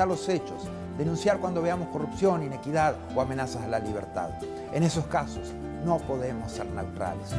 los hechos, denunciar cuando veamos corrupción, inequidad o amenazas a la libertad. En esos casos, no podemos ser neutrales.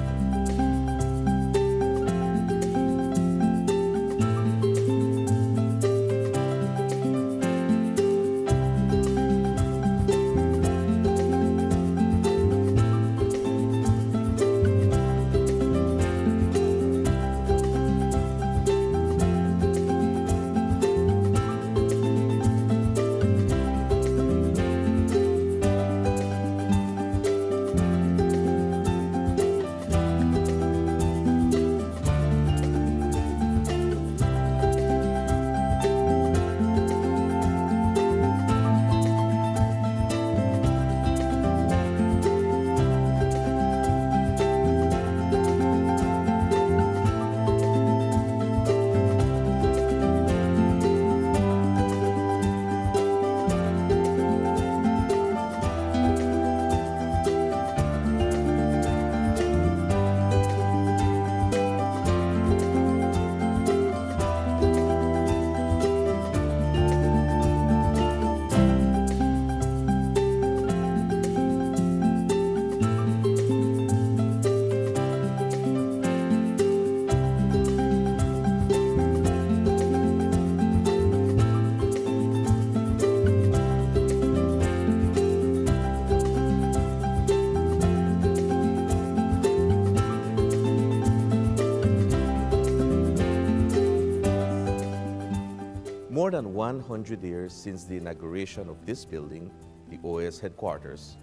More than 100 years since the inauguration of this building, the OAS headquarters,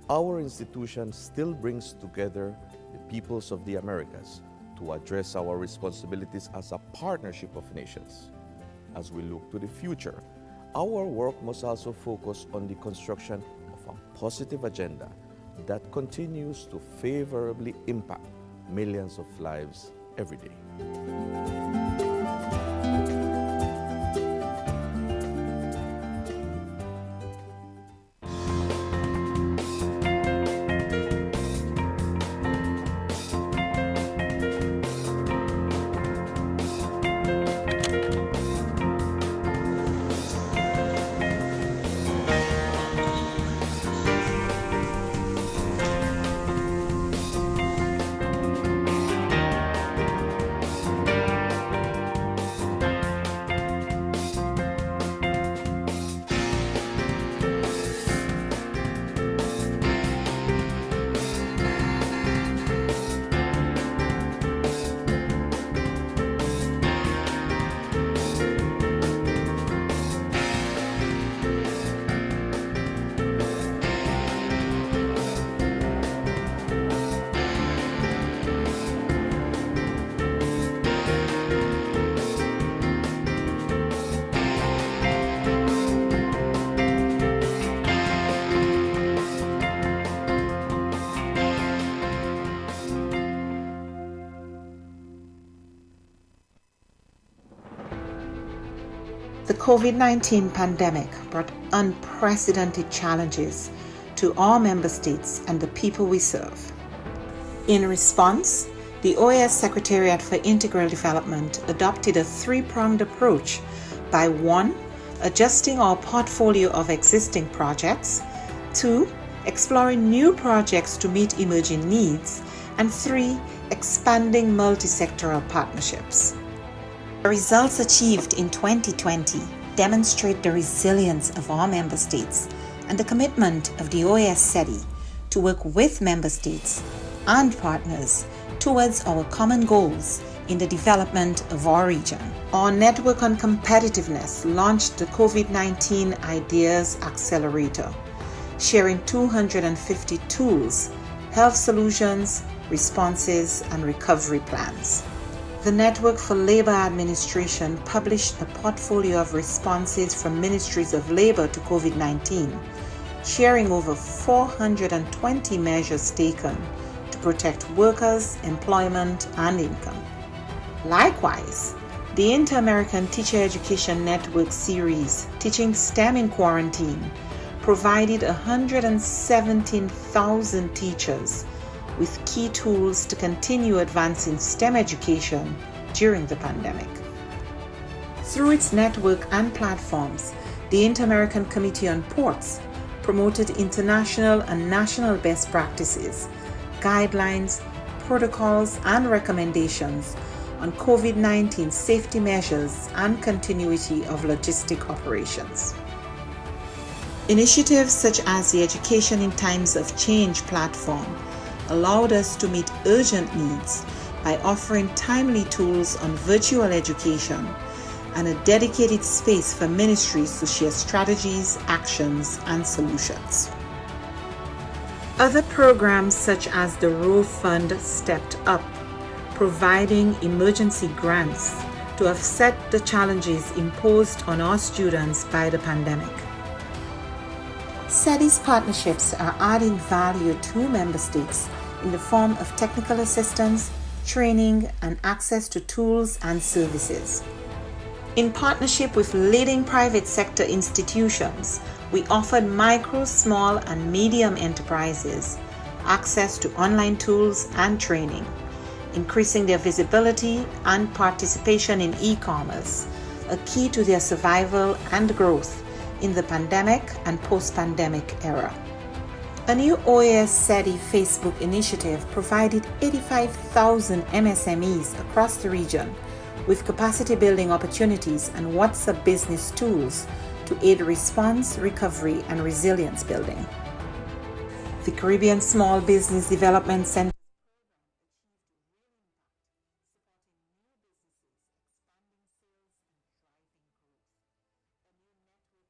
our institution still brings together the peoples of the Americas to address our responsibilities as a partnership of nations. As we look to the future, our work must also focus on the construction of a positive agenda that continues to favorably impact millions of lives every day. The COVID-19 pandemic brought unprecedented challenges to our member states and the people we serve. In response, the OAS Secretariat for Integral Development adopted a three-pronged approach by 1. Adjusting our portfolio of existing projects, 2. Exploring new projects to meet emerging needs, and 3. Expanding multi-sectoral partnerships. The results achieved in 2020 demonstrate the resilience of our member states and the commitment of the OAS SETI to work with member states and partners towards our common goals in the development of our region. Our Network on Competitiveness launched the COVID-19 Ideas Accelerator, sharing 250 tools, health solutions, responses, and recovery plans. The Network for Labor Administration published a portfolio of responses from ministries of labor to COVID-19, sharing over 420 measures taken to protect workers, employment, and income. Likewise, the Inter-American Teacher Education Network series, Teaching STEM in Quarantine, provided 117,000 teachers with key tools to continue advancing STEM education during the pandemic. Through its network and platforms, the Inter-American Committee on Ports promoted international and national best practices, guidelines, protocols, and recommendations on COVID-19 safety measures and continuity of logistic operations. Initiatives such as the Education in Times of Change platform allowed us to meet urgent needs by offering timely tools on virtual education and a dedicated space for ministries to share strategies, actions, and solutions. Other programs such as the Row Fund stepped up, providing emergency grants to offset the challenges imposed on our students by the pandemic. SETI's partnerships are adding value to member states in the form of technical assistance, training, and access to tools and services. In partnership with leading private sector institutions, we offered micro, small, and medium enterprises access to online tools and training, increasing their visibility and participation in e-commerce, a key to their survival and growth in the pandemic and post-pandemic era. A new OAS SETI Facebook initiative provided 85,000 MSMEs across the region with capacity building opportunities and WhatsApp business tools to aid response, recovery, and resilience building. The Caribbean Small Business Development Center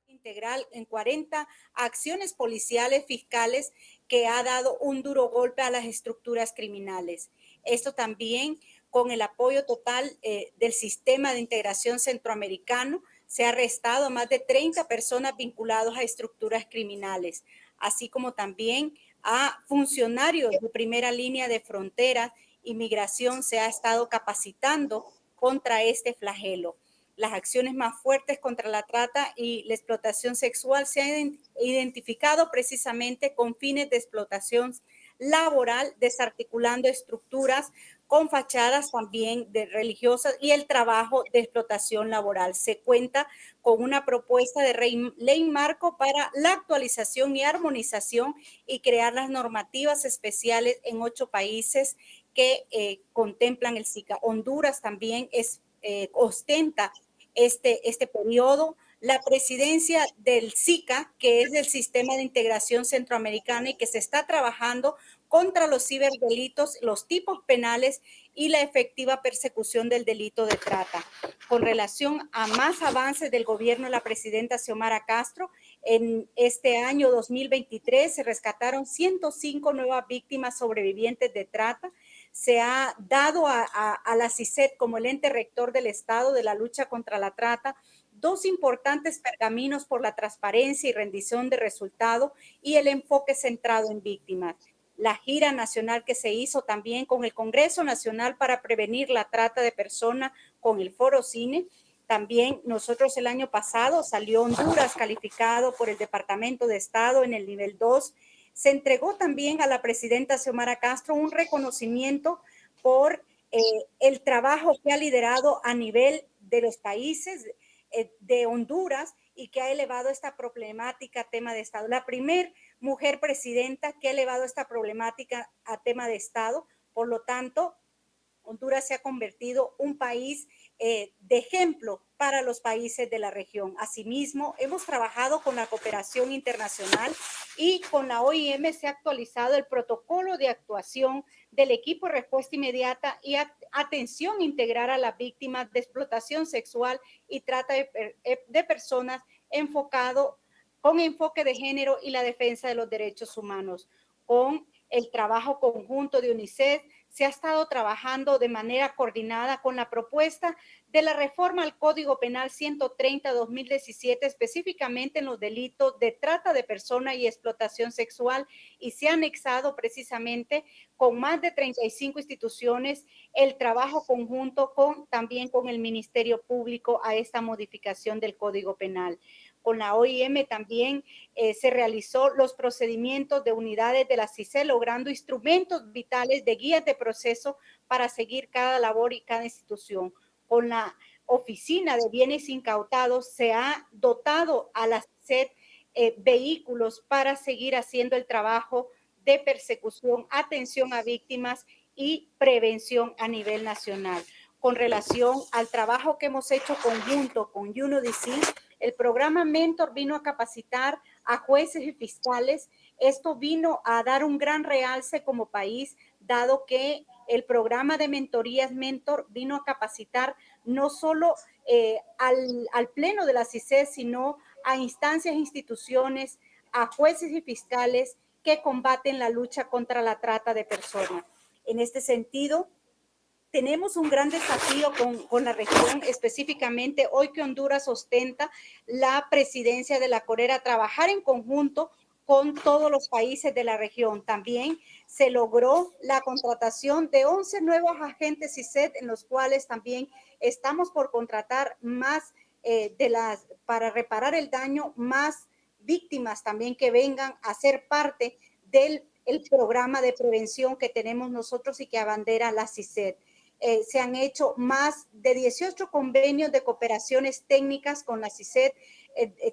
integral en 40 acciones policiales fiscales que ha dado un duro golpe a las estructuras criminales. Esto también con el apoyo total del sistema de integración centroamericano se ha arrestado a más de 30 personas vinculadas a estructuras criminales, así como también a funcionarios de primera línea de fronteras y migración se ha estado capacitando contra este flagelo. Las acciones más fuertes contra la trata y la explotación sexual se han identificado precisamente con fines de explotación laboral, desarticulando estructuras con fachadas también de religiosas y el trabajo de explotación laboral. Se cuenta con una propuesta de ley marco para la actualización y armonización y crear las normativas especiales en 8 países que contemplan el SICA. Honduras también ostenta este periodo. La presidencia del SICA, que es del Sistema de Integración Centroamericana y que se está trabajando contra los ciberdelitos, los tipos penales y la efectiva persecución del delito de trata. Con relación a más avances del gobierno de la presidenta Xiomara Castro, en este año 2023 se rescataron 105 nuevas víctimas sobrevivientes de trata. Se ha dado a la CICET como el ente rector del Estado de la lucha contra la trata 2 importantes pergaminos por la transparencia y rendición de resultado y el enfoque centrado en víctimas. La gira nacional que se hizo también con el Congreso Nacional para prevenir la trata de personas con el Foro Cine. También nosotros el año pasado salió Honduras calificado por el Departamento de Estado en el nivel 2. Se entregó también a la presidenta Xiomara Castro un reconocimiento por el trabajo que ha liderado a nivel de los países de Honduras y que ha elevado esta problemática a tema de Estado. La primera mujer presidenta que ha elevado esta problemática a tema de Estado. Por lo tanto, Honduras se ha convertido en un país de ejemplo para los países de la región. Asimismo, hemos trabajado con la cooperación internacional y con la OIM se ha actualizado el protocolo de actuación del equipo de respuesta inmediata y atención integral a las víctimas de explotación sexual y trata de personas con enfoque de género y la defensa de los derechos humanos. Con el trabajo conjunto de UNICEF, se ha estado trabajando de manera coordinada con la propuesta de la reforma al Código Penal 130-2017, específicamente en los delitos de trata de personas y explotación sexual, y se ha anexado precisamente con más de 35 instituciones el trabajo conjunto también con el Ministerio Público a esta modificación del Código Penal. Con la OIM también se realizó los procedimientos de unidades de la CICE, logrando instrumentos vitales de guías de proceso para seguir cada labor y cada institución. Con la Oficina de Bienes Incautados se ha dotado a la CICED vehículos para seguir haciendo el trabajo de persecución, atención a víctimas y prevención a nivel nacional. Con relación al trabajo que hemos hecho conjunto con UNODC, el programa Mentor vino a capacitar a jueces y fiscales. Esto vino a dar un gran realce como país, dado que el programa de mentorías Mentor vino a capacitar no solo al pleno de la CICED, sino a instancias e instituciones, a jueces y fiscales que combaten la lucha contra la trata de personas. En este sentido, tenemos un gran desafío con la región, específicamente hoy que Honduras ostenta la presidencia de la CORER, trabajar en conjunto con todos los países de la región. También se logró la contratación de 11 nuevos agentes CICED, en los cuales también estamos por contratar más para reparar el daño, más víctimas también que vengan a ser parte del programa de prevención que tenemos nosotros y que abandera la CICED. Se han hecho más de 18 convenios de cooperaciones técnicas con la CICED,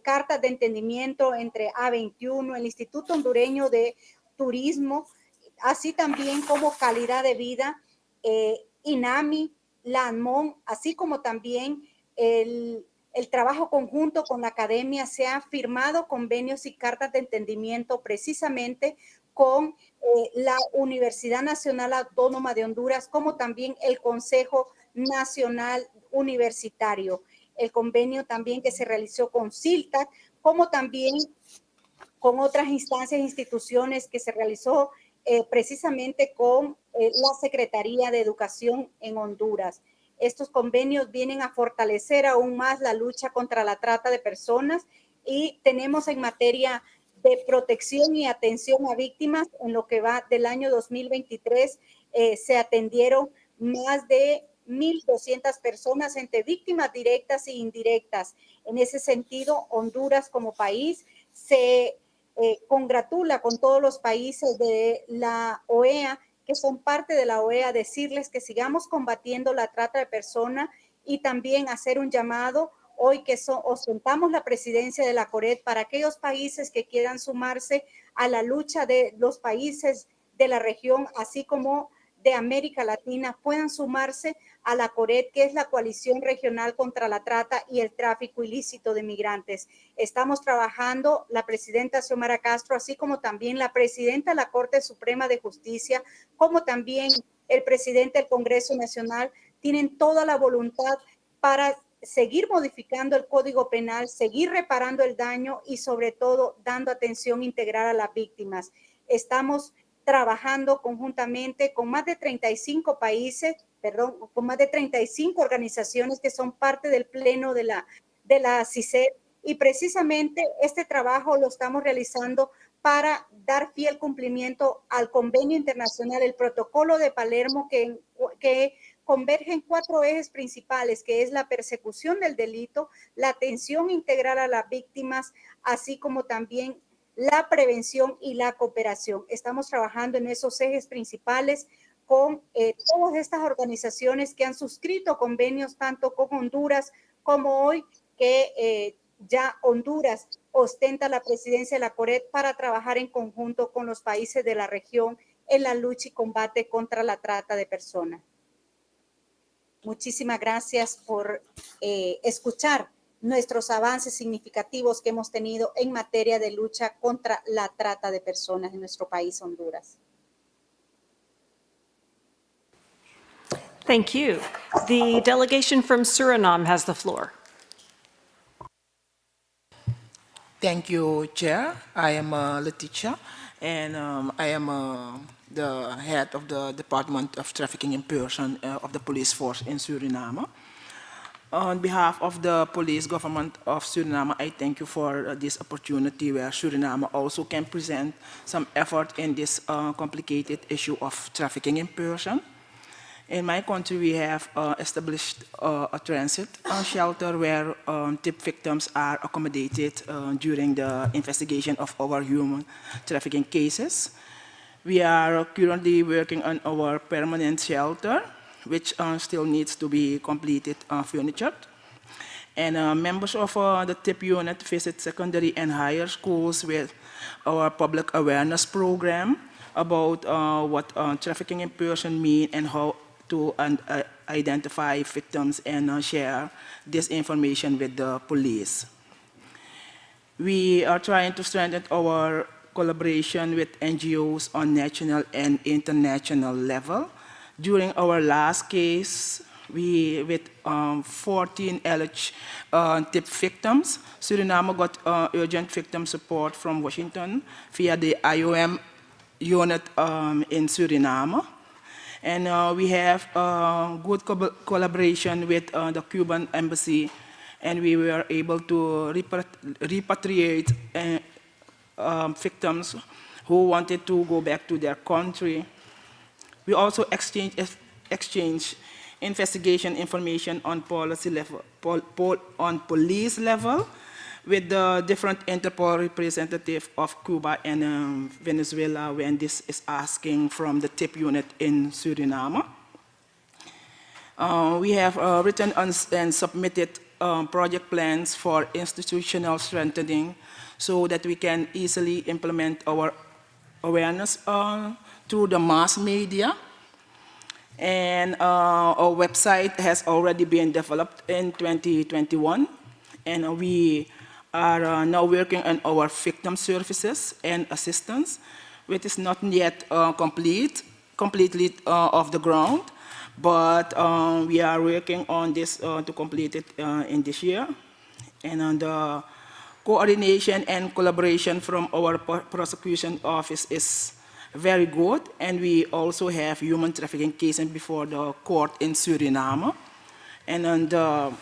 cartas de entendimiento entre A21, el Instituto Hondureño de Turismo, así también como Calidad de Vida, INAMI, la ANMON, así como también el trabajo conjunto con la academia. Se han firmado convenios y cartas de entendimiento precisamente con la Universidad Nacional Autónoma de Honduras, como también el Consejo Nacional Universitario. El convenio también que se realizó con CILTAC, como también con otras instancias e instituciones que se realizó precisamente con la Secretaría de Educación en Honduras. Estos convenios vienen a fortalecer aún más la lucha contra la trata de personas y tenemos en materia de protección y atención a víctimas, en lo que va del año 2023, se atendieron más de 1,200 personas entre víctimas directas e indirectas. En ese sentido, Honduras como país se congratula con todos los países de la OEA, que son parte de la OEA, decirles que sigamos combatiendo la trata de personas y también hacer un llamado hoy que ostentamos la presidencia de la CORED para aquellos países que quieran sumarse a la lucha de los países de la región, así como de América Latina, puedan sumarse a la CORED, que es la coalición regional contra la trata y el tráfico ilícito de migrantes. Estamos trabajando, la presidenta Xiomara Castro, así como también la presidenta de la Corte Suprema de Justicia, como también el presidente del Congreso Nacional, tienen toda la voluntad para seguir modificando el Código Penal, seguir reparando el daño y sobre todo dando atención integral a las víctimas. Estamos trabajando conjuntamente con más de 35 países, con más de 35 organizaciones que son parte del pleno de la CICED, y precisamente este trabajo lo estamos realizando para dar fiel cumplimiento al convenio internacional, el protocolo de Palermo, que converge en 4 ejes principales, que es la persecución del delito, la atención integral a las víctimas, así como también la prevención y la cooperación. Estamos trabajando en esos ejes principales con todas estas organizaciones que han suscrito convenios tanto con Honduras como hoy que ya Honduras ostenta la presidencia de la CORED, para trabajar en conjunto con los países de la región en la lucha y combate contra la trata de personas. Muchísimas gracias por escuchar nuestros avances significativos que hemos tenido en materia de lucha contra la trata de personas en nuestro país, Honduras. Thank you. The delegation from Suriname has the floor. Thank you, Chair. I am Letitia, and I am the head of the Department of Trafficking in Person of the police force in Suriname. On behalf of the police government of Suriname, I thank you for this opportunity where Suriname also can present some effort in this complicated issue of trafficking in person. In my country, we have established a transit shelter where TIP victims are accommodated during the investigation of our human trafficking cases. We are currently working on our permanent shelter, which still needs to be completed, furniture. And members of the TIP unit visit secondary and higher schools with our public awareness program about what trafficking in person mean and how to identify victims and share this information with the police. We are trying to strengthen our collaboration with NGOs on national and international level. During our last case, with 14 LH TIP victims, Suriname got urgent victim support from Washington via the IOM unit in Suriname. And we have good collaboration with the Cuban embassy, and we were able to repatriate victims who wanted to go back to their country. We also exchange investigation information on policy level, on police level, with the different Interpol representative of Cuba and Venezuela when this is asking from the TIP unit in Suriname. We have written and submitted project plans for institutional strengthening so that we can easily implement our awareness through the mass media. And our website has already been developed in 2021, and we are now working on our victim services and assistance, which is not yet completely off the ground, but we are working on this to complete it in this year. And on the coordination and collaboration from our prosecution office is very good, and we also have human trafficking cases before the court in Suriname. And on the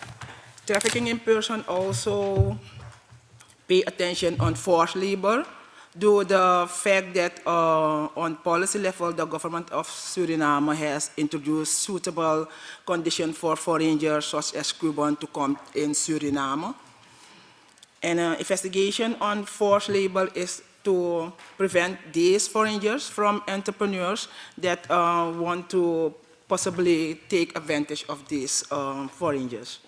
trafficking in person also pay attention on forced labor, due to the fact that on policy level, the government of Suriname has introduced suitable conditions for foreigners such as Cuban to come in Suriname. And investigation on forced labor is to prevent these foreigners from entrepreneurs that want to possibly take advantage of these foreigners.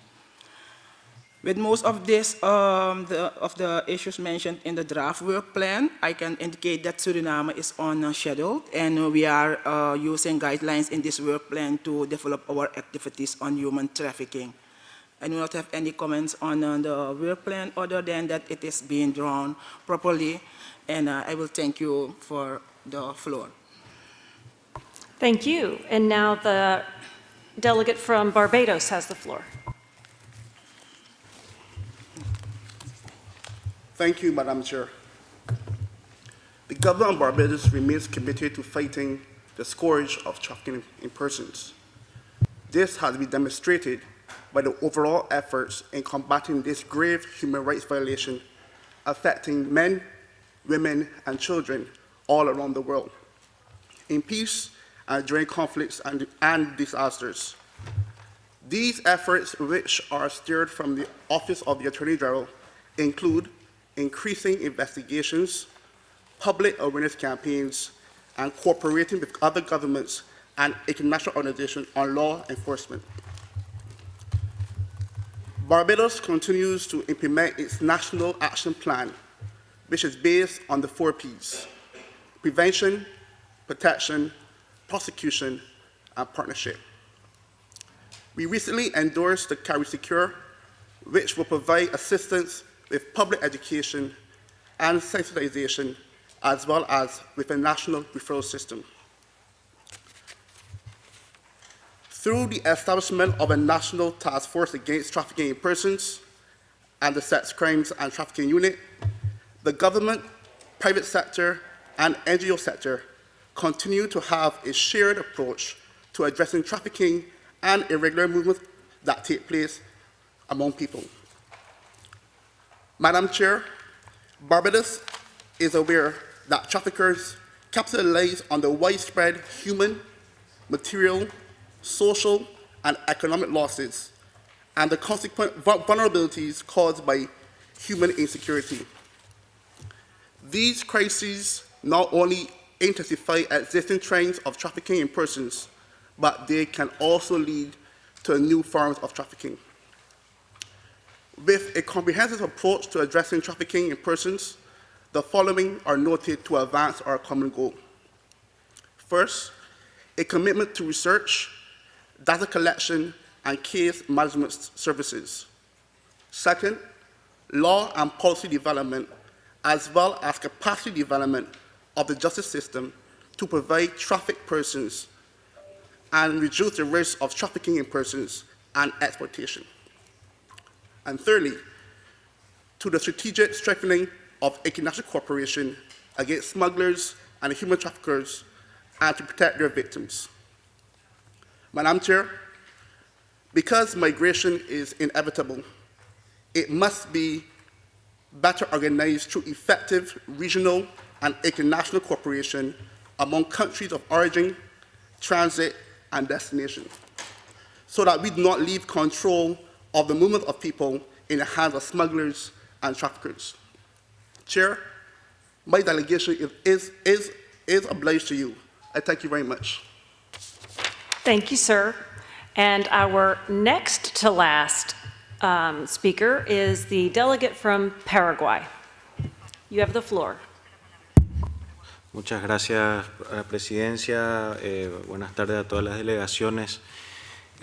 With most of this, of the issues mentioned in the draft work plan, I can indicate that Suriname is on schedule, and we are using guidelines in this work plan to develop our activities on human trafficking. I do not have any comments on the work plan other than that it is being drawn properly, and I will thank you for the floor. Thank you. And now the delegate from Barbados has the floor. Thank you, Madam Chair. The government of Barbados remains committed to fighting the scourge of trafficking in persons. This has been demonstrated by the overall efforts in combating this grave human rights violation affecting men, women, and children all around the world, in peace and during conflicts and disasters. These efforts, which are steered from the Office of the Attorney General, include increasing investigations, public awareness campaigns, and cooperating with other governments and international organizations on law enforcement. Barbados continues to implement its National Action Plan, which is based on the 4 Ps: prevention, protection, prosecution, and partnership. We recently endorsed the Carry Secure, which will provide assistance with public education and sensitization, as well as with a national referral system. Through the establishment of a national task force against trafficking in persons and the Sex Crimes and Trafficking Unit, the government, private sector, and NGO sector continue to have a shared approach to addressing trafficking and irregular movements that take place among people. Madam Chair, Barbados is aware that traffickers capitalize on the widespread human, material, social, and economic losses and the consequent vulnerabilities caused by human insecurity. These crises not only intensify existing trends of trafficking in persons, but they can also lead to new forms of trafficking. With a comprehensive approach to addressing trafficking in persons, the following are noted to advance our common goal. First, a commitment to research, data collection, and case management services. Second, law and policy development, as well as capacity development of the justice system to provide trafficked persons and reduce the risk of trafficking in persons and exploitation. And thirdly, to the strategic strengthening of international cooperation against smugglers and human traffickers and to protect their victims. Madam Chair, because migration is inevitable, it must be better organized through effective regional and international cooperation among countries of origin, transit, and destination, so that we do not leave control of the movement of people in the hands of smugglers and traffickers. Chair, my delegation is obliged to you. I thank you very much. Thank you, sir. And our next to last speaker is the delegate from Paraguay. You have the floor. Muchas gracias a la presidencia. Buenas tardes a todas las delegaciones.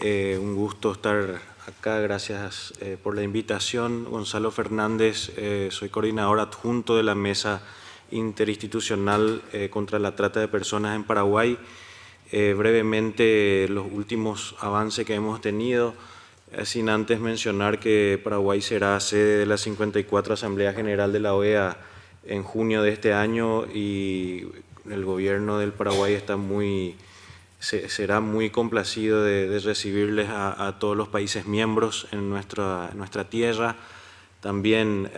Un gusto estar acá. Gracias por la invitación. Gonzalo Fernández, soy coordinador adjunto de la Mesa Interinstitucional contra la Trata de Personas en Paraguay. Brevemente, los últimos avances que hemos tenido, sin antes mencionar que Paraguay será sede de la 54 Asamblea General de la OEA en junio de este año y el gobierno del Paraguay será muy complacido de recibirles a todos los países miembros en nuestra tierra. También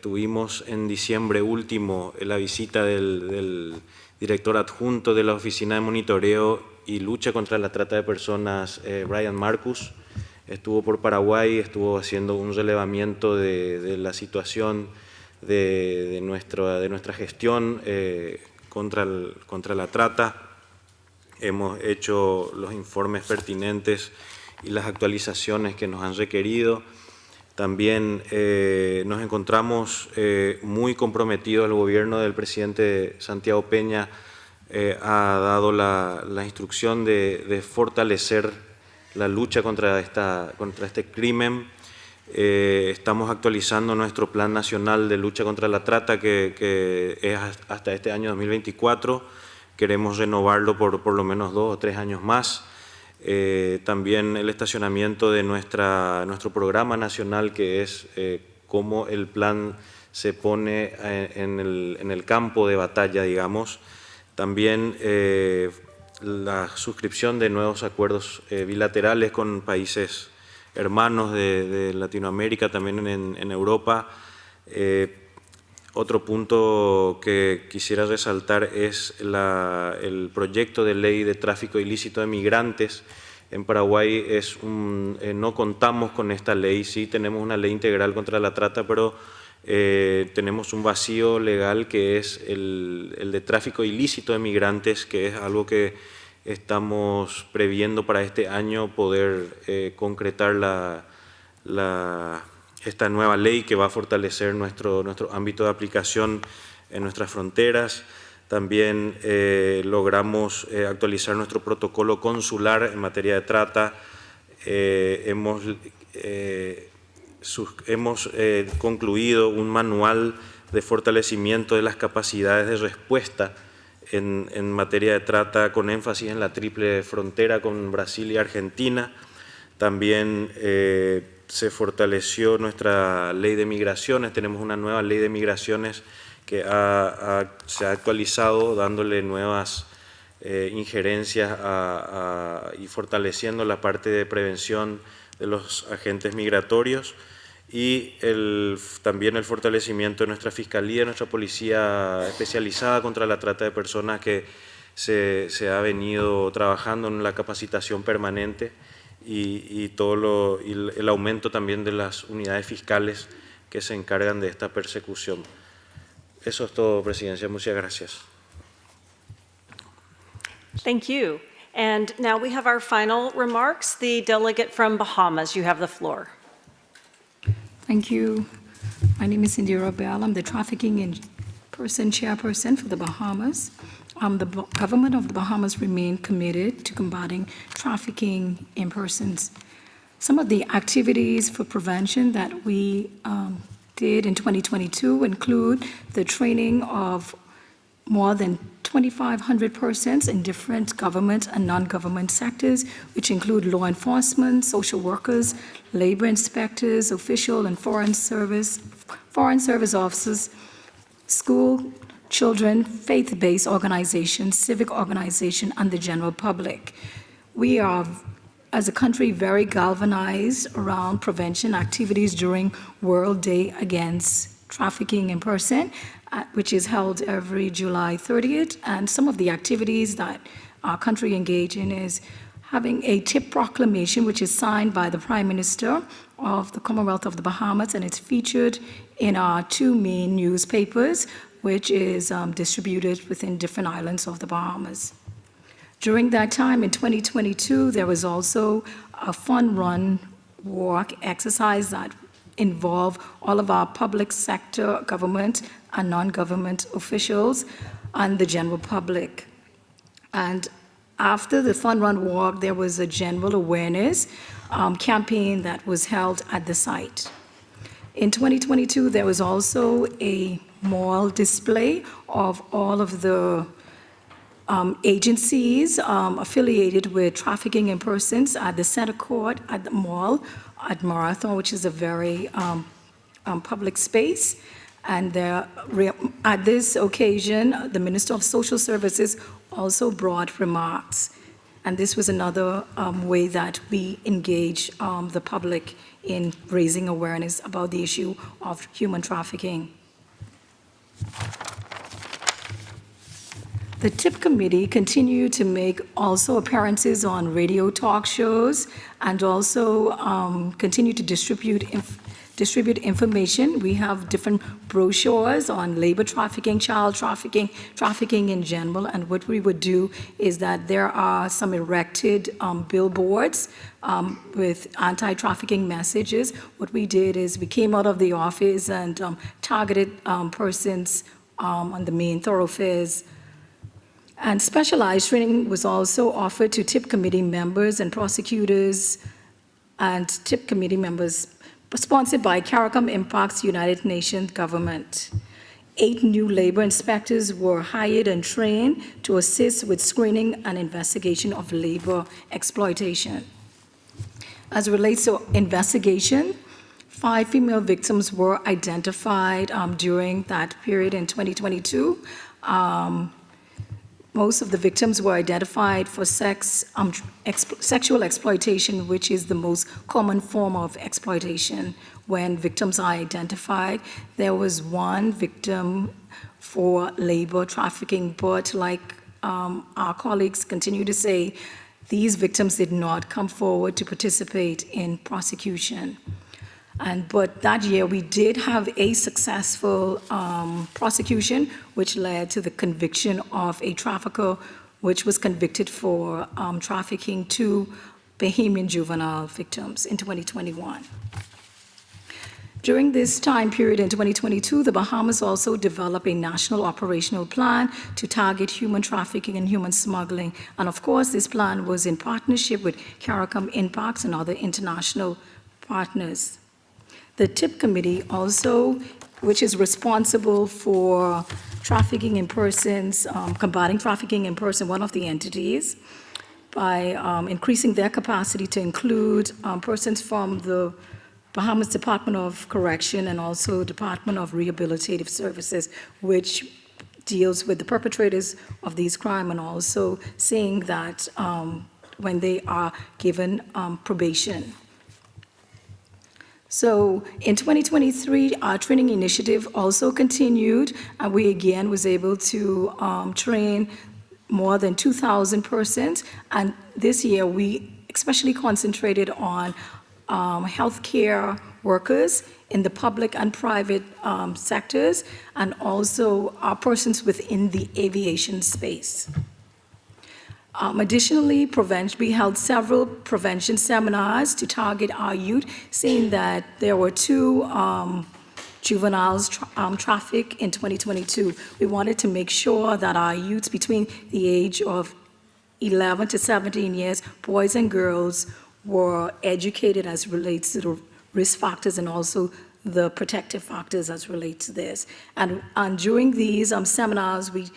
tuvimos en diciembre último la visita del director adjunto de la Oficina de Monitoreo y Lucha contra la Trata de Personas, Brian Marcus. Estuvo por Paraguay, estuvo haciendo un relevamiento de la situación de nuestra gestión contra la trata. Hemos hecho los informes pertinentes y las actualizaciones que nos han requerido. También nos encontramos muy comprometidos. El gobierno del presidente Santiago Peña ha dado la instrucción de fortalecer la lucha contra este crimen. Estamos actualizando nuestro Plan Nacional de Lucha contra la Trata, que es hasta este año 2024. Queremos renovarlo por lo menos 2 o 3 años más. También el estacionamiento de nuestro programa nacional, que es cómo el plan se pone en el campo de batalla, digamos. También la suscripción de nuevos acuerdos bilaterales con países hermanos de Latinoamérica, también en Europa. Otro punto que quisiera resaltar es el proyecto de ley de tráfico ilícito de migrantes. En Paraguay no contamos con esta ley, sí tenemos una ley integral contra la trata, pero tenemos un vacío legal que es el de tráfico ilícito de migrantes, que es algo que estamos previendo para este año poder concretar esta nueva ley que va a fortalecer nuestro ámbito de aplicación en nuestras fronteras. También logramos actualizar nuestro protocolo consular en materia de trata. Hemos concluido un manual de fortalecimiento de las capacidades de respuesta en materia de trata, con énfasis en la triple frontera con Brasil y Argentina. También se fortaleció nuestra ley de migraciones. Tenemos una nueva ley de migraciones que se ha actualizado, dándole nuevas injerencias y fortaleciendo la parte de prevención de los agentes migratorios, y también el fortalecimiento de nuestra Fiscalía, nuestra Policía Especializada contra la Trata de Personas, que se ha venido trabajando en la capacitación permanente y el aumento también de las unidades fiscales que se encargan de esta persecución. Eso es todo, Presidencia. Muchas gracias. Thank you. And now we have our final remarks. The delegate from Bahamas, you have the floor. Thank you. My name is Indira Bell. I'm the Trafficking in Person Chairperson for the Bahamas. The government of the Bahamas remain committed to combating trafficking in persons. Some of the activities for prevention that we did in 2022 include the training of more than 2,500 persons in different government and non-government sectors, which include law enforcement, social workers, labor inspectors, official and foreign service officers, school children, faith-based organizations, civic organizations, and the general public. We are, as a country, very galvanized around prevention activities during World Day Against Trafficking in Person, which is held every July 30th. And some of the activities that our country engage in is having a TIP proclamation, which is signed by the Prime Minister of the Commonwealth of the Bahamas, and it's featured in our 2 main newspapers, which is distributed within different islands of the Bahamas. During that time, in 2022, there was also a fun run walk exercise that involved all of our public sector, government and non-government officials, and the general public. And after the fun run walk, there was a general awareness campaign that was held at the site. In 2022, there was also a mall display of all of the agencies affiliated with trafficking in persons at the center court at the mall at Marathon, which is a very public space. And at this occasion, the Minister of Social Services also brought remarks. And this was another way that we engage the public in raising awareness about the issue of human trafficking. The TIP committee continued to make also appearances on radio talk shows and also continue to distribute information. We have different brochures on labor trafficking, child trafficking, trafficking in general, and what we would do is that there are some erected billboards with anti-trafficking messages. What we did is we came out of the office and targeted persons on the main thoroughfares. And specialized training was also offered to TIP committee members and prosecutors and TIP committee members, sponsored by CARICOM Impact's United Nations government. 8 new labor inspectors were hired and trained to assist with screening and investigation of labor exploitation. As it relates to investigation, 5 female victims were identified during that period in 2022. Most of the victims were identified for sexual exploitation, which is the most common form of exploitation. When victims are identified, there was 1 victim for labor trafficking, but like our colleagues continue to say, these victims did not come forward to participate in prosecution. But that year, we did have a successful prosecution, which led to the conviction of a trafficker, which was convicted for trafficking 2 Bahamian juvenile victims in 2021. During this time period in 2022, the Bahamas also developed a national operational plan to target human trafficking and human smuggling. And of course, this plan was in partnership with CARICOM Impacts and other international partners. The TIP committee also, which is responsible for trafficking in persons, combating trafficking in person, one of the entities, by increasing their capacity to include persons from the Bahamas Department of Correction and also Department of Rehabilitative Services, which deals with the perpetrators of these crimes and also seeing that when they are given probation. So in 2023, our training initiative also continued, and we again was able to train more than 2,000 persons. And this year, we especially concentrated on healthcare workers in the public and private sectors, and also persons within the aviation space. Additionally, we held several prevention seminars to target our youth, seeing that there were two juveniles trafficked in 2022. We wanted to make sure that our youths between the age of 11 to 17 years, boys and girls, were educated as relates to the risk factors and also the protective factors as relates to this. And during these seminars, we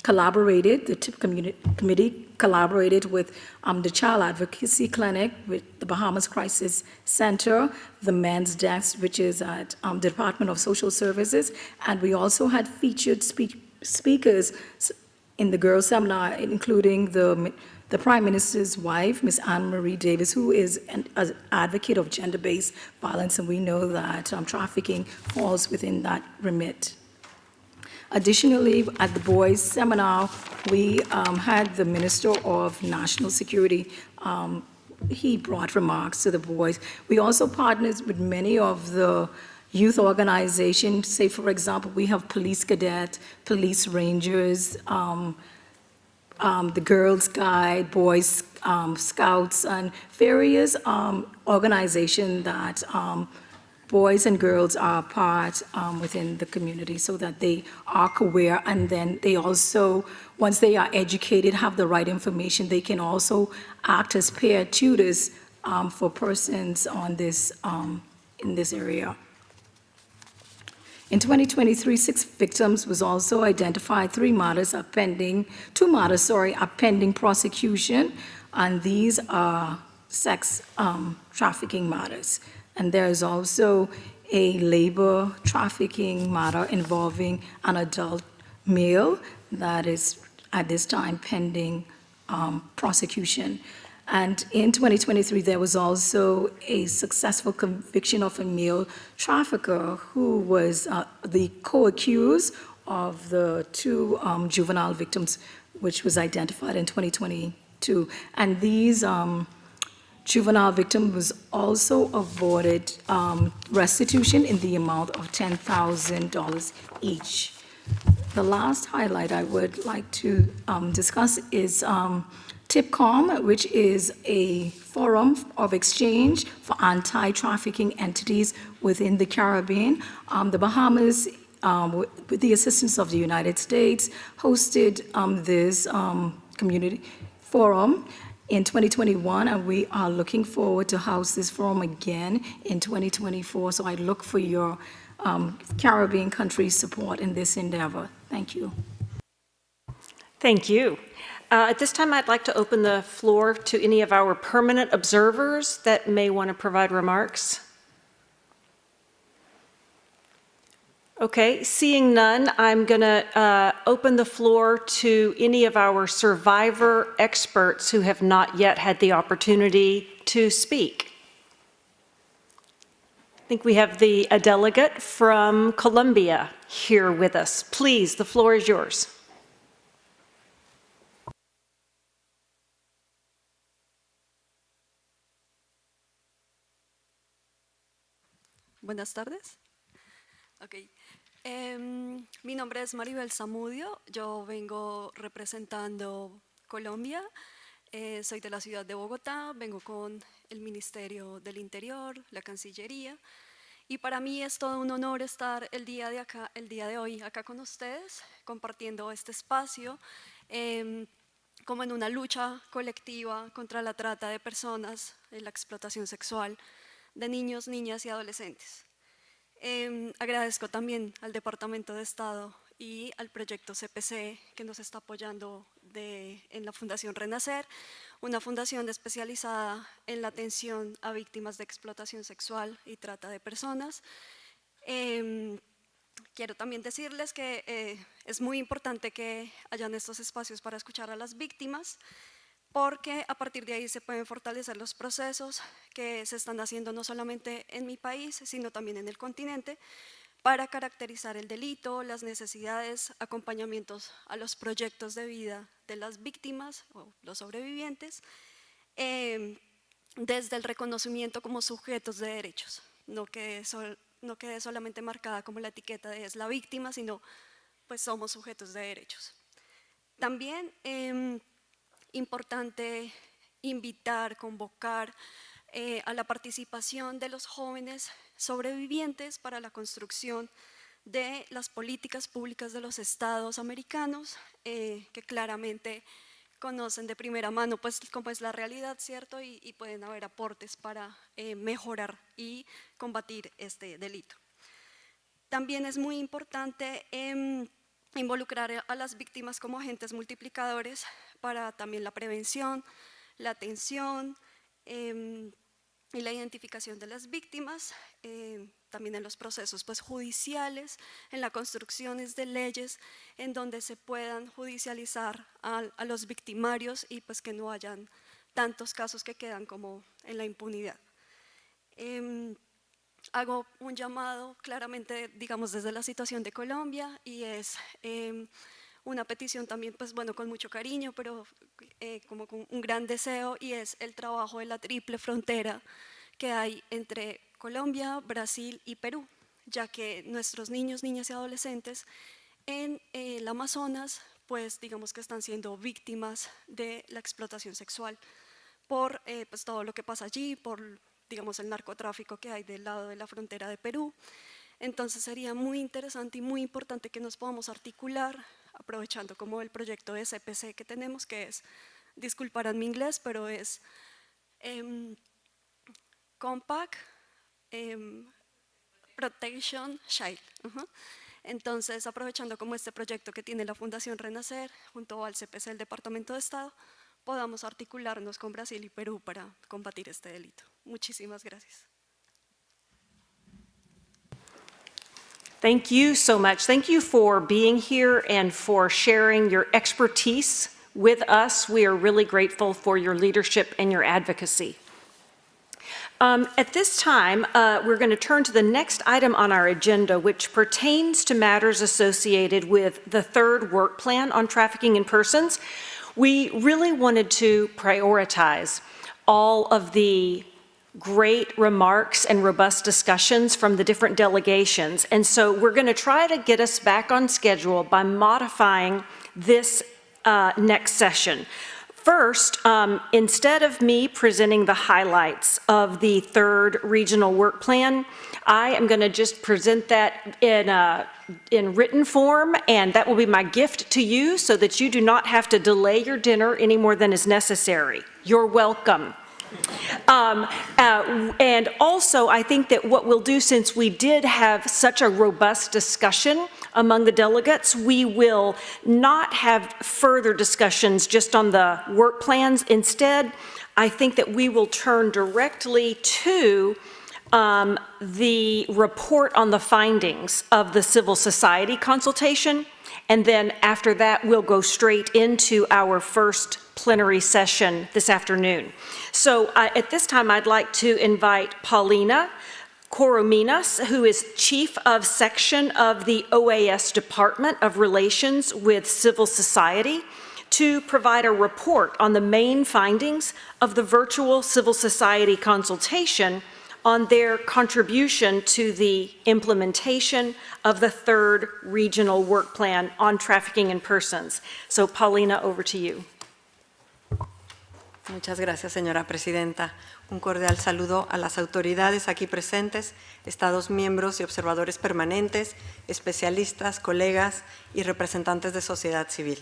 collaborated, the TIP committee collaborated with the Child Advocacy Clinic, with the Bahamas Crisis Center, the Men's Desk, which is at the Department of Social Services, and we also had featured speakers in the girls' seminar, including the Prime Minister's wife, Ms. Anne-Marie Davis, who is an advocate of gender-based violence, and we know that trafficking falls within that remit. Additionally, at the boys' seminar, we had the Minister of National Security. He brought remarks to the boys. We also partnered with many of the youth organizations. Say, for example, we have police cadet, police rangers, the Girls Guide, Boys Scouts, and various organizations that boys and girls are part within the community, so that they are aware, and then they also, once they are educated, have the right information, they can also act as peer tutors for persons on this, in this area. In 2023, 6 victims was also identified. 2 matters are pending prosecution, and these are sex trafficking matters. And there is also a labor trafficking matter involving an adult male that is at this time pending prosecution. And in 2023, there was also a successful conviction of a male trafficker who was the co-accused of the 2 juvenile victims, which was identified in 2022. And these juvenile victim was also awarded restitution in the amount of $10,000 each. The last highlight I would like to discuss is TIPCOM, which is a forum of exchange for anti-trafficking entities within the Caribbean. The Bahamas, with the assistance of the United States, hosted this community forum in 2021, and we are looking forward to host this forum again in 2024. So I look for your Caribbean countries' support in this endeavor. Thank you. Thank you. At this time, I'd like to open the floor to any of our permanent observers that may want to provide remarks. Okay, seeing none, I'm going to open the floor to any of our survivor experts who have not yet had the opportunity to speak. I think we have a delegate from Colombia here with us. Please, the floor is yours. Buenas tardes. Okay. Mi nombre es Maribel Zamudio, yo vengo representando Colombia, soy de la ciudad de Bogotá, vengo con el Ministerio del Interior, la Cancillería, y para mí es todo un honor estar el día de hoy acá con ustedes, compartiendo este espacio, como en una lucha colectiva contra la trata de personas, la explotación sexual de niños, niñas y adolescentes. Agradezco también al Departamento de Estado y al proyecto CPC que nos está apoyando en la Fundación Renacer, una fundación especializada en la atención a víctimas de explotación sexual y trata de personas. Quiero también decirles que es muy importante que hayan estos espacios para escuchar a las víctimas, porque a partir de ahí se pueden fortalecer los procesos que se están haciendo no solamente en mi país, sino también en el continente, para caracterizar el delito, las necesidades, acompañamientos a los proyectos de vida de las víctimas o los sobrevivientes, desde el reconocimiento como sujetos de derechos, no quede solamente marcada como la etiqueta de es la víctima, sino pues somos sujetos de derechos. También importante invitar, convocar a la participación de los jóvenes sobrevivientes para la construcción de las políticas públicas de los estados americanos, que claramente conocen de primera mano pues cómo es la realidad, ¿cierto? Y pueden haber aportes para mejorar y combatir este delito. También es muy importante involucrar a las víctimas como agentes multiplicadores para también la prevención, la atención y la identificación de las víctimas, también en los procesos pues, judiciales, en las construcciones de leyes en donde se puedan judicializar a los victimarios y pues que no hayan tantos casos que quedan como en la impunidad. Hago un llamado claramente, digamos, desde la situación de Colombia y es una petición también, pues bueno, con mucho cariño, pero como con un gran deseo, y es el trabajo de la triple frontera que hay entre Colombia, Brasil y Perú, ya que nuestros niños, niñas y adolescentes en el Amazonas, pues digamos que están siendo víctimas de la explotación sexual por pues, todo lo que pasa allí, por digamos el narcotráfico que hay del lado de la frontera de Perú. Entonces sería muy interesante y muy importante que nos podamos articular, aprovechando como el proyecto de CPC que tenemos, que es, disculparán mi inglés, pero es Compact Protection Child. Entonces, aprovechando como este proyecto que tiene la Fundación Renacer, junto al CPC del Departamento de Estado, podamos articularnos con Brasil y Perú para combatir este delito. Muchísimas gracias. Thank you so much. Thank you for being here and for sharing your expertise with us. We are really grateful for your leadership and your advocacy. At this time, we're going to turn to the next item on our agenda, which pertains to matters associated with the third work plan on trafficking in persons. We really wanted to prioritize all of the great remarks and robust discussions from the different delegations. And so we're going to try to get us back on schedule by modifying this next session. First, instead of me presenting the highlights of the third regional work plan, I am going to just present that in written form, and that will be my gift to you so that you do not have to delay your dinner any more than is necessary. You're welcome. And also, I think that what we'll do, since we did have such a robust discussion among the delegates, we will not have further discussions just on the work plans. Instead, I think that we will turn directly to the report on the findings of the civil society consultation. And then after that, we'll go straight into our first plenary session this afternoon. So at this time, I'd like to invite Paulina Korominas, who is Chief of Section of the OAS Department of Relations with Civil Society, to provide a report on the main findings of the virtual civil society consultation on their contribution to the implementation of the third regional work plan on trafficking in persons. So Paulina, over to you. Muchas gracias, señora presidenta. Un cordial saludo a las autoridades aquí presentes, estados miembros y observadores permanentes, especialistas, colegas y representantes de sociedad civil.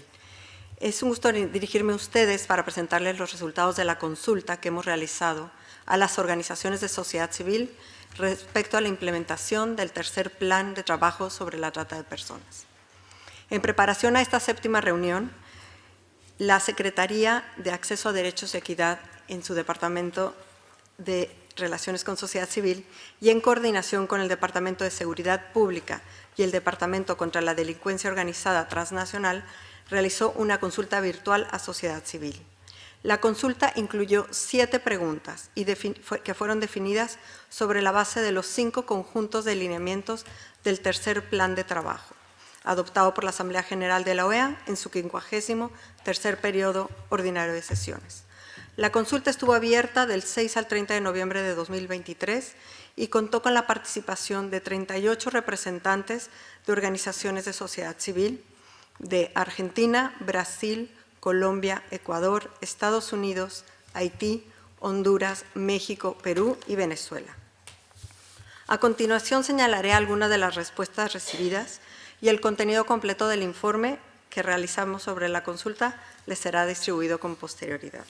Es un gusto dirigirme a ustedes para presentarles los resultados de la consulta que hemos realizado a las organizaciones de sociedad civil respecto a la implementación del tercer plan de trabajo sobre la trata de personas. En preparación a esta séptima reunión, la Secretaría de Acceso a Derechos y Equidad en su Departamento de Relaciones con Sociedad Civil y en coordinación con el Departamento de Seguridad Pública y el Departamento contra la Delincuencia Organizada Transnacional realizó una consulta virtual a sociedad civil. La consulta incluyó 7 preguntas que fueron definidas sobre la base de los 5 conjuntos de lineamientos del tercer plan de trabajo, adoptado por la Asamblea General de la OEA en su 53º periodo ordinario de sesiones. La consulta estuvo abierta del 6 al 30 de noviembre de 2023 y contó con la participación de 38 representantes de organizaciones de sociedad civil de Argentina, Brasil, Colombia, Ecuador, Estados Unidos, Haití, Honduras, México, Perú y Venezuela. A continuación señalaré algunas de las respuestas recibidas y el contenido completo del informe que realizamos sobre la consulta les será distribuido con posterioridad.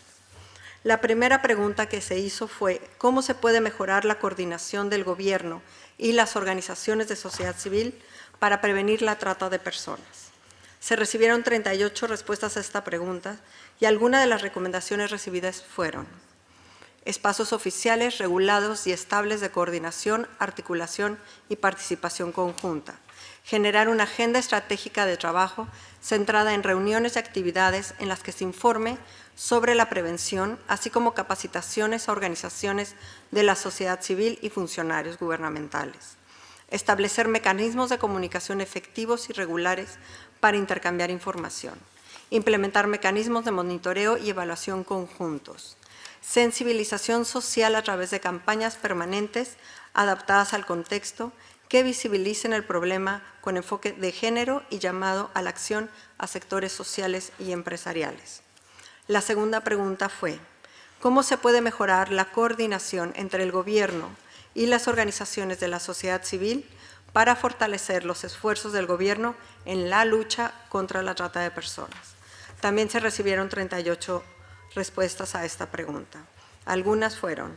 La primera pregunta que se hizo fue ¿cómo se puede mejorar la coordinación del gobierno y las organizaciones de sociedad civil para prevenir la trata de personas? Se recibieron 38 respuestas a esta pregunta y algunas de las recomendaciones recibidas fueron espacios oficiales regulados y estables de coordinación, articulación y participación conjunta. Generar una agenda estratégica de trabajo centrada en reuniones y actividades en las que se informe sobre la prevención, así como capacitaciones a organizaciones de la sociedad civil y funcionarios gubernamentales. Establecer mecanismos de comunicación efectivos y regulares para intercambiar información. Implementar mecanismos de monitoreo y evaluación conjuntos. Sensibilización social a través de campañas permanentes adaptadas al contexto que visibilicen el problema con enfoque de género y llamado a la acción a sectores sociales y empresariales. La segunda pregunta fue, ¿cómo se puede mejorar la coordinación entre el gobierno y las organizaciones de la sociedad civil para fortalecer los esfuerzos del gobierno en la lucha contra la trata de personas? También se recibieron 38 respuestas a esta pregunta. Algunas fueron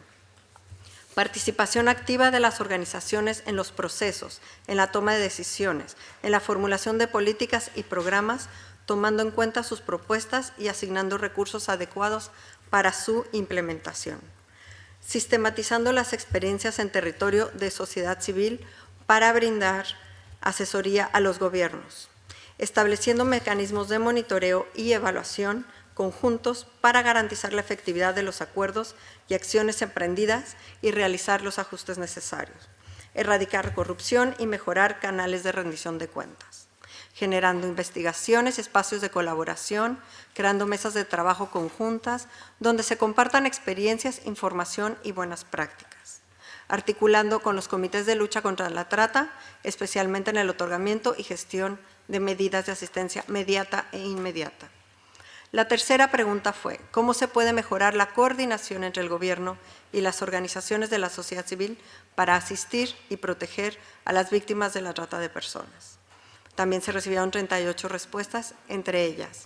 participación activa de las organizaciones en los procesos, en la toma de decisiones, en la formulación de políticas y programas, tomando en cuenta sus propuestas y asignando recursos adecuados para su implementación. Sistematizando las experiencias en territorio de sociedad civil para brindar asesoría a los gobiernos. Estableciendo mecanismos de monitoreo y evaluación conjuntos para garantizar la efectividad de los acuerdos y acciones emprendidas y realizar los ajustes necesarios. Erradicar corrupción y mejorar canales de rendición de cuentas. Generando investigaciones, espacios de colaboración, creando mesas de trabajo conjuntas donde se compartan experiencias, información y buenas prácticas. Articulando con los comités de lucha contra la trata, especialmente en el otorgamiento y gestión de medidas de asistencia mediata e inmediata. La tercera pregunta fue, ¿cómo se puede mejorar la coordinación entre el gobierno y las organizaciones de la sociedad civil para asistir y proteger a las víctimas de la trata de personas? También se recibieron 38 respuestas, entre ellas,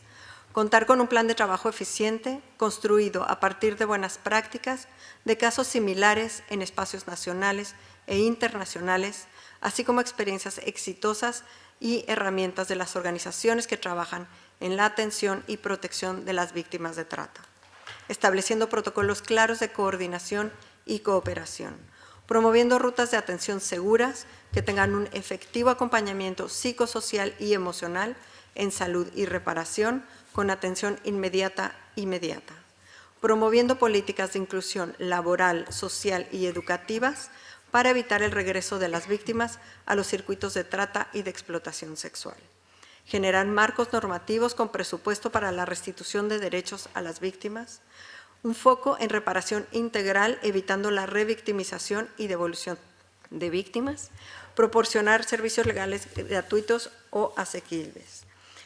contar con un plan de trabajo eficiente, construido a partir de buenas prácticas, de casos similares en espacios nacionales e internacionales, así como experiencias exitosas y herramientas de las organizaciones que trabajan en la atención y protección de las víctimas de trata, estableciendo protocolos claros de coordinación y cooperación, promoviendo rutas de atención seguras que tengan un efectivo acompañamiento psicosocial y emocional en salud y reparación con atención inmediata, promoviendo políticas de inclusión laboral, social y educativas para evitar el regreso de las víctimas a los circuitos de trata y de explotación sexual. Generar marcos normativos con presupuesto para la restitución de derechos a las víctimas, un foco en reparación integral evitando la revictimización y devolución de víctimas, proporcionar servicios legales gratuitos o asequibles.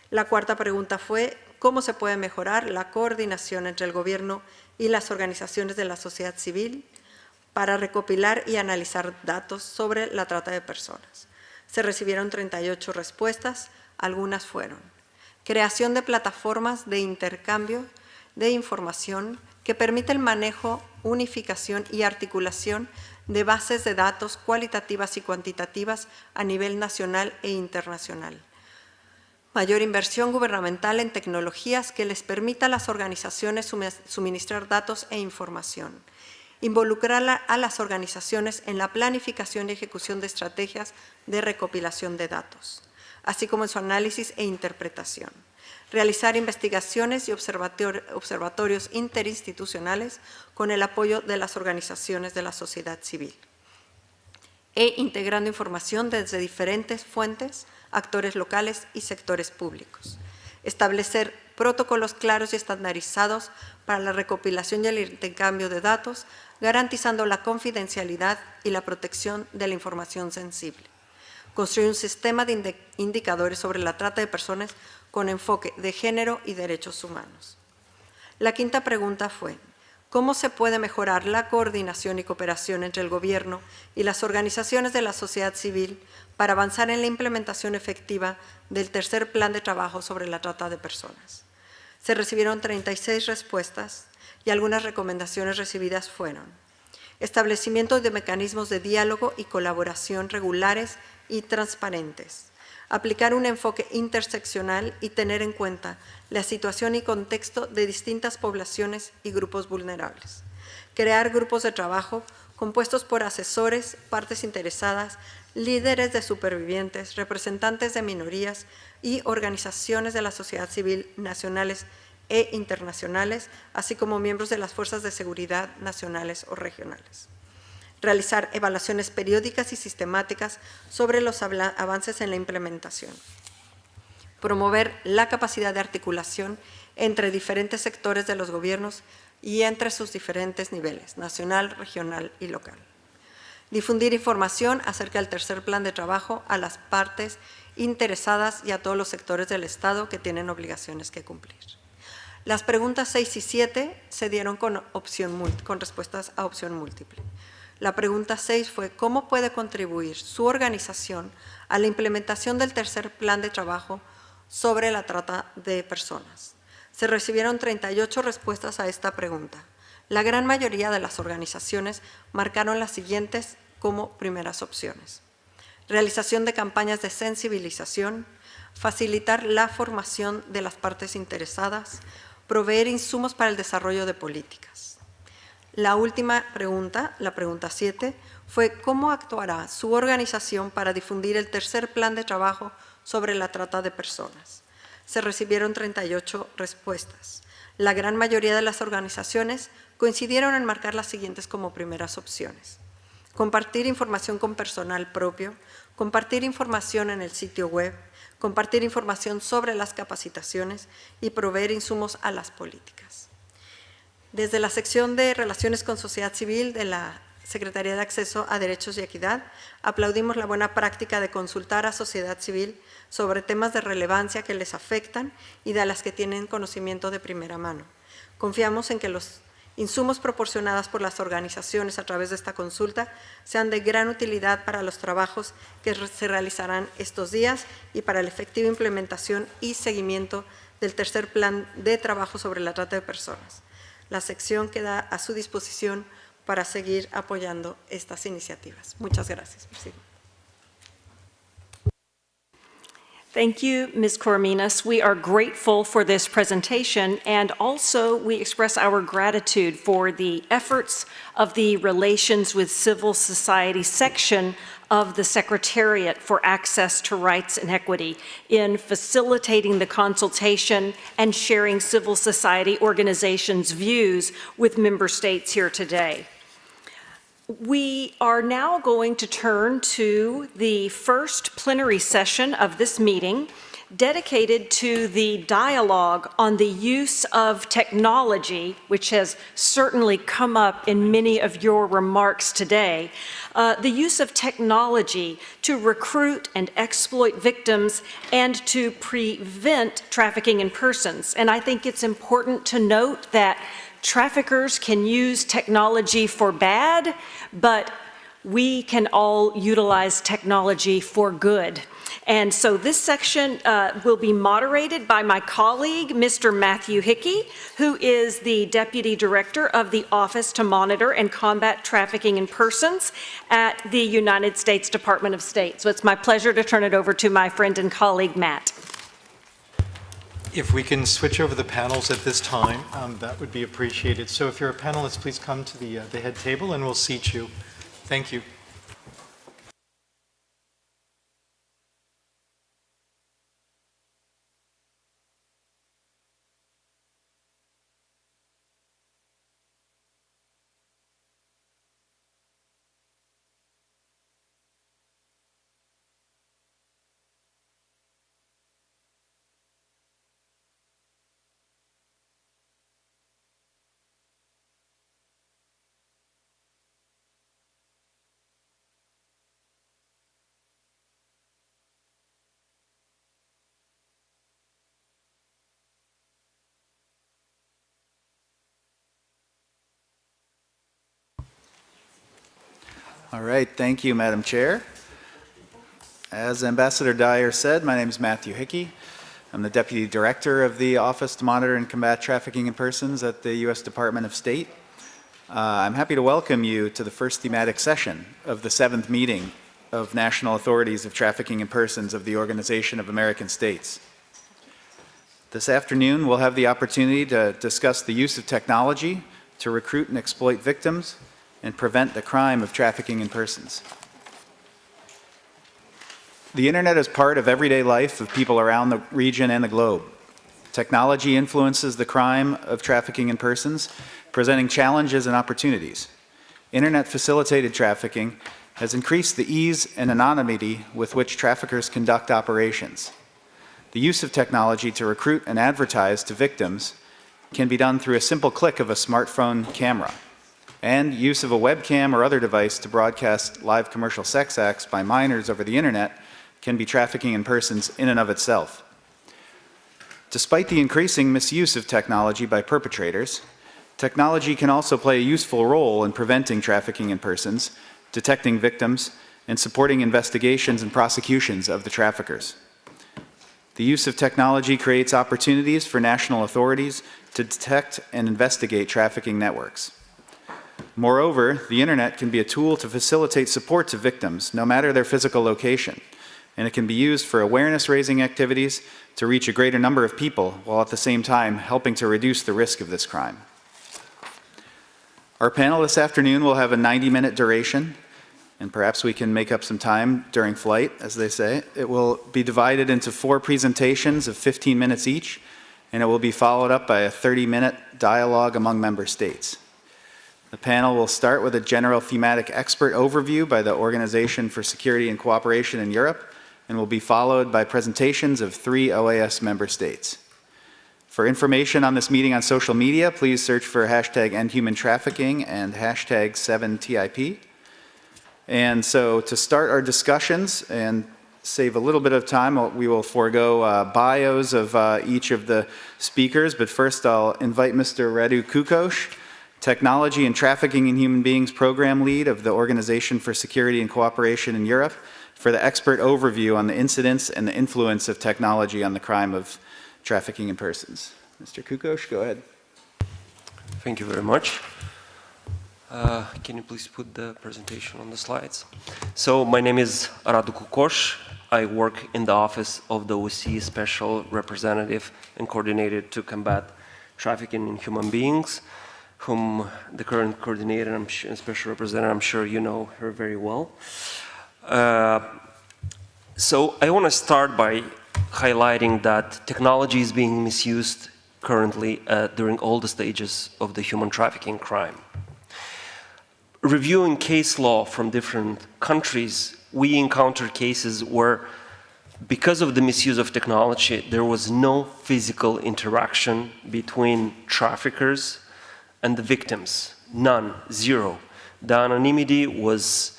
La cuarta pregunta fue, ¿cómo se puede mejorar la coordinación entre el gobierno y las organizaciones de la sociedad civil para recopilar y analizar datos sobre la trata de personas? Se recibieron 38 respuestas. Algunas fueron creación de plataformas de intercambio de información que permite el manejo, unificación y articulación de bases de datos cualitativas y cuantitativas a nivel nacional e internacional. Mayor inversión gubernamental en tecnologías que les permita a las organizaciones suministrar datos e información. Involucrar a las organizaciones en la planificación y ejecución de estrategias de recopilación de datos, así como en su análisis e interpretación. Realizar investigaciones y observatorios interinstitucionales con el apoyo de las organizaciones de la sociedad civil. E integrando información desde diferentes fuentes, actores locales y sectores públicos. Establecer protocolos claros y estandarizados para la recopilación y el intercambio de datos, garantizando la confidencialidad y la protección de la información sensible. construir un sistema de indicadores sobre la trata de personas con enfoque de género y derechos humanos. La quinta pregunta fue, ¿cómo se puede mejorar la coordinación y cooperación entre el gobierno y las organizaciones de la sociedad civil para avanzar en la implementación efectiva del tercer plan de trabajo sobre la trata de personas? Se recibieron 36 respuestas y algunas recomendaciones recibidas fueron establecimiento de mecanismos de diálogo y colaboración regulares y transparentes, aplicar un enfoque interseccional y tener en cuenta la situación y contexto de distintas poblaciones y grupos vulnerables, crear grupos de trabajo compuestos por asesores, partes interesadas, líderes de supervivientes, representantes de minorías y organizaciones de la sociedad civil nacionales e internacionales, así como miembros de las fuerzas de seguridad nacionales o regionales. Realizar evaluaciones periódicas y sistemáticas sobre los avances en la implementación. Promover la capacidad de articulación entre diferentes sectores de los gobiernos y entre sus diferentes niveles, nacional, regional y local. Difundir información acerca del tercer plan de trabajo a las partes interesadas y a todos los sectores del Estado que tienen obligaciones que cumplir. Las preguntas 6 y 7 se dieron con respuestas a opción múltiple. La pregunta 6 fue, ¿cómo puede contribuir su organización a la implementación del tercer plan de trabajo sobre la trata de personas? Se recibieron 38 respuestas a esta pregunta. La gran mayoría de las organizaciones marcaron las siguientes como primeras opciones. Realización de campañas de sensibilización, facilitar la formación de las partes interesadas, proveer insumos para el desarrollo de políticas. La última pregunta, la pregunta 7, fue ¿cómo actuará su organización para difundir el tercer plan de trabajo sobre la trata de personas? Se recibieron 38 respuestas. La gran mayoría de las organizaciones coincidieron en marcar las siguientes como primeras opciones. Compartir información con personal propio, compartir información en el sitio web, compartir información sobre las capacitaciones y proveer insumos a las políticas. Desde la sección de Relaciones con Sociedad Civil de la Secretaría de Acceso a Derechos y Equidad, aplaudimos la buena práctica de consultar a sociedad civil sobre temas de relevancia que les afectan y de las que tienen conocimiento de primera mano. Confiamos en que los insumos proporcionados por las organizaciones a través de esta consulta sean de gran utilidad para los trabajos que se realizarán estos días y para la efectiva implementación y seguimiento del tercer plan de trabajo sobre la trata de personas. La sección queda a su disposición para seguir apoyando estas iniciativas. Muchas gracias, presidente. Thank you, Ms. Corominas. We are grateful for this presentation, and also we express our gratitude for the efforts of the Relations with Civil Society section of the Secretariat for Access to Rights and Equity in facilitating the consultation and sharing civil society organizations' views with member states here today. We are now going to turn to the first plenary session of this meeting dedicated to the dialogue on the use of technology, which has certainly come up in many of your remarks today, the use of technology to recruit and exploit victims and to prevent trafficking in persons. And I think it's important to note that traffickers can use technology for bad, but we can all utilize technology for good. And so this section will be moderated by my colleague, Mr. Matthew Hickey, who is the Deputy Director of the Office to Monitor and Combat Trafficking in Persons at the United States Department of State. So it's my pleasure to turn it over to my friend and colleague, Matt. If we can switch over the panels at this time, that would be appreciated. So if you're a panelist, please come to the head table and we'll seat you. Thank you. All right, thank you, Madam Chair. As Ambassador Dyer said, my name is Matthew Hickey. I'm the Deputy Director of the Office to Monitor and Combat Trafficking in Persons at the U.S. Department of State. I'm happy to welcome you to the first thematic session of the 7th meeting of National Authorities of Trafficking in Persons of the Organization of American States. This afternoon, we'll have the opportunity to discuss the use of technology to recruit and exploit victims and prevent the crime of trafficking in persons. The internet is part of everyday life of people around the region and the globe. Technology influences the crime of trafficking in persons, presenting challenges and opportunities. Internet-facilitated trafficking has increased the ease and anonymity with which traffickers conduct operations. The use of technology to recruit and advertise to victims can be done through a simple click of a smartphone camera, and use of a webcam or other device to broadcast live commercial sex acts by minors over the internet can be trafficking in persons in and of itself. Despite the increasing misuse of technology by perpetrators, technology can also play a useful role in preventing trafficking in persons, detecting victims, and supporting investigations and prosecutions of the traffickers. The use of technology creates opportunities for national authorities to detect and investigate trafficking networks. Moreover, the internet can be a tool to facilitate support to victims, no matter their physical location, and it can be used for awareness-raising activities to reach a greater number of people, while at the same time helping to reduce the risk of this crime. Our panel this afternoon will have a 90-minute duration, and perhaps we can make up some time during flight, as they say. It will be divided into 4 presentations of 15 minutes each, and it will be followed up by a 30-minute dialogue among member states. The panel will start with a general thematic expert overview by the Organization for Security and Cooperation in Europe, and will be followed by presentations of 3 OAS member states. For information on this meeting on social media, please search for hashtag #EndHumanTrafficking and hashtag 7TIP. And so to start our discussions and save a little bit of time, we will forego bios of each of the speakers, but first I'll invite Mr. Radu Kukosh, Technology and Trafficking in Human Beings Program Lead of the Organization for Security and Cooperation in Europe, for the expert overview on the incidence and the influence of technology on the crime of trafficking in persons. Mr. Kukosh, go ahead. Thank you very much. Can you please put the presentation on the slides? So my name is Radu Kukosh. I work in the office of the OSCE Special Representative and Coordinator to combat trafficking in human beings, whom the current coordinator and special representative, I'm sure you know her very well. So I want to start by highlighting that technology is being misused currently during all the stages of the human trafficking crime. Reviewing case law from different countries, we encounter cases where, because of the misuse of technology, there was no physical interaction between traffickers and the victims. None, zero. The anonymity was,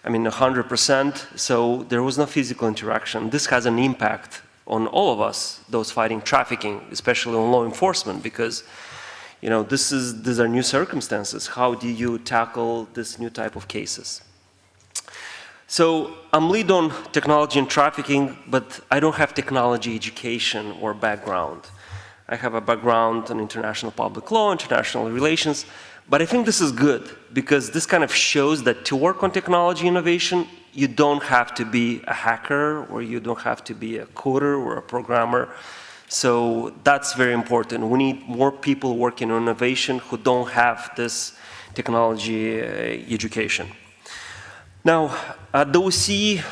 100%, so there was no physical interaction. This has an impact on all of us, those fighting trafficking, especially on law enforcement, because these are new circumstances. How do you tackle this new type of cases? So I'm lead on technology and trafficking, but I don't have technology education or background. I have a background in international public law, international relations, but I think this is good because this kind of shows that to work on technology innovation, you don't have to be a hacker or you don't have to be a coder or a programmer. So that's very important. We need more people working on innovation who don't have this technology education. Now, at the OSCE,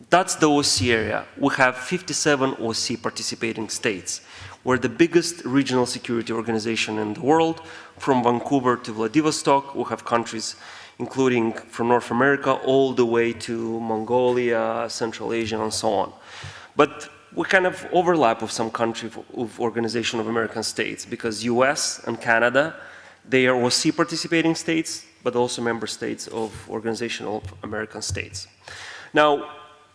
that's the OSCE area. We have 57 OSCE participating states. We're the biggest regional security organization in the world. From Vancouver to Vladivostok, we have countries including from North America all the way to Mongolia, Central Asia, and so on. But we kind of overlap with some countries of Organization of American States because US and Canada, they are OSCE participating states, but also member states of Organization of American States. Now,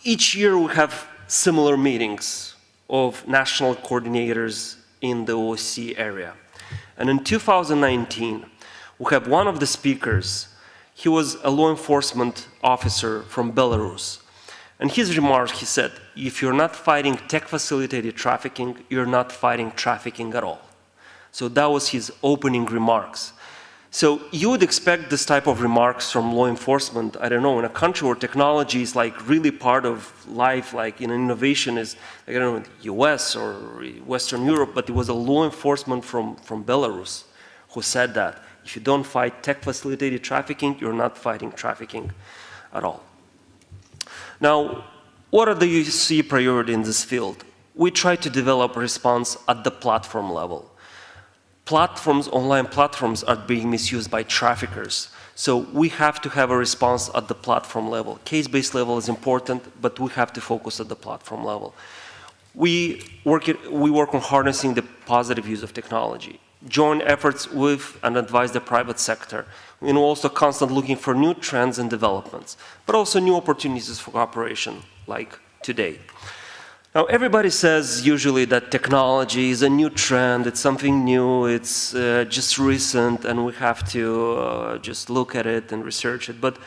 each year we have similar meetings of national coordinators in the OSCE area. And in 2019, we have one of the speakers He was a law enforcement officer from Belarus. And his remarks, he said, if you're not fighting tech-facilitated trafficking, you're not fighting trafficking at all. So that was his opening remarks. So you would expect this type of remarks from law enforcement, I don't know, in a country where technology is like really part of life, like innovation is, like, I don't know, US or Western Europe, but it was a law enforcement from Belarus who said that. If you don't fight tech-facilitated trafficking, you're not fighting trafficking at all. Now, what are the UC priorities in this field? We try to develop a response at the platform level. Platforms, online platforms, are being misused by traffickers. So we have to have a response at the platform level. Case-based level is important, but we have to focus at the platform level. We work on harnessing the positive use of technology. Join efforts with and advise the private sector. And we're also constantly looking for new trends and developments, but also new opportunities for cooperation, like today. Now, everybody says usually that technology is a new trend, it's something new, it's just recent, and we have to just look at it and research it. But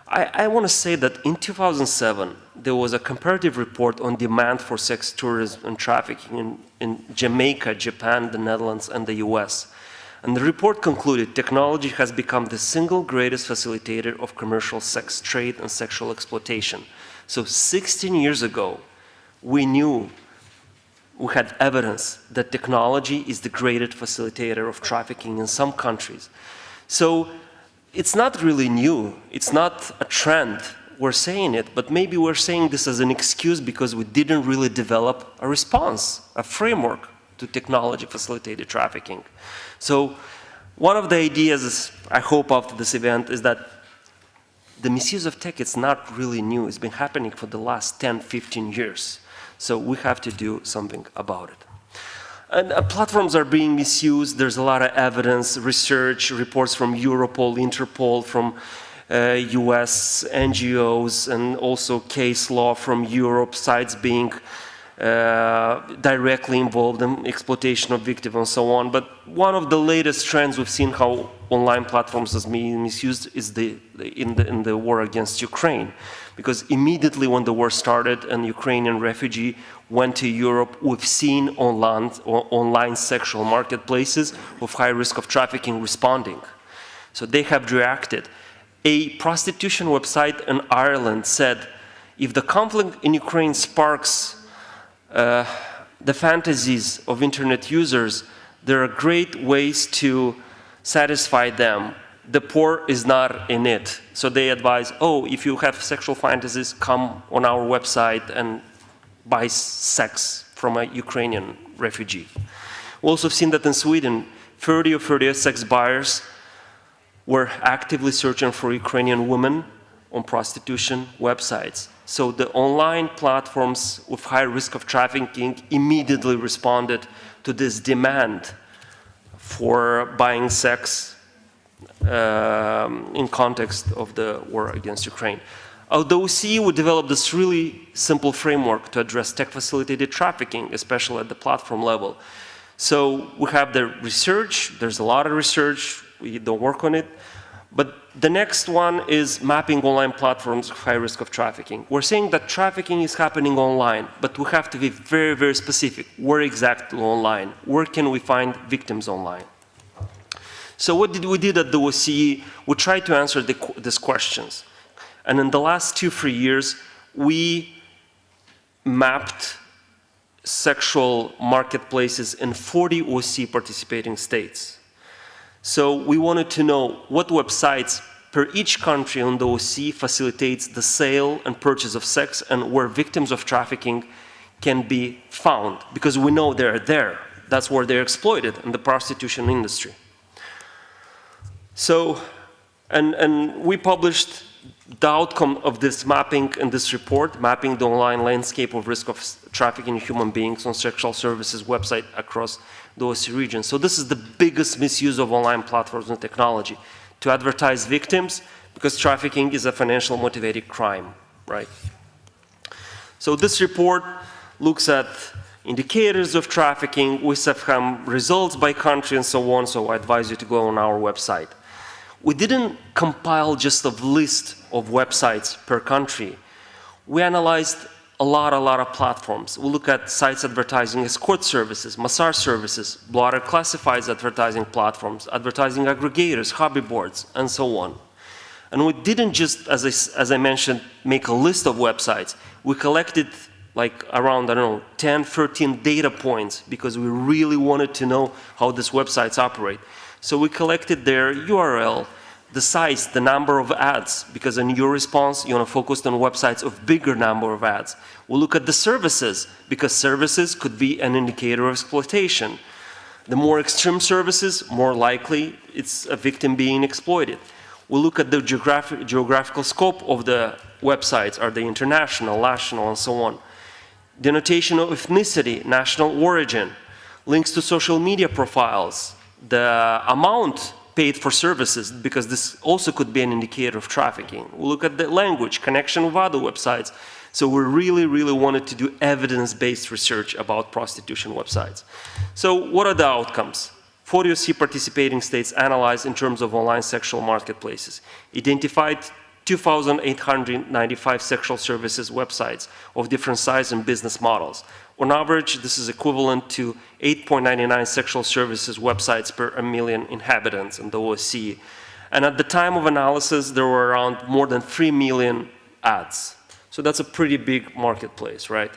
I want to say that in 2007, there was a comparative report on demand for sex tourism and trafficking in Jamaica, Japan, the Netherlands, and the US. And the report concluded technology has become the single greatest facilitator of commercial sex trade and sexual exploitation. So 16 years ago, we had evidence that technology is the greatest facilitator of trafficking in some countries. So it's not really new. It's not a trend. We're saying it, but maybe we're saying this as an excuse because we didn't really develop a response, a framework to technology-facilitated trafficking. So one of the ideas, I hope, after this event is that the misuse of tech is not really new. It's been happening for the last 10, 15 years. So we have to do something about it. And platforms are being misused. There's a lot of evidence, research, reports from Europol, Interpol, from US NGOs, and also case law from Europe, sites being directly involved in exploitation of victims and so on. But one of the latest trends we've seen how online platforms is being misused is in the war against Ukraine. Because immediately when the war started and Ukrainian refugee went to Europe, we've seen online sexual marketplaces with high risk of trafficking responding. So they have reacted. A prostitution website in Ireland said, if the conflict in Ukraine sparks the fantasies of internet users, there are great ways to satisfy them. The poor is not in it. So they advise, oh, if you have sexual fantasies, come on our website and buy sex from a Ukrainian refugee. We also have seen that in Sweden, 30 or 30 sex buyers were actively searching for Ukrainian women on prostitution websites. So the online platforms with high risk of trafficking immediately responded to this demand for buying sex in context of the war against Ukraine. Although we developed this really simple framework to address tech-facilitated trafficking, especially at the platform level. So we have the research, there's a lot of research, we don't work on it. But the next one is mapping online platforms with high risk of trafficking. We're saying that trafficking is happening online, but we have to be very, very specific. Where exactly online? Where can we find victims online? So what we did at the OSCE, we tried to answer these questions. And in the last 2-3 years, we mapped sexual marketplaces in 40 OSCE participating states. So we wanted to know what websites per each country on the OSCE facilitates the sale and purchase of sex and where victims of trafficking can be found, because we know they're there. That's where they're exploited in the prostitution industry. So, and we published the outcome of this mapping in this report, mapping the online landscape of risk of trafficking human beings on sexual services website across the OSCE region. So this is the biggest misuse of online platforms and technology to advertise victims, because trafficking is a financial motivated crime, right? So this report looks at indicators of trafficking. We have results by country and so on, so I advise you to go on our website. We didn't compile just a list of websites per country. We analyzed a lot of platforms. We look at sites advertising escort services, massage services, blotter classifieds advertising platforms, advertising aggregators, hobby boards, and so on. And we didn't just, as I mentioned, make a list of websites. We collected like around, I don't know, 10, 13 data points because we really wanted to know how these websites operate. So we collected their URL, the size, the number of ads, because in your response, you want to focus on websites of bigger number of ads. We'll look at the services, because services could be an indicator of exploitation. The more extreme services, more likely it's a victim being exploited. We'll look at the geographical scope of the websites. Are they international, national, and so on? Denotation of ethnicity, national origin, links to social media profiles, the amount paid for services, because this also could be an indicator of trafficking. We'll look at the language, connection with other websites. So we really wanted to do evidence-based research about prostitution websites. So what are the outcomes? 40 OSCE participating states analyzed in terms of online sexual marketplaces, identified 2,895 sexual services websites of different size and business models. On average, this is equivalent to 8.99 sexual services websites per 1 million inhabitants in the OSCE. And at the time of analysis, there were around more than 3 million ads. So that's a pretty big marketplace, right?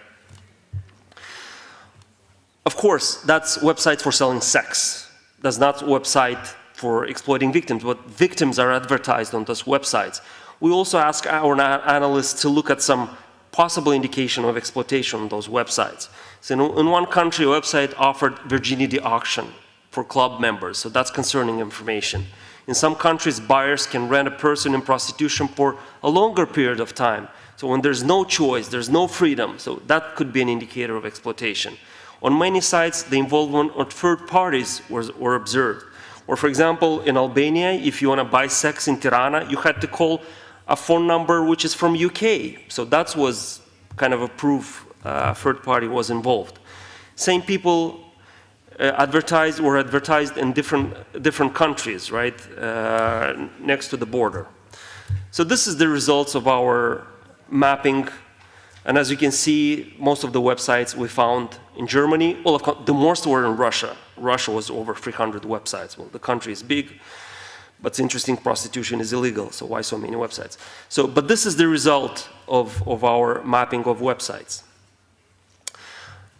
Of course, that's websites for selling sex. That's not a website for exploiting victims, but victims are advertised on those websites. We also ask our analysts to look at some possible indication of exploitation on those websites. So in one country, a website offered virginity auction for club members, so that's concerning information. In some countries, buyers can rent a person in prostitution for a longer period of time. So when there's no choice, there's no freedom, so that could be an indicator of exploitation. On many sites, the involvement of third parties were observed. Or for example, in Albania, if you want to buy sex in Tirana, you had to call a phone number which is from UK. So that was kind of a proof third party was involved. Same people were advertised in different countries, right, next to the border. So this is the results of our mapping. And as you can see, most of the websites we found in Germany, well, the most were in Russia. Russia was over 300 websites. Well, the country is big, but it's interesting, prostitution is illegal, so why so many websites? So, but this is the result of our mapping of websites.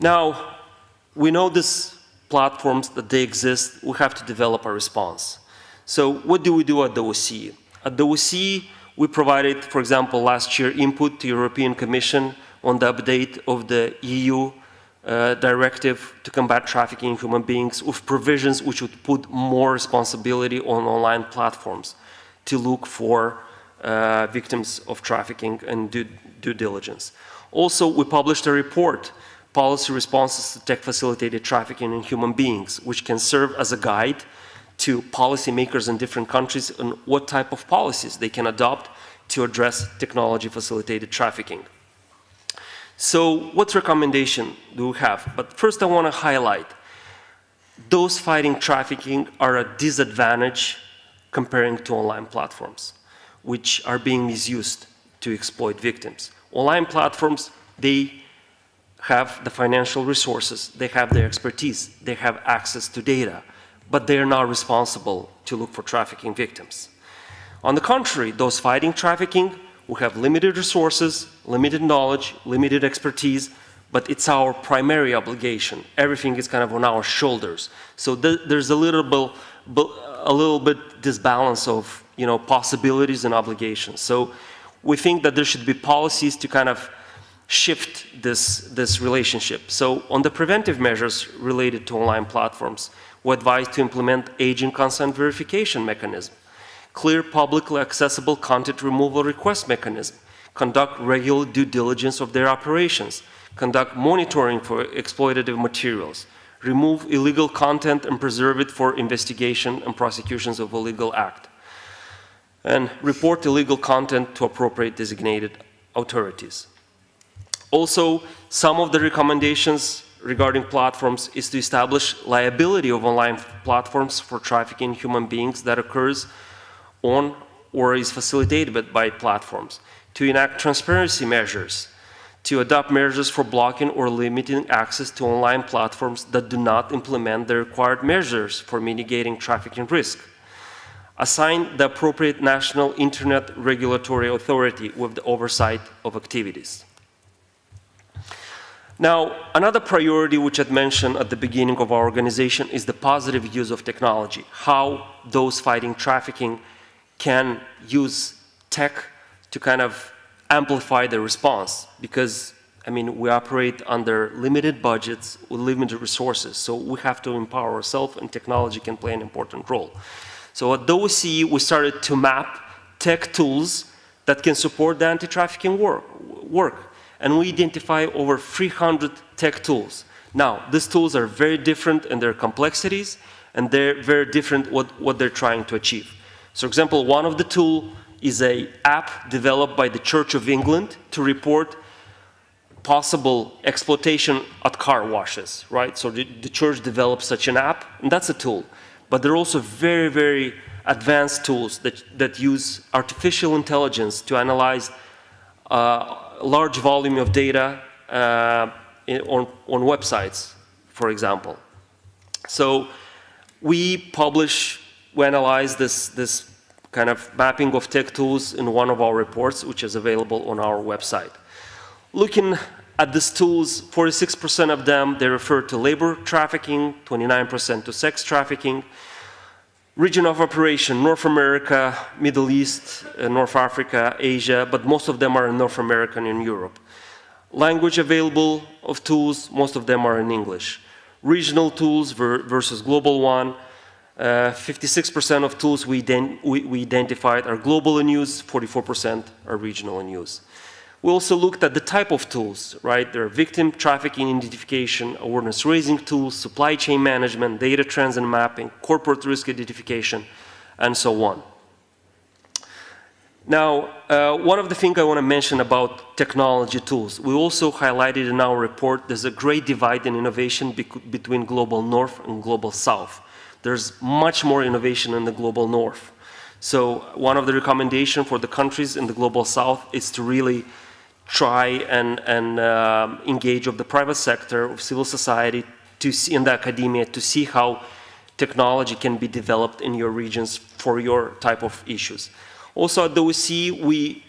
Now, we know these platforms, that they exist, we have to develop a response. So what do we do at the OSCE? At the OSCE, we provided, for example, last year input to European Commission on the update of the EU directive to combat trafficking in human beings, with provisions which would put more responsibility on online platforms to look for victims of trafficking and due diligence. Also, we published a report, Policy Responses to Tech-Facilitated Trafficking in Human Beings, which can serve as a guide to policymakers in different countries on what type of policies they can adopt to address technology-facilitated trafficking. So what recommendation do we have? But first I want to highlight, those fighting trafficking are a disadvantage comparing to online platforms, which are being misused to exploit victims. Online platforms, they have the financial resources, they have their expertise, they have access to data, but they are not responsible to look for trafficking victims. On the contrary, those fighting trafficking will have limited resources, limited knowledge, limited expertise, but it's our primary obligation. Everything is kind of on our shoulders. So there's a little bit disbalance of, you know, possibilities and obligations. So we think that there should be policies to kind of shift this relationship. So on the preventive measures related to online platforms, we advise to implement agent consent verification mechanism, clear publicly accessible content removal request mechanism, conduct regular due diligence of their operations, conduct monitoring for exploitative materials, remove illegal content and preserve it for investigation and prosecutions of illegal act, and report illegal content to appropriate designated authorities. Also, some of the recommendations regarding platforms is to establish liability of online platforms for trafficking human beings that occurs on or is facilitated by platforms, to enact transparency measures, to adopt measures for blocking or limiting access to online platforms that do not implement the required measures for mitigating trafficking risk, assign the appropriate national internet regulatory authority with the oversight of activities. Now, another priority which I'd mentioned at the beginning of our organization is the positive use of technology, how those fighting trafficking can use tech to kind of amplify the response, because I mean, we operate under limited budgets with limited resources, so we have to empower ourselves, and technology can play an important role. So at the OSCE, we started to map tech tools that can support the anti-trafficking work, and we identify over 300 tech tools. Now, these tools are very different in their complexities, and they're very different what they're trying to achieve. So, for example, one of the tools is an app developed by the Church of England to report possible exploitation at car washes, right? So the church develops such an app, and that's a tool. But there are also very, very advanced tools that use artificial intelligence to analyze a large volume of data on websites, for example. So we analyze this kind of mapping of tech tools in one of our reports, which is available on our website. Looking at these tools, 46% of them, they refer to labor trafficking, 29% to sex trafficking. Region of operation, North America, Middle East, North Africa, Asia, but most of them are in North America and in Europe. Language available of tools, most of them are in English. Regional tools versus global one. 56% of tools we identified are global in use, 44% are regional in use. We also looked at the type of tools, right? There are victim trafficking identification, awareness raising tools, supply chain management, data trends and mapping, corporate risk identification, and so on. Now, one of the things I want to mention about technology tools, we also highlighted in our report, there's a great divide in innovation between global north and global south. There's much more innovation in the global north. So one of the recommendations for the countries in the global south is to really try and engage with the private sector, of civil society, in the academia, to see how technology can be developed in your regions for your type of issues. Also at the OSCE, we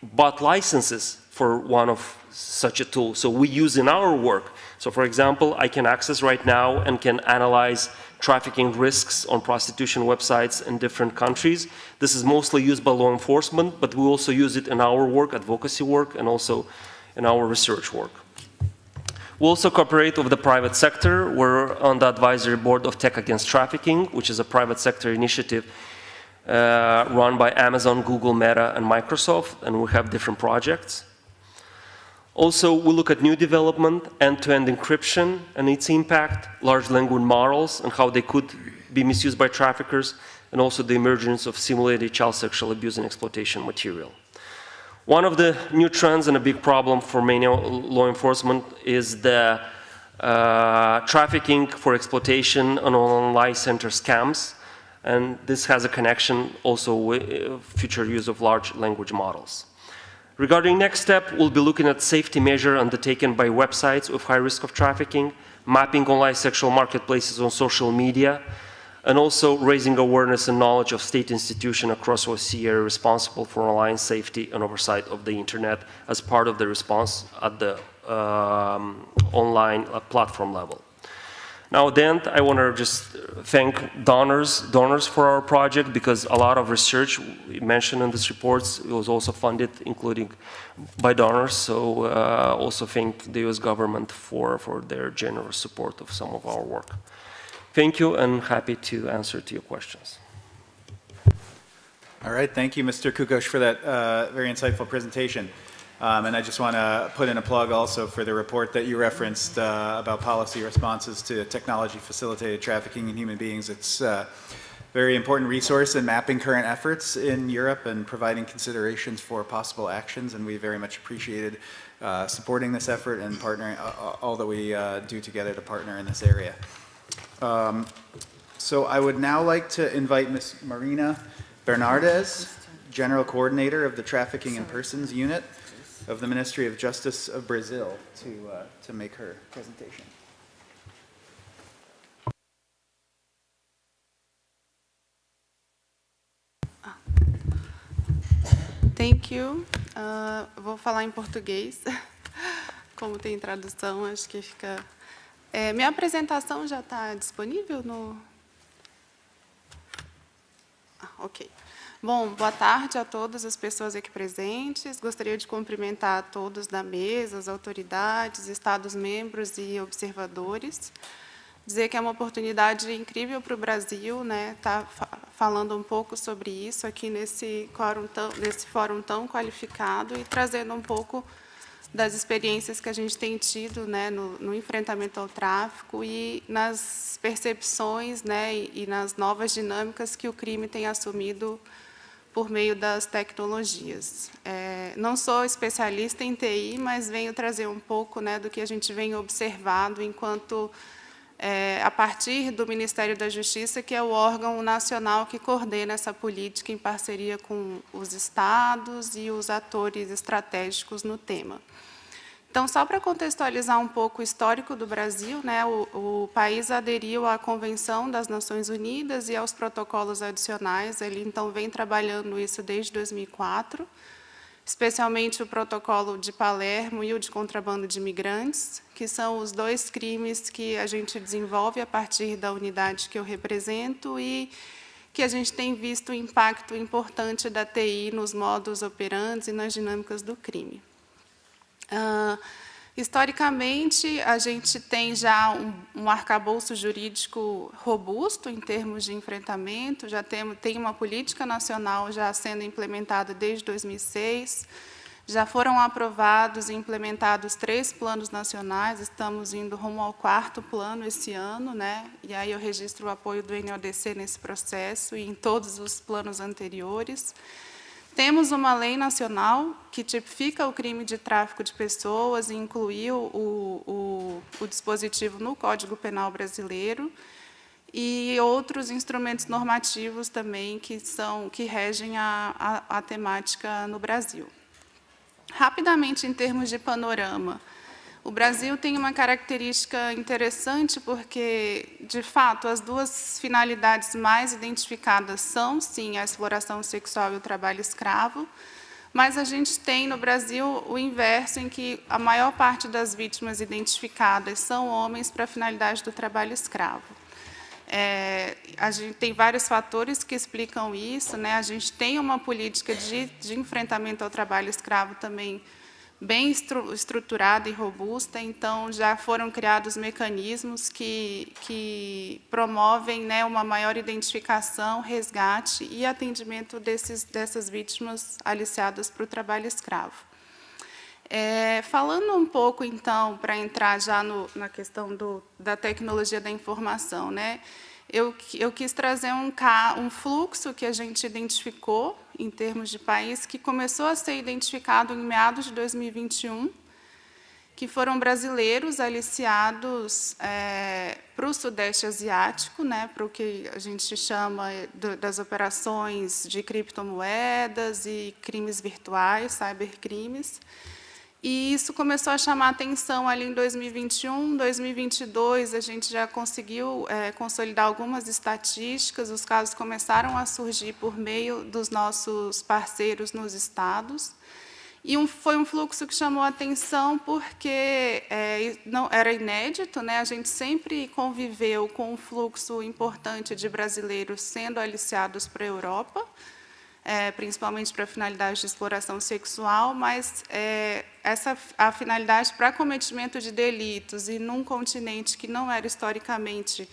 bought licenses for one of such a tool. So we use in our work. So for example, I can access right now and can analyze trafficking risks on prostitution websites in different countries. This is mostly used by law enforcement, but we also use it in our work, advocacy work, and also in our research work. We also cooperate with the private sector. We're on the advisory board of Tech Against Trafficking, which is a private sector initiative run by Amazon, Google, Meta, and Microsoft, and we have different projects. Also, we look at new development, end-to-end encryption and its impact, large language models and how they could be misused by traffickers, and also the emergence of simulated child sexual abuse and exploitation material. One of the new trends and a big problem for many law enforcement is the trafficking for exploitation and online center scams, and this has a connection also with future use of large language models. Regarding next step, we'll be looking at safety measures undertaken by websites with high risk of trafficking, mapping online sexual marketplaces on social media, and also raising awareness and knowledge of state institutions across OSCE area responsible for online safety and oversight of the internet as part of the response at the online platform level. Now at the end, I want to just thank donors for our project, because a lot of research mentioned in this report was also funded, including by donors. So also thank the US government for their generous support of some of our work. Thank you, and happy to answer to your questions. All right, thank you, Mr. Kukoc, for that very insightful presentation. And I just want to put in a plug also for the report that you referenced about policy responses to technology-facilitated trafficking in human beings. It's a very important resource in mapping current efforts in Europe and providing considerations for possible actions, and we very much appreciated supporting this effort and partnering, all that we do together to partner in this area. So I would now like to invite Ms. Marina Bernardes, General Coordinator of the Trafficking in Persons Unit of the Ministry of Justice of Brazil, to make her presentation. Thank you. Vou falar em português. Como tem tradução, acho que fica... minha apresentação já está disponível no... Ok. Bom, boa tarde a todas as pessoas aqui presentes. Gostaria de cumprimentar a todos da mesa, as autoridades, Estados-membros e observadores. Dizer que é uma oportunidade incrível para o Brasil, né, tá falando um pouco sobre isso aqui nesse fórum tão qualificado e trazendo um pouco das experiências que a gente tem tido, né, no enfrentamento ao tráfico e nas percepções, né, e nas novas dinâmicas que o crime tem assumido por meio das tecnologias. Não sou especialista em TI, mas venho trazer um pouco, né, do que a gente vem observado enquanto a partir do Ministério da Justiça, que é o órgão nacional que coordena essa política em parceria com os estados e os atores estratégicos no tema. Então, só para contextualizar um pouco o histórico do Brasil, né, o país aderiu à Convenção das Nações Unidas e aos protocolos adicionais. Ele, então, vem trabalhando isso desde 2004, especialmente o protocolo de Palermo e o de contrabando de imigrantes, que são os dois crimes que a gente desenvolve a partir da unidade que eu represento e que a gente tem visto o impacto importante da TI nos modus operandi e nas dinâmicas do crime. Historicamente, a gente tem já um arcabouço jurídico robusto em termos de enfrentamento, já tem uma política nacional já sendo implementada desde 2006, já foram aprovados e implementados 3 planos nacionais, estamos indo rumo ao 4º plano esse ano, né? E aí eu registro o apoio do NODC nesse processo e em todos os planos anteriores. Temos uma lei nacional que tipifica o crime de tráfico de pessoas e incluiu o dispositivo no Código Penal brasileiro e outros instrumentos normativos também que regem a temática no Brasil. Rapidamente, em termos de panorama, o Brasil tem uma característica interessante porque, de fato, as duas finalidades mais identificadas são, sim, a exploração sexual e o trabalho escravo, mas a gente tem no Brasil o inverso, em que a maior parte das vítimas identificadas são homens para a finalidade do trabalho escravo. A gente tem vários fatores que explicam isso, né? A gente tem uma política de enfrentamento ao trabalho escravo também bem estruturada e robusta, então já foram criados mecanismos que promovem, né, uma maior identificação, resgate e atendimento dessas vítimas aliciadas para o trabalho escravo. Falando um pouco, então, para entrar já na questão da tecnologia da informação, né, eu quis trazer um fluxo que a gente identificou em termos de país, que começou a ser identificado em meados de 2021, que foram brasileiros aliciados para o Sudeste Asiático, né, para o que a gente chama das operações de criptomoedas e crimes virtuais, cybercrimes. E isso começou a chamar a atenção ali em 2021, 2022, a gente já conseguiu consolidar algumas estatísticas, os casos começaram a surgir por meio dos nossos parceiros nos estados, e foi um fluxo que chamou a atenção porque não era inédito, né? A gente sempre conviveu com um fluxo importante de brasileiros sendo aliciados para a Europa, principalmente para finalidade de exploração sexual, mas a finalidade para cometimento de delitos e num continente que não era historicamente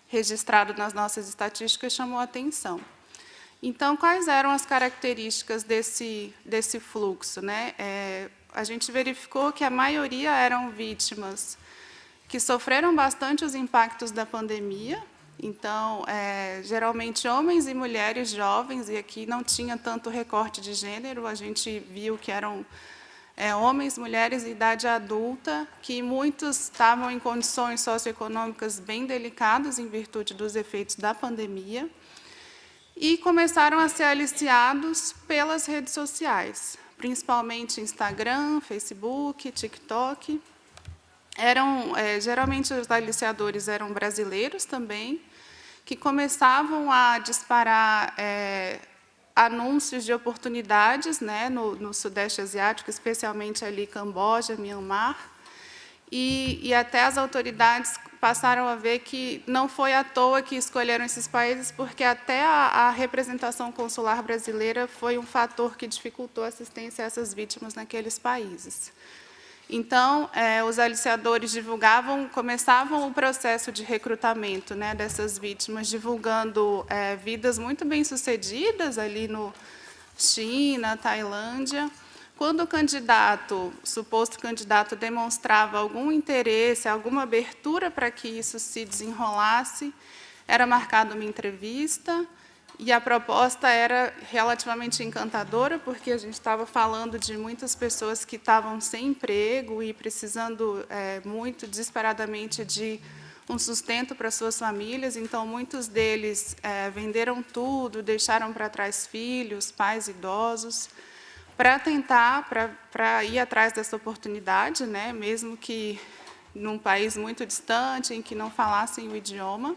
registrado nas nossas estatísticas chamou a atenção. Então, quais eram as características desse fluxo, né? A gente verificou que a maioria eram vítimas que sofreram bastante os impactos da pandemia. Então, geralmente homens e mulheres jovens, e aqui não tinha tanto recorte de gênero, a gente viu que eram homens, mulheres de idade adulta, que muitos estavam em condições socioeconômicas bem delicadas em virtude dos efeitos da pandemia. e começaram a ser aliciados pelas redes sociais, principalmente Instagram, Facebook, TikTok. Geralmente os aliciadores eram brasileiros também, que começavam a disparar anúncios de oportunidades, né, no Sudeste Asiático, especialmente ali Camboja, Myanmar, e até as autoridades passaram a ver que não foi à toa que escolheram esses países, porque até a representação consular brasileira foi um fator que dificultou a assistência a essas vítimas naqueles países. Então, os aliciadores começavam o processo de recrutamento, né, dessas vítimas, divulgando vidas muito bem-sucedidas ali no China, Tailândia. Quando o suposto candidato, demonstrava algum interesse, alguma abertura para que isso se desenrolasse, era marcada uma entrevista, e a proposta era relativamente encantadora, porque a gente estava falando de muitas pessoas que estavam sem emprego e precisando muito desesperadamente de um sustento para suas famílias. Então, muitos deles venderam tudo, deixaram para trás filhos, pais idosos, para tentar, para ir atrás dessa oportunidade, né, mesmo que num país muito distante, em que não falassem o idioma.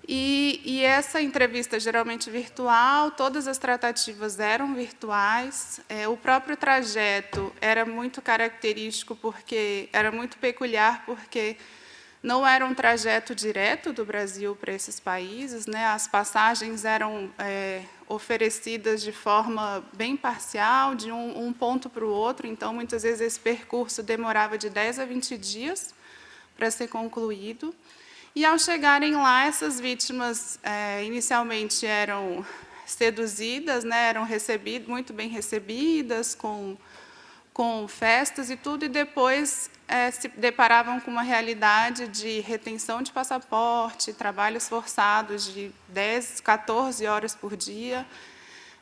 E essa entrevista, geralmente virtual, todas as tratativas eram virtuais. O próprio trajeto era muito característico, porque era muito peculiar, porque não era um trajeto direto do Brasil para esses países, né? As passagens eram oferecidas de forma bem parcial, de um ponto para o outro. Então, muitas vezes, esse percurso demorava de 10 a 20 dias para ser concluído. E, ao chegarem lá, essas vítimas inicialmente eram seduzidas, né, eram muito bem recebidas, com festas e tudo, e depois se deparavam com uma realidade de retenção de passaporte, trabalhos forçados de 10, 14 horas por dia,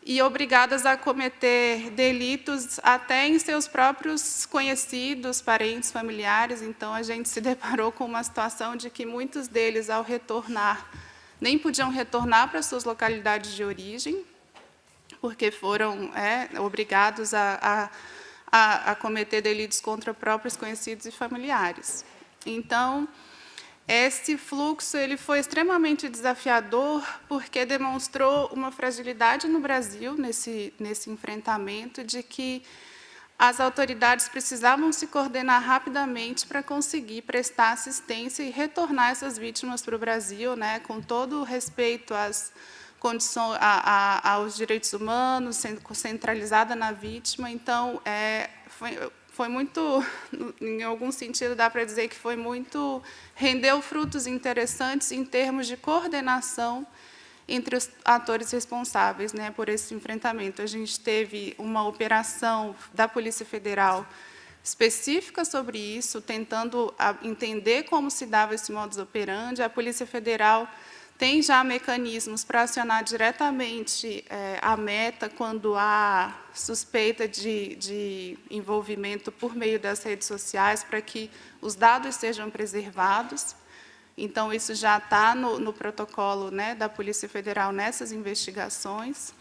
e obrigadas a cometer delitos até em seus próprios conhecidos, parentes, familiares. Então, a gente se deparou com uma situação de que muitos deles, ao retornar, nem podiam retornar para suas localidades de origem, porque foram obrigados a cometer delitos contra próprios conhecidos e familiares. Então, esse fluxo ele foi extremamente desafiador, porque demonstrou uma fragilidade no Brasil, nesse enfrentamento, de que as autoridades precisavam se coordenar rapidamente para conseguir prestar assistência e retornar essas vítimas para o Brasil, né, com todo o respeito às condições, aos direitos humanos, centralizada na vítima. Então, foi muito, em algum sentido, dá para dizer que foi muito, rendeu frutos interessantes em termos de coordenação entre os atores responsáveis, né, por esse enfrentamento. A gente teve uma operação da Polícia Federal específica sobre isso, tentando entender como se dava esse modus operandi. A Polícia Federal tem já mecanismos para acionar diretamente a meta quando há suspeita de envolvimento por meio das redes sociais, para que os dados sejam preservados. Então, isso já está no protocolo, né, da Polícia Federal nessas investigações.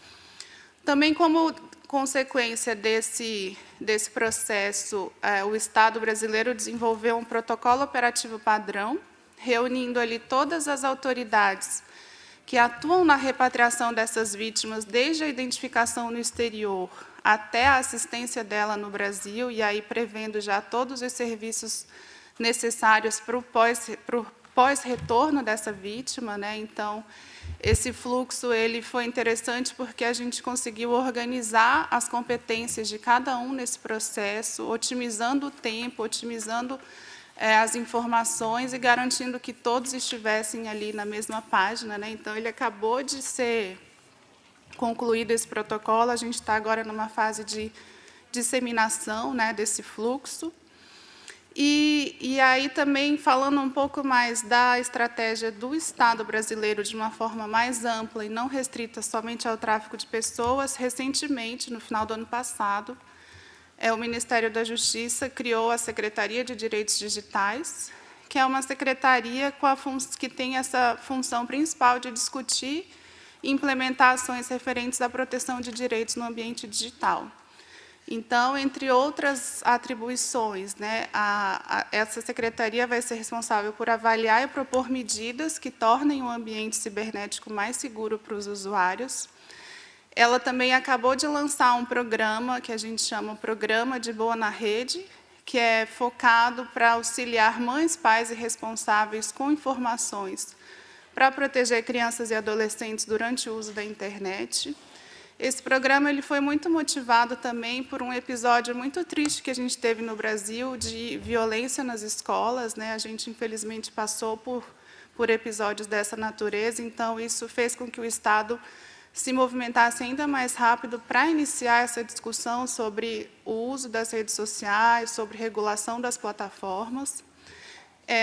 Também, como consequência desse processo, o Estado brasileiro desenvolveu um protocolo operativo padrão, reunindo ali todas as autoridades que atuam na repatriação dessas vítimas, desde a identificação no exterior até a assistência dela no Brasil, e aí prevendo já todos os serviços necessários para o pós-retorno dessa vítima, né? Então, esse fluxo ele foi interessante porque a gente conseguiu organizar as competências de cada um nesse processo, otimizando o tempo, otimizando as informações e garantindo que todos estivessem ali na mesma página, né? Então, ele acabou de ser concluído esse protocolo, a gente está agora numa fase de disseminação, né, desse fluxo. E aí também, falando um pouco mais da estratégia do Estado brasileiro de uma forma mais ampla e não restrita somente ao tráfico de pessoas, recentemente, no final do ano passado, o Ministério da Justiça criou a Secretaria de Direitos Digitais, que é uma secretaria que tem essa função principal de discutir implementar ações referentes à proteção de direitos no ambiente digital. Então, entre outras atribuições, né, essa secretaria vai ser responsável por avaliar e propor medidas que tornem o ambiente cibernético mais seguro para os usuários. Ela também acabou de lançar um programa que a gente chama Programa de Boa na Rede, que é focado para auxiliar mães, pais e responsáveis com informações para proteger crianças e adolescentes durante o uso da internet. Esse programa ele foi muito motivado também por um episódio muito triste que a gente teve no Brasil de violência nas escolas, né? A gente, infelizmente, passou por episódios dessa natureza, então isso fez com que o Estado se movimentasse ainda mais rápido para iniciar essa discussão sobre o uso das redes sociais, sobre regulação das plataformas.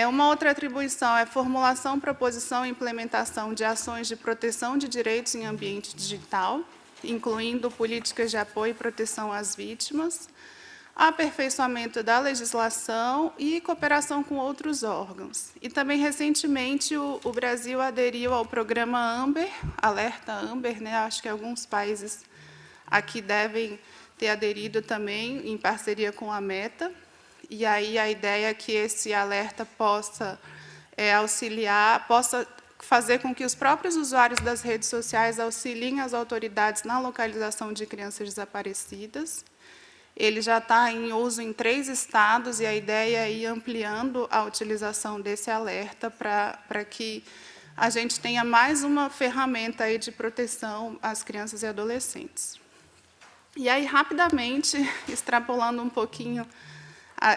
Uma outra atribuição é formulação, proposição e implementação de ações de proteção de direitos em ambiente digital, incluindo políticas de apoio e proteção às vítimas, aperfeiçoamento da legislação e cooperação com outros órgãos. E também, recentemente, o Brasil aderiu ao programa AMBER, Alerta AMBER, né? Acho que alguns países aqui devem ter aderido também, em parceria com a Meta. E aí a ideia é que esse alerta possa auxiliar, possa fazer com que os próprios usuários das redes sociais auxiliem as autoridades na localização de crianças desaparecidas. Ele já está em uso em 3 estados e a ideia é ir ampliando a utilização desse alerta para que a gente tenha mais uma ferramenta aí de proteção às crianças e adolescentes. E aí, rapidamente, extrapolando um pouquinho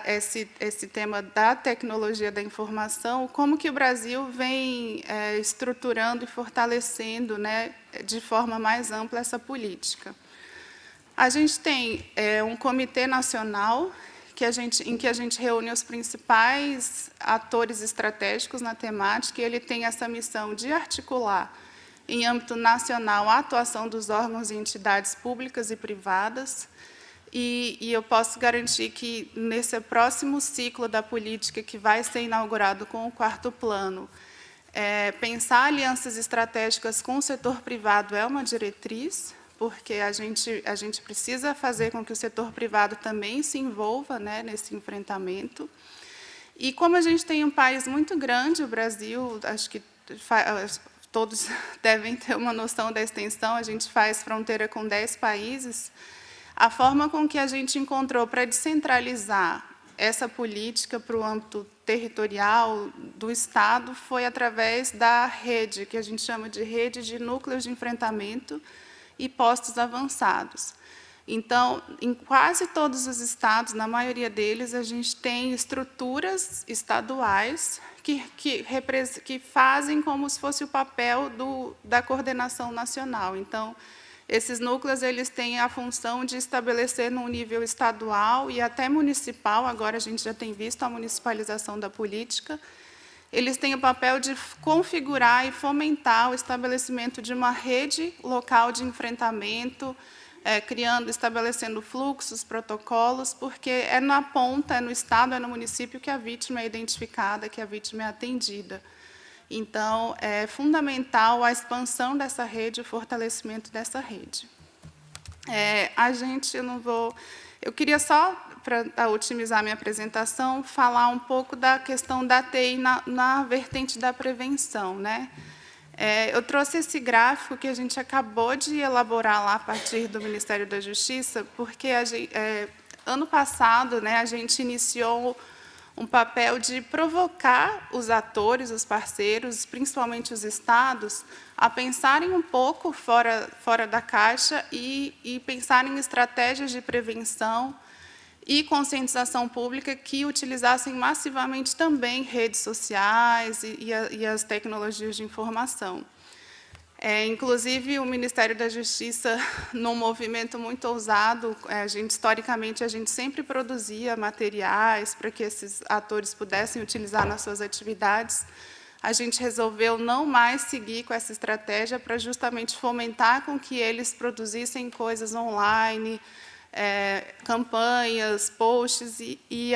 esse tema da tecnologia da informação, como que o Brasil vem estruturando e fortalecendo, né, de forma mais ampla essa política. A gente tem um comitê nacional em que a gente reúne os principais atores estratégicos na temática, e ele tem essa missão de articular, em âmbito nacional, a atuação dos órgãos e entidades públicas e privadas. E eu posso garantir que, nesse próximo ciclo da política, que vai ser inaugurado com o 4º plano, pensar alianças estratégicas com o setor privado é uma diretriz, porque a gente precisa fazer com que o setor privado também se envolva, né, nesse enfrentamento. E como a gente tem um país muito grande, o Brasil, acho que todos devem ter uma noção da extensão, a gente faz fronteira com 10 países, a forma com que a gente encontrou para descentralizar essa política para o âmbito territorial do Estado foi através da rede, que a gente chama de rede de núcleos de enfrentamento e postos avançados. Então, em quase todos os estados, na maioria deles, a gente tem estruturas estaduais que fazem como se fosse o papel da coordenação nacional. Então, esses núcleos eles têm a função de estabelecer num nível estadual e até municipal, agora a gente já tem visto a municipalização da política, eles têm o papel de configurar e fomentar o estabelecimento de uma rede local de enfrentamento, estabelecendo fluxos, protocolos, porque é na ponta, é no estado, é no município que a vítima é identificada, que a vítima é atendida. Então, é fundamental a expansão dessa rede, o fortalecimento dessa rede. Eu queria só, para otimizar minha apresentação, falar um pouco da questão da TI na vertente da prevenção, né? Eu trouxe esse gráfico que a gente acabou de elaborar lá a partir do Ministério da Justiça, porque ano passado, né, a gente iniciou um papel de provocar os atores, os parceiros, principalmente os estados, a pensarem um pouco fora da caixa e pensarem em estratégias de prevenção e conscientização pública que utilizassem massivamente também redes sociais e as tecnologias de informação. Inclusive, o Ministério da Justiça, num movimento muito ousado, historicamente, a gente sempre produzia materiais para que esses atores pudessem utilizar nas suas atividades. A gente resolveu não mais seguir com essa estratégia para justamente fomentar com que eles produzissem coisas online, campanhas, posts, e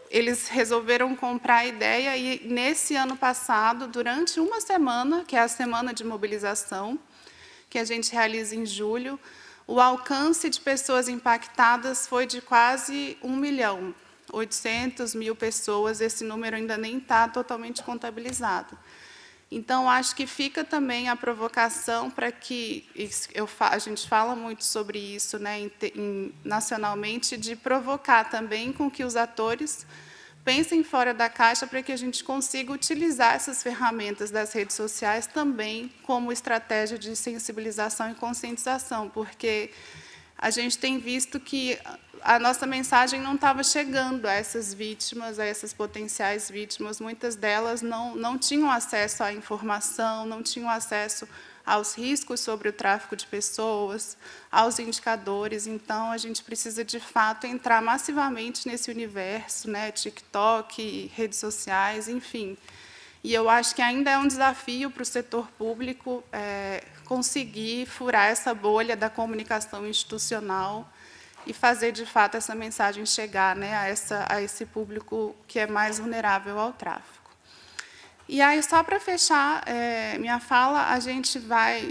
eles resolveram comprar a ideia e, nesse ano passado, durante uma semana, que é a semana de mobilização, que a gente realiza em julho, o alcance de pessoas impactadas foi de quase 1.800.000 pessoas, esse número ainda nem está totalmente contabilizado. Então, acho que fica também a provocação para que, a gente fala muito sobre isso, né, nacionalmente, de provocar também com que os atores pensem fora da caixa para que a gente consiga utilizar essas ferramentas das redes sociais também como estratégia de sensibilização e conscientização, porque a gente tem visto que a nossa mensagem não estava chegando a essas vítimas, a essas potenciais vítimas. Muitas delas não tinham acesso à informação, não tinham acesso aos riscos sobre o tráfico de pessoas, aos indicadores. Então, a gente precisa, de fato, entrar massivamente nesse universo, né, TikTok, redes sociais, enfim. E eu acho que ainda é um desafio para o setor público conseguir furar essa bolha da comunicação institucional e fazer, de fato, essa mensagem chegar, né, a esse público que é mais vulnerável ao tráfico. E aí, só para fechar minha fala, a gente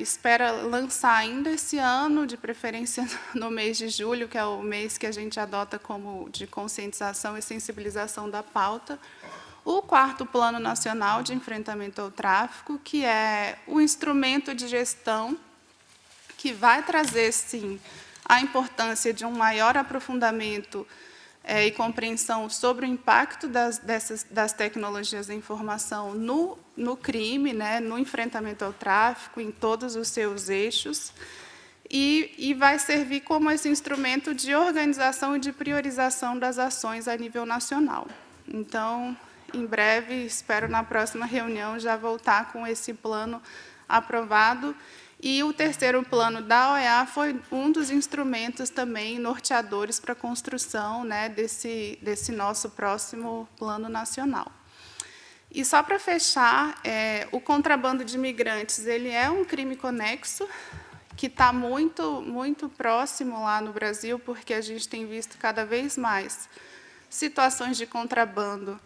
espera lançar ainda esse ano, de preferência no mês de julho, que é o mês que a gente adota como de conscientização e sensibilização da pauta, o 4º Plano Nacional de Enfrentamento ao Tráfico, que é o instrumento de gestão que vai trazer, sim, a importância de um maior aprofundamento e compreensão sobre o impacto das tecnologias da informação no crime, né, no enfrentamento ao tráfico, em todos os seus eixos, e vai servir como esse instrumento de organização e de priorização das ações a nível nacional. Então, em breve, espero na próxima reunião já voltar com esse plano aprovado. E o 3º plano da OEA foi um dos instrumentos também norteadores para a construção, né, desse nosso próximo plano nacional. E só para fechar, o contrabando de imigrantes ele é um crime conexo que está muito próximo lá no Brasil, porque a gente tem visto cada vez mais situações de contrabando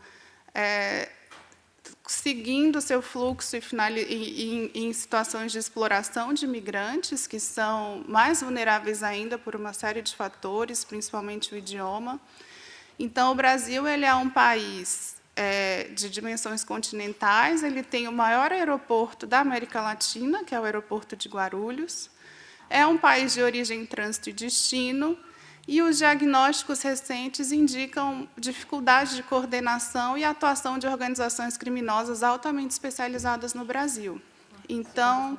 seguindo seu fluxo em situações de exploração de imigrantes, que são mais vulneráveis ainda por uma série de fatores, principalmente o idioma. Então, o Brasil ele é um país de dimensões continentais, ele tem o maior aeroporto da América Latina, que é o aeroporto de Guarulhos, é um país de origem, trânsito e destino, e os diagnósticos recentes indicam dificuldade de coordenação e atuação de organizações criminosas altamente especializadas no Brasil. Então,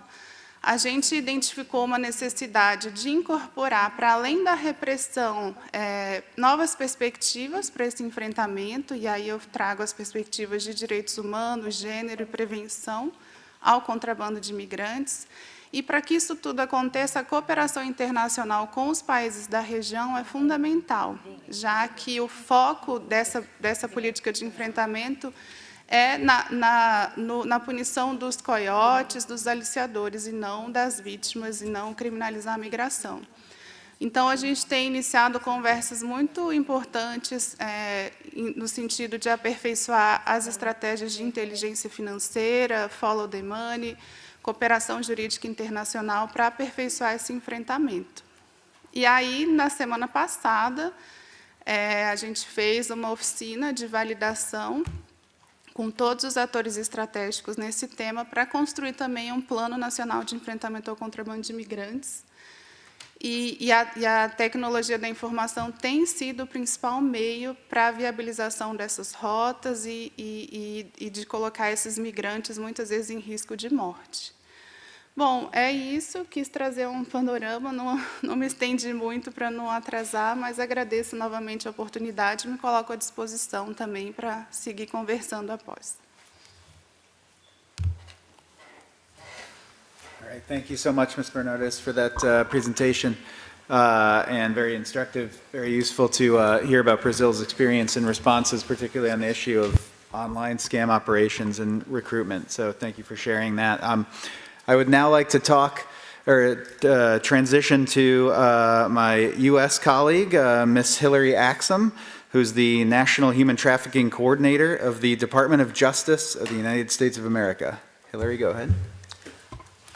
a gente identificou uma necessidade de incorporar, para além da repressão, novas perspectivas para esse enfrentamento, e aí eu trago as perspectivas de direitos humanos, gênero e prevenção ao contrabando de imigrantes. E, para que isso tudo aconteça, a cooperação internacional com os países da região é fundamental, já que o foco dessa política de enfrentamento é na punição dos coiotes, dos aliciadores, e não das vítimas, e não criminalizar a migração. Então, a gente tem iniciado conversas muito importantes no sentido de aperfeiçoar as estratégias de inteligência financeira, follow the money, cooperação jurídica internacional para aperfeiçoar esse enfrentamento. E aí, na semana passada, a gente fez uma oficina de validação com todos os atores estratégicos nesse tema para construir também um plano nacional de enfrentamento ao contrabando de imigrantes. E a tecnologia da informação tem sido o principal meio para a viabilização dessas rotas e de colocar esses migrantes, muitas vezes, em risco de morte. Bom, é isso. Quis trazer um panorama, não me estendi muito para não atrasar, mas agradeço novamente a oportunidade e me coloco à disposição também para seguir conversando após. All right, thank you so much, Ms. Bernardes, for that presentation, and very instructive, very useful to hear about Brazil's experience and responses, particularly on the issue of online scam operations and recruitment. So thank you for sharing that. I would now like to talk or transition to my U.S. colleague, Ms. Hillary Axsom, who's the National Human Trafficking Coordinator of the Department of Justice of the United States of America. Hillary, go ahead.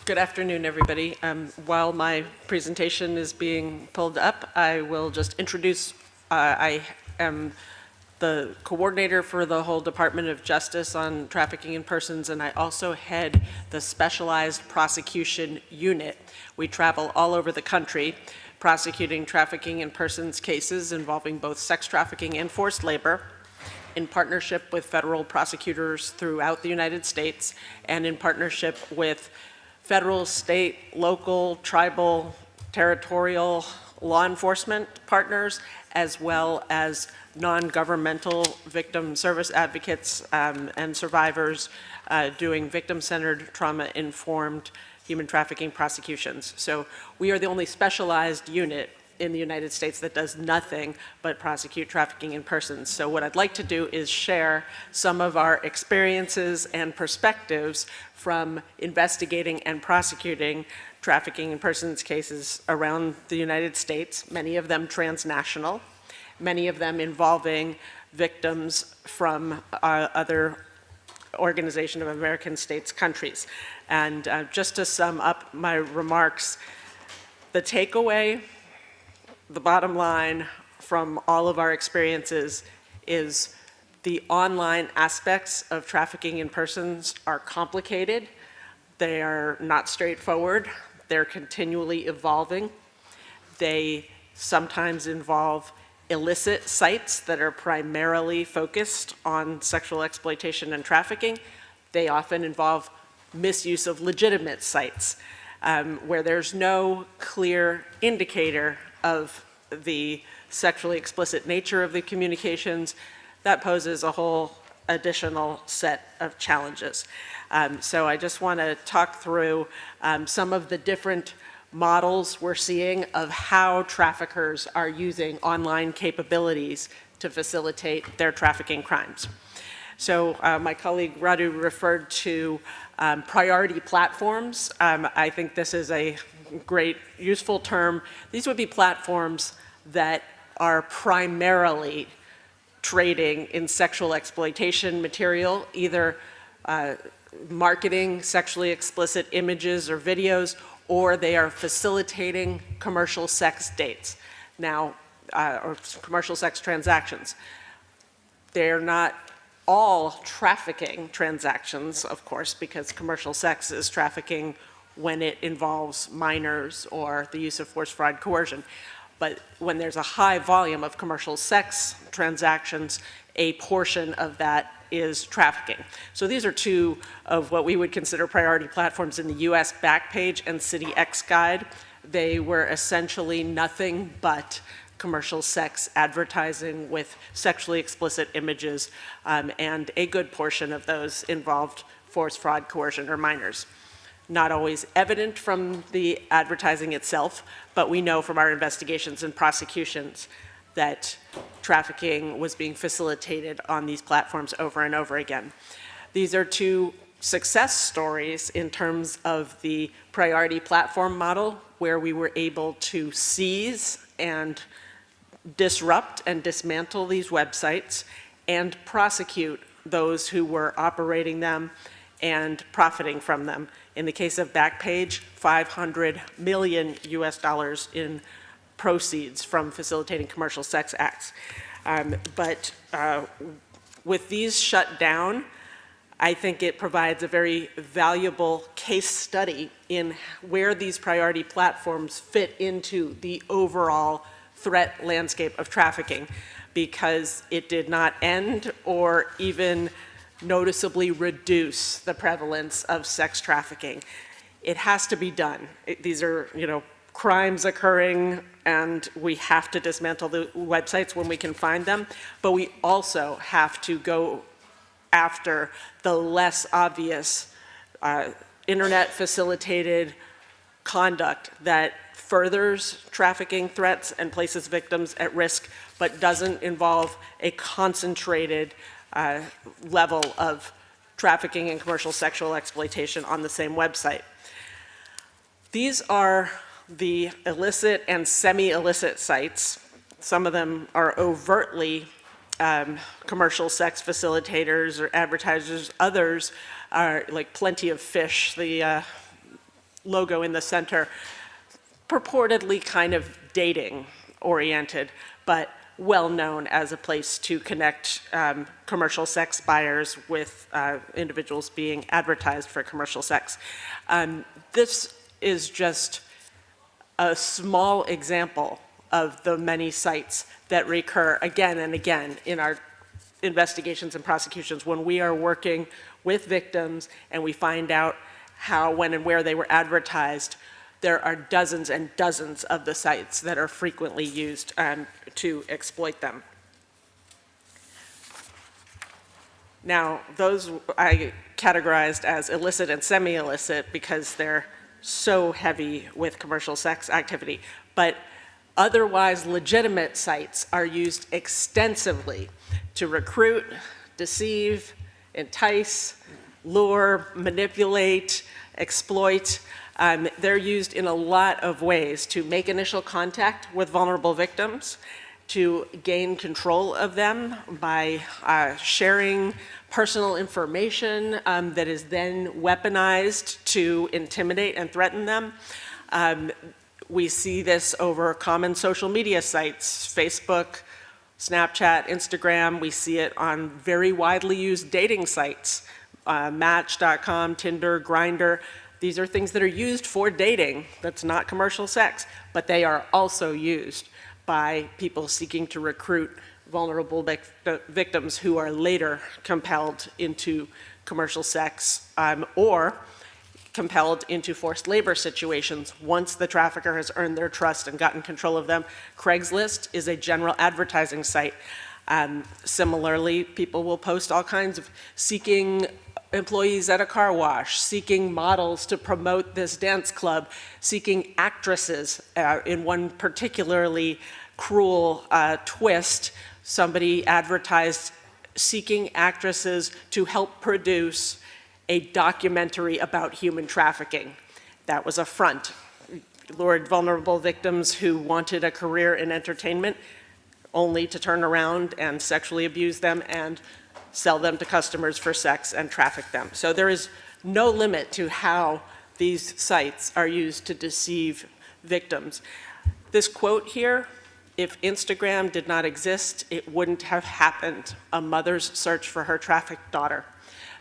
Good afternoon, everybody. While my presentation is being pulled up, I will just introduce, I am the coordinator for the whole Department of Justice on trafficking in persons, and I also head the Specialized Prosecution Unit. We travel all over the country prosecuting trafficking in persons cases involving both sex trafficking and forced labor, in partnership with federal prosecutors throughout the United States, and in partnership with federal, state, local, tribal, territorial law enforcement partners, as well as non-governmental victim service advocates and survivors doing victim-centered, trauma-informed human trafficking prosecutions. So we are the only specialized unit in the United States that does nothing but prosecute trafficking in persons. So what I'd like to do is share some of our experiences and perspectives from investigating and prosecuting trafficking in persons cases around the United States, many of them transnational, many of them involving victims from other Organization of American States countries. And just to sum up my remarks, the takeaway, the bottom line from all of our experiences is the online aspects of trafficking in persons are complicated. They are not straightforward. They're continually evolving. They sometimes involve illicit sites that are primarily focused on sexual exploitation and trafficking. They often involve misuse of legitimate sites where there's no clear indicator of the sexually explicit nature of the communications. That poses a whole additional set of challenges. So I just want to talk through some of the different models we're seeing of how traffickers are using online capabilities to facilitate their trafficking crimes. So my colleague Radu referred to priority platforms. I think this is a great, useful term. These would be platforms that are primarily trading in sexual exploitation material, either marketing sexually explicit images or videos, or they are facilitating commercial sex dates now, or commercial sex transactions. They're not all trafficking transactions, of course, because commercial sex is trafficking when it involves minors or the use of force, fraud, coercion. But when there's a high volume of commercial sex transactions, a portion of that is trafficking. So these are two of what we would consider priority platforms in the US Backpage and City X Guide. They were essentially nothing but commercial sex advertising with sexually explicit images, and a good portion of those involved force, fraud, coercion, or minors. Not always evident from the advertising itself, but we know from our investigations and prosecutions that trafficking was being facilitated on these platforms over and over again. These are two success stories in terms of the priority platform model, where we were able to seize and disrupt and dismantle these websites and prosecute those who were operating them and profiting from them. In the case of Backpage, $500 million US in proceeds from facilitating commercial sex acts. But with these shut down, I think it provides a very valuable case study in where these priority platforms fit into the overall threat landscape of trafficking, because it did not end or even noticeably reduce the prevalence of sex trafficking. It has to be done. These are, crimes occurring, and we have to dismantle the websites when we can find them, but we also have to go after the less obvious internet-facilitated conduct that furthers trafficking threats and places victims at risk, but doesn't involve a concentrated level of trafficking and commercial sexual exploitation on the same website. These are the illicit and semi-illicit sites. Some of them are overtly commercial sex facilitators or advertisers. Others are like Plenty of Fish, the logo in the center, purportedly kind of dating oriented, but well known as a place to connect commercial sex buyers with individuals being advertised for commercial sex. This is just a small example of the many sites that recur again and again in our investigations and prosecutions when we are working with victims and we find out how, when, and where they were advertised. There are dozens and dozens of the sites that are frequently used to exploit them. Now, those I categorized as illicit and semi-illicit because they're so heavy with commercial sex activity, but otherwise legitimate sites are used extensively to recruit, deceive, entice, lure, manipulate, exploit. They're used in a lot of ways to make initial contact with vulnerable victims, to gain control of them by sharing personal information that is then weaponized to intimidate and threaten them. We see this over common social media sites, Facebook, Snapchat, Instagram. We see it on very widely used dating sites, Match.com, Tinder, Grindr. These are things that are used for dating. That's not commercial sex, but they are also used by people seeking to recruit vulnerable victims who are later compelled into commercial sex or compelled into forced labor situations once the trafficker has earned their trust and gotten control of them. Craigslist is a general advertising site. Similarly, people will post all kinds of seeking employees at a car wash, seeking models to promote this dance club, seeking actresses. In one particularly cruel twist, somebody advertised seeking actresses to help produce a documentary about human trafficking. That was a front. Lured vulnerable victims who wanted a career in entertainment only to turn around and sexually abuse them and sell them to customers for sex and traffic them. So there is no limit to how these sites are used to deceive victims. This quote here, "If Instagram did not exist, it wouldn't have happened. A mother's search for her trafficked daughter."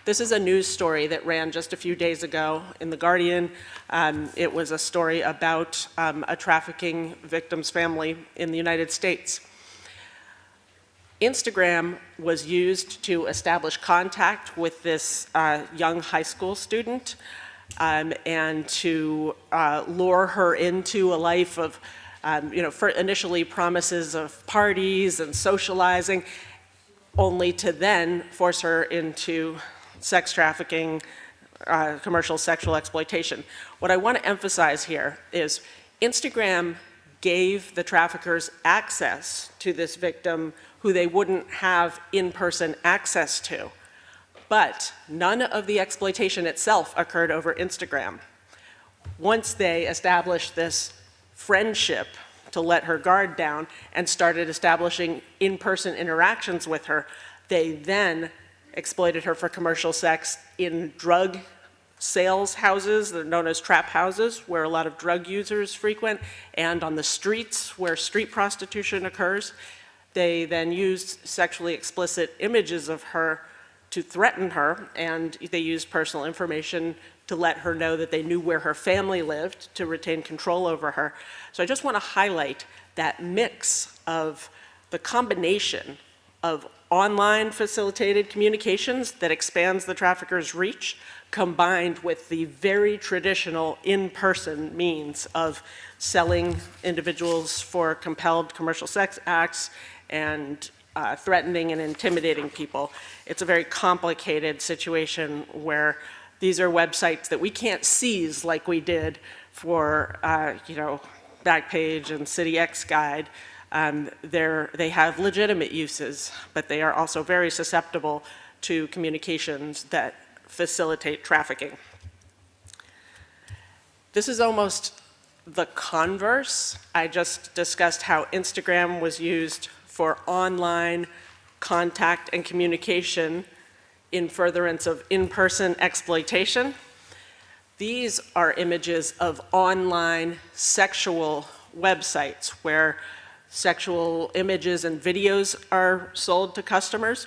This is a news story that ran just a few days ago in The Guardian. It was a story about a trafficking victim's family in the United States. Instagram was used to establish contact with this young high school student and to lure her into a life of, for initially promises of parties and socializing, only to then force her into sex trafficking, commercial sexual exploitation. What I want to emphasize here is Instagram gave the traffickers access to this victim who they wouldn't have in-person access to. But none of the exploitation itself occurred over Instagram. Once they established this friendship to let her guard down and started establishing in-person interactions with her, they then exploited her for commercial sex in drug sales houses, they're known as trap houses, where a lot of drug users frequent, and on the streets where street prostitution occurs. They then used sexually explicit images of her to threaten her, and they used personal information to let her know that they knew where her family lived to retain control over her. So I just want to highlight that mix of the combination of online facilitated communications that expands the trafficker's reach, combined with the very traditional in-person means of selling individuals for compelled commercial sex acts and threatening and intimidating people. It's a very complicated situation where these are websites that we can't seize like we did for, Backpage and CityX Guide. They have legitimate uses, but they are also very susceptible to communications that facilitate trafficking. This is almost the converse. I just discussed how Instagram was used for online contact and communication in furtherance of in-person exploitation. These are images of online sexual websites where sexual images and videos are sold to customers.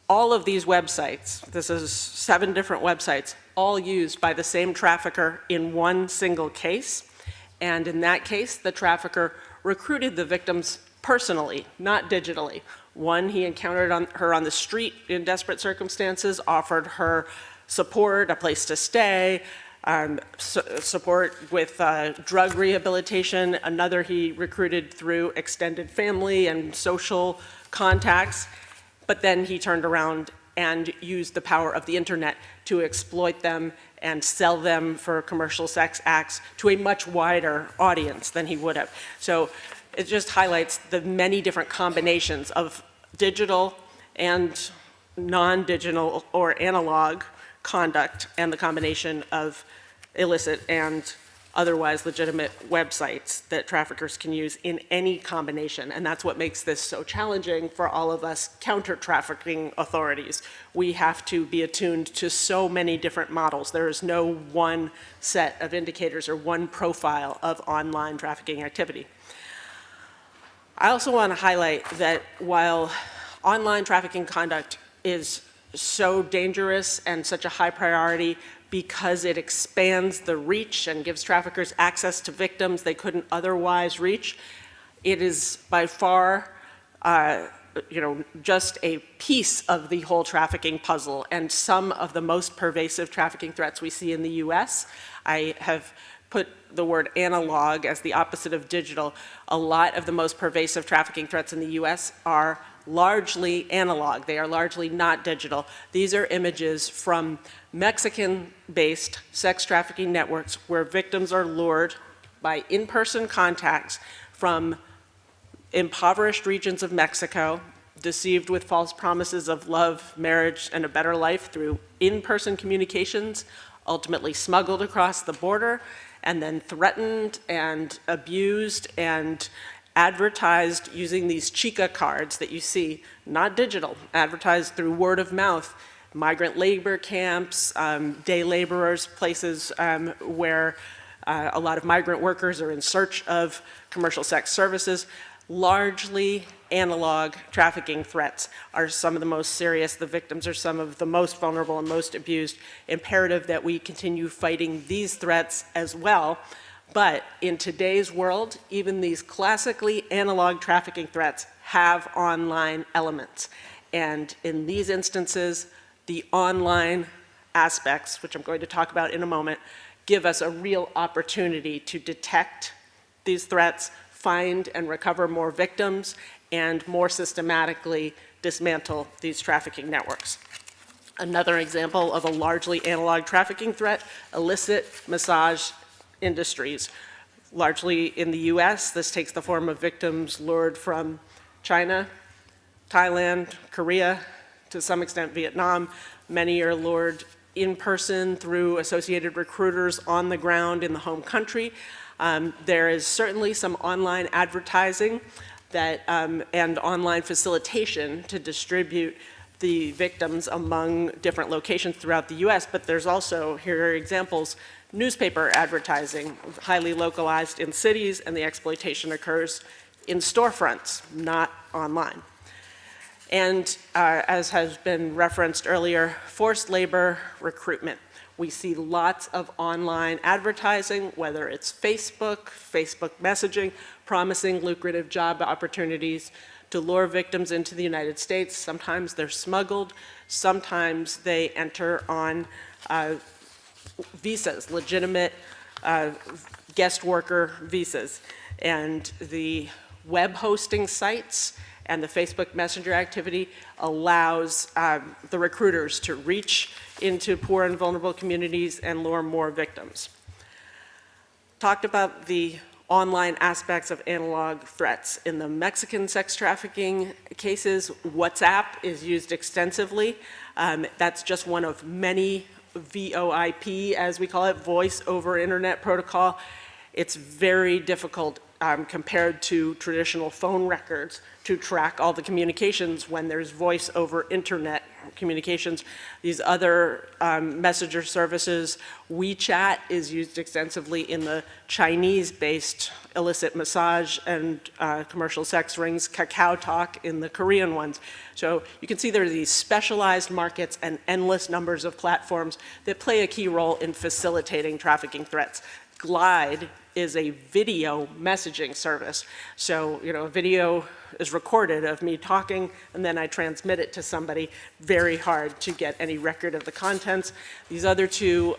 All of these websites, this is 7 different websites, all used by the same trafficker in one single case. And in that case, the trafficker recruited the victims personally, not digitally. One, he encountered her on the street in desperate circumstances, offered her support, a place to stay, support with drug rehabilitation. Another he recruited through extended family and social contacts. But then he turned around and used the power of the internet to exploit them and sell them for commercial sex acts to a much wider audience than he would have. So it just highlights the many different combinations of digital and non-digital or analog conduct and the combination of illicit and otherwise legitimate websites that traffickers can use in any combination. And that's what makes this so challenging for all of us counter-trafficking authorities. We have to be attuned to so many different models. There is no one set of indicators or one profile of online trafficking activity. I also want to highlight that while online trafficking conduct is so dangerous and such a high priority because it expands the reach and gives traffickers access to victims they couldn't otherwise reach, it is by far just a piece of the whole trafficking puzzle and some of the most pervasive trafficking threats we see in the US. I have put the word analog as the opposite of digital. A lot of the most pervasive trafficking threats in the US are largely analog. They are largely not digital. These are images from Mexican-based sex trafficking networks where victims are lured by in-person contacts from impoverished regions of Mexico, deceived with false promises of love, marriage, and a better life through in-person communications, ultimately smuggled across the border, and then threatened and abused and advertised using these Chica cards that you see, not digital, advertised through word of mouth, migrant labor camps, day laborers, places where a lot of migrant workers are in search of commercial sex services. Largely analog trafficking threats are some of the most serious. The victims are some of the most vulnerable and most abused. Imperative that we continue fighting these threats as well. But in today's world, even these classically analog trafficking threats have online elements. And in these instances, the online aspects, which I'm going to talk about in a moment, give us a real opportunity to detect these threats, find and recover more victims, and more systematically dismantle these trafficking networks. Another example of a largely analog trafficking threat, illicit massage industries. Largely in the US, this takes the form of victims lured from China, Thailand, Korea, to some extent Vietnam. Many are lured in person through associated recruiters on the ground in the home country. There is certainly some online advertising that, and online facilitation to distribute the victims among different locations throughout the US, but there's also, here are examples, newspaper advertising, highly localized in cities, and the exploitation occurs in storefronts, not online. And as has been referenced earlier, forced labor recruitment. We see lots of online advertising, whether it's Facebook messaging, promising lucrative job opportunities to lure victims into the United States. Sometimes they're smuggled, sometimes they enter on visas, legitimate guest worker visas. And the web hosting sites and the Facebook Messenger activity allows the recruiters to reach into poor and vulnerable communities and lure more victims. Talked about the online aspects of analog threats. In the Mexican sex trafficking cases, WhatsApp is used extensively. That's just one of many VoIP, as we call it, voice over internet protocol. It's very difficult compared to traditional phone records to track all the communications when there's voice over internet communications. These other messenger services, WeChat is used extensively in the Chinese-based illicit massage and commercial sex rings, Kakao Talk in the Korean ones. So you can see there are these specialized markets and endless numbers of platforms that play a key role in facilitating trafficking threats. Glide is a video messaging service. So, a video is recorded of me talking, and then I transmit it to somebody. Very hard to get any record of the contents. These other two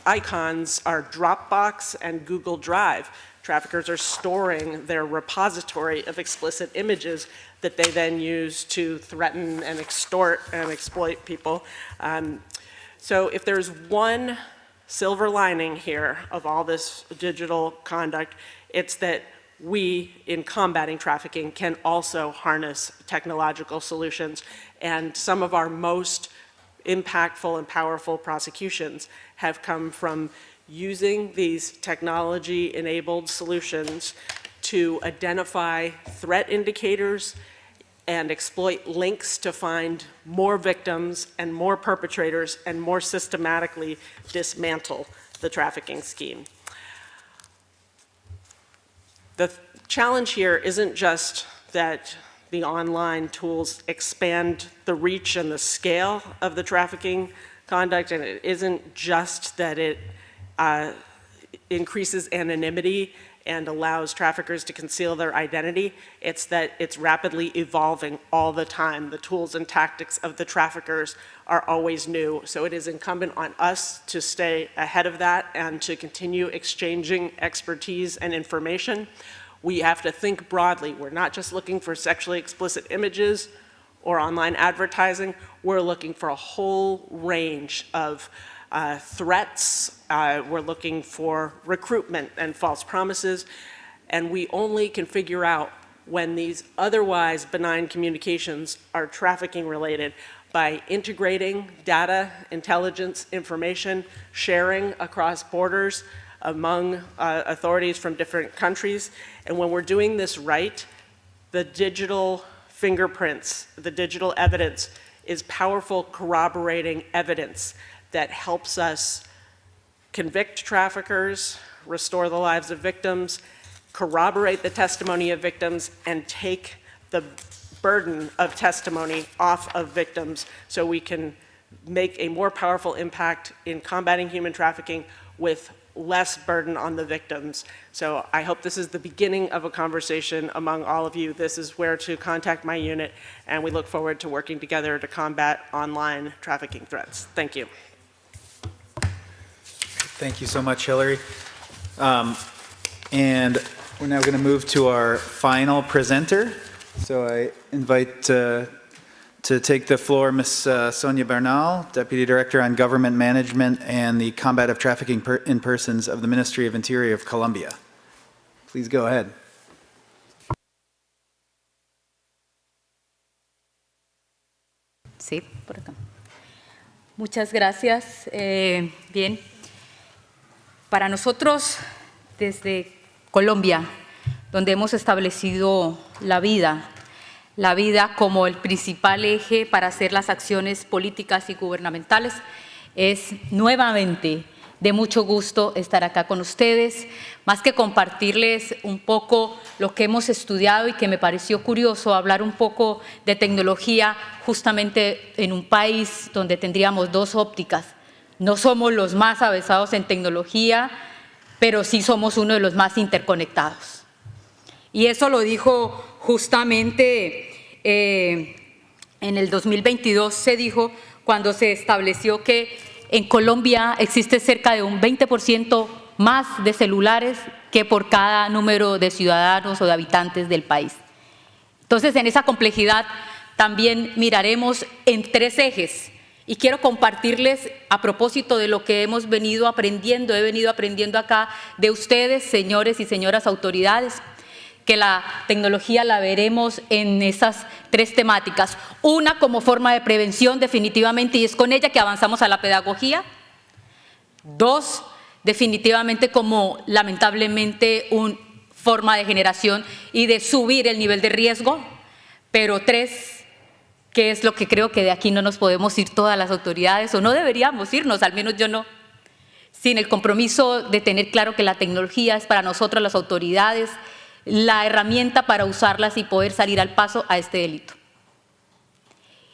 icons are Dropbox and Google Drive. Traffickers are storing their repository of explicit images that they then use to threaten and extort and exploit people. So if there's one silver lining here of all this digital conduct, it's that we, in combating trafficking, can also harness technological solutions. And some of our most impactful and powerful prosecutions have come from using these technology-enabled solutions to identify threat indicators and exploit links to find more victims and more perpetrators and more systematically dismantle the trafficking scheme. The challenge here isn't just that the online tools expand the reach and the scale of the trafficking conduct, and it isn't just that it increases anonymity and allows traffickers to conceal their identity. It's that it's rapidly evolving all the time. The tools and tactics of the traffickers are always new. So it is incumbent on us to stay ahead of that and to continue exchanging expertise and information. We have to think broadly. We're not just looking for sexually explicit images or online advertising. We're looking for a whole range of threats. We're looking for recruitment and false promises. And we only can figure out when these otherwise benign communications are trafficking related by integrating data, intelligence, information, sharing across borders among authorities from different countries. And when we're doing this right, the digital fingerprints, the digital evidence is powerful corroborating evidence that helps us convict traffickers, restore the lives of victims, corroborate the testimony of victims, and take the burden of testimony off of victims so we can make a more powerful impact in combating human trafficking with less burden on the victims. So I hope this is the beginning of a conversation among all of you. This is where to contact my unit, and we look forward to working together to combat online trafficking threats. Thank you. Thank you so much, Hillary. And we're now going to move to our final presenter. So I invite to take the floor Ms. Sonia Bernal, Deputy Director on Government Management and the Combat of Trafficking in Persons of the Ministry of Interior of Colombia. Please go ahead. Sí, por acá. Muchas gracias. Bien. Para nosotros, desde Colombia, donde hemos establecido la vida como el principal eje para hacer las acciones políticas y gubernamentales, es nuevamente de mucho gusto estar acá con ustedes, más que compartirles un poco lo que hemos estudiado y que me pareció curioso hablar un poco de tecnología justamente en un país donde tendríamos dos ópticas. No somos los más avesados en tecnología, pero sí somos uno de los más interconectados. Y eso lo dijo justamente en el 2022, se dijo cuando se estableció que en Colombia existe cerca de un 20% más de celulares que por cada número de ciudadanos o de habitantes del país. Entonces, en esa complejidad también miraremos en tres ejes. Y quiero compartirles a propósito de lo que hemos venido aprendiendo, he venido aprendiendo acá de ustedes, señores y señoras autoridades, que la tecnología la veremos en esas tres temáticas. Una como forma de prevención definitivamente, y es con ella que avanzamos a la pedagogía. Dos, definitivamente como lamentablemente un forma de generación y de subir el nivel de riesgo. Pero 3, que es lo que creo que de aquí no nos podemos ir todas las autoridades, o no deberíamos irnos, al menos yo no, sin el compromiso de tener claro que la tecnología es para nosotras las autoridades la herramienta para usarlas y poder salir al paso a este delito.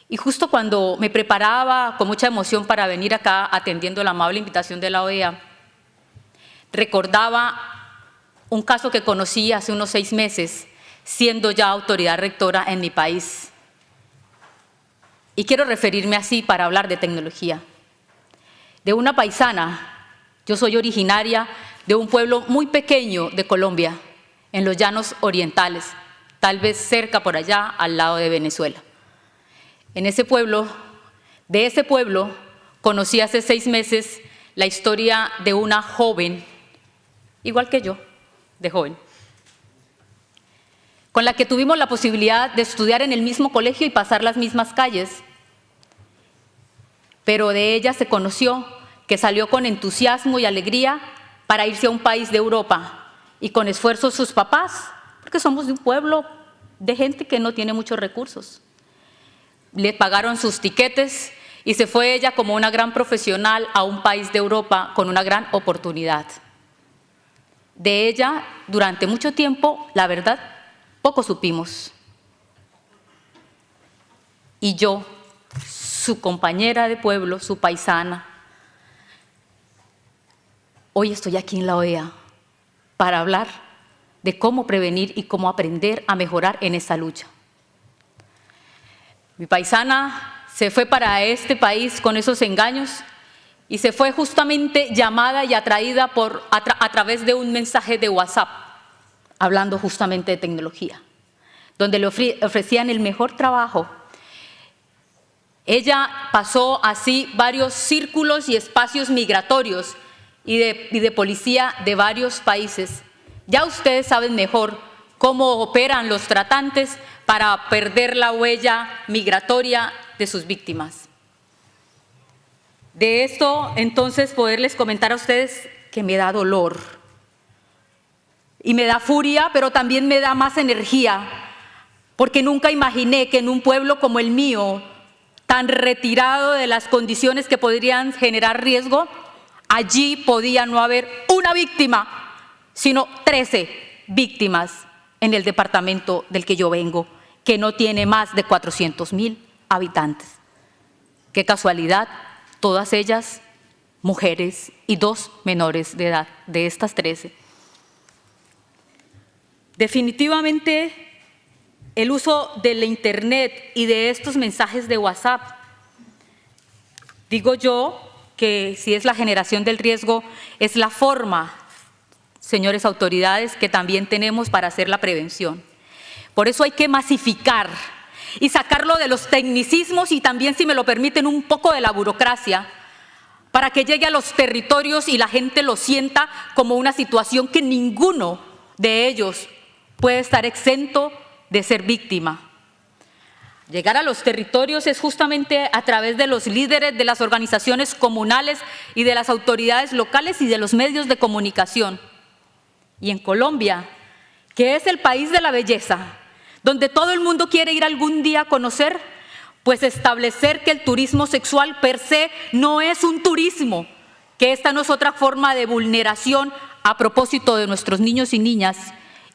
Y justo cuando me preparaba con mucha emoción para venir acá atendiendo la amable invitación de la OEA, recordaba un caso que conocí hace unos 6 meses, siendo ya autoridad rectora en mi país. Y quiero referirme así para hablar de tecnología. De una paisana. Yo soy originaria de un pueblo muy pequeño de Colombia, en los llanos orientales, tal vez cerca por allá, al lado de Venezuela. De ese pueblo, conocí hace 6 meses la historia de una joven, igual que yo, de joven, con la que tuvimos la posibilidad de estudiar en el mismo colegio y pasar las mismas calles. Pero de ella se conoció que salió con entusiasmo y alegría para irse a un país de Europa y con esfuerzo sus papás, porque somos de un pueblo de gente que no tiene muchos recursos. Le pagaron sus tiquetes y se fue ella como una gran profesional a un país de Europa con una gran oportunidad. De ella, durante mucho tiempo, la verdad, poco supimos. Y yo, su compañera de pueblo, su paisana, hoy estoy aquí en la OEA para hablar de cómo prevenir y cómo aprender a mejorar en esta lucha. Mi paisana se fue para este país con esos engaños y se fue justamente llamada y atraída a través de un mensaje de WhatsApp, hablando justamente de tecnología, donde le ofrecían el mejor trabajo. Ella pasó así varios círculos y espacios migratorios y de policía de varios países. Ya ustedes saben mejor cómo operan los tratantes para perder la huella migratoria de sus víctimas. De esto, entonces, poderles comentar a ustedes que me da dolor y me da furia, pero también me da más energía, porque nunca imaginé que en un pueblo como el mío, tan retirado de las condiciones que podrían generar riesgo, allí podía no haber una víctima, sino 13 víctimas en el departamento del que yo vengo, que no tiene más de 400,000 habitantes. Qué casualidad, todas ellas mujeres y 2 menores de edad, de estas 13. Definitivamente, el uso del Internet y de estos mensajes de WhatsApp, digo yo que si es la generación del riesgo, es la forma, señores autoridades, que también tenemos para hacer la prevención. Por eso hay que masificar y sacarlo de los tecnicismos y también, si me lo permiten, un poco de la burocracia, para que llegue a los territorios y la gente lo sienta como una situación que ninguno de ellos puede estar exento de ser víctima. Llegar a los territorios es justamente a través de los líderes de las organizaciones comunales y de las autoridades locales y de los medios de comunicación. Y en Colombia, que es el país de la belleza, donde todo el mundo quiere ir algún día a conocer, pues establecer que el turismo sexual per se no es un turismo, que esta no es otra forma de vulneración a propósito de nuestros niños y niñas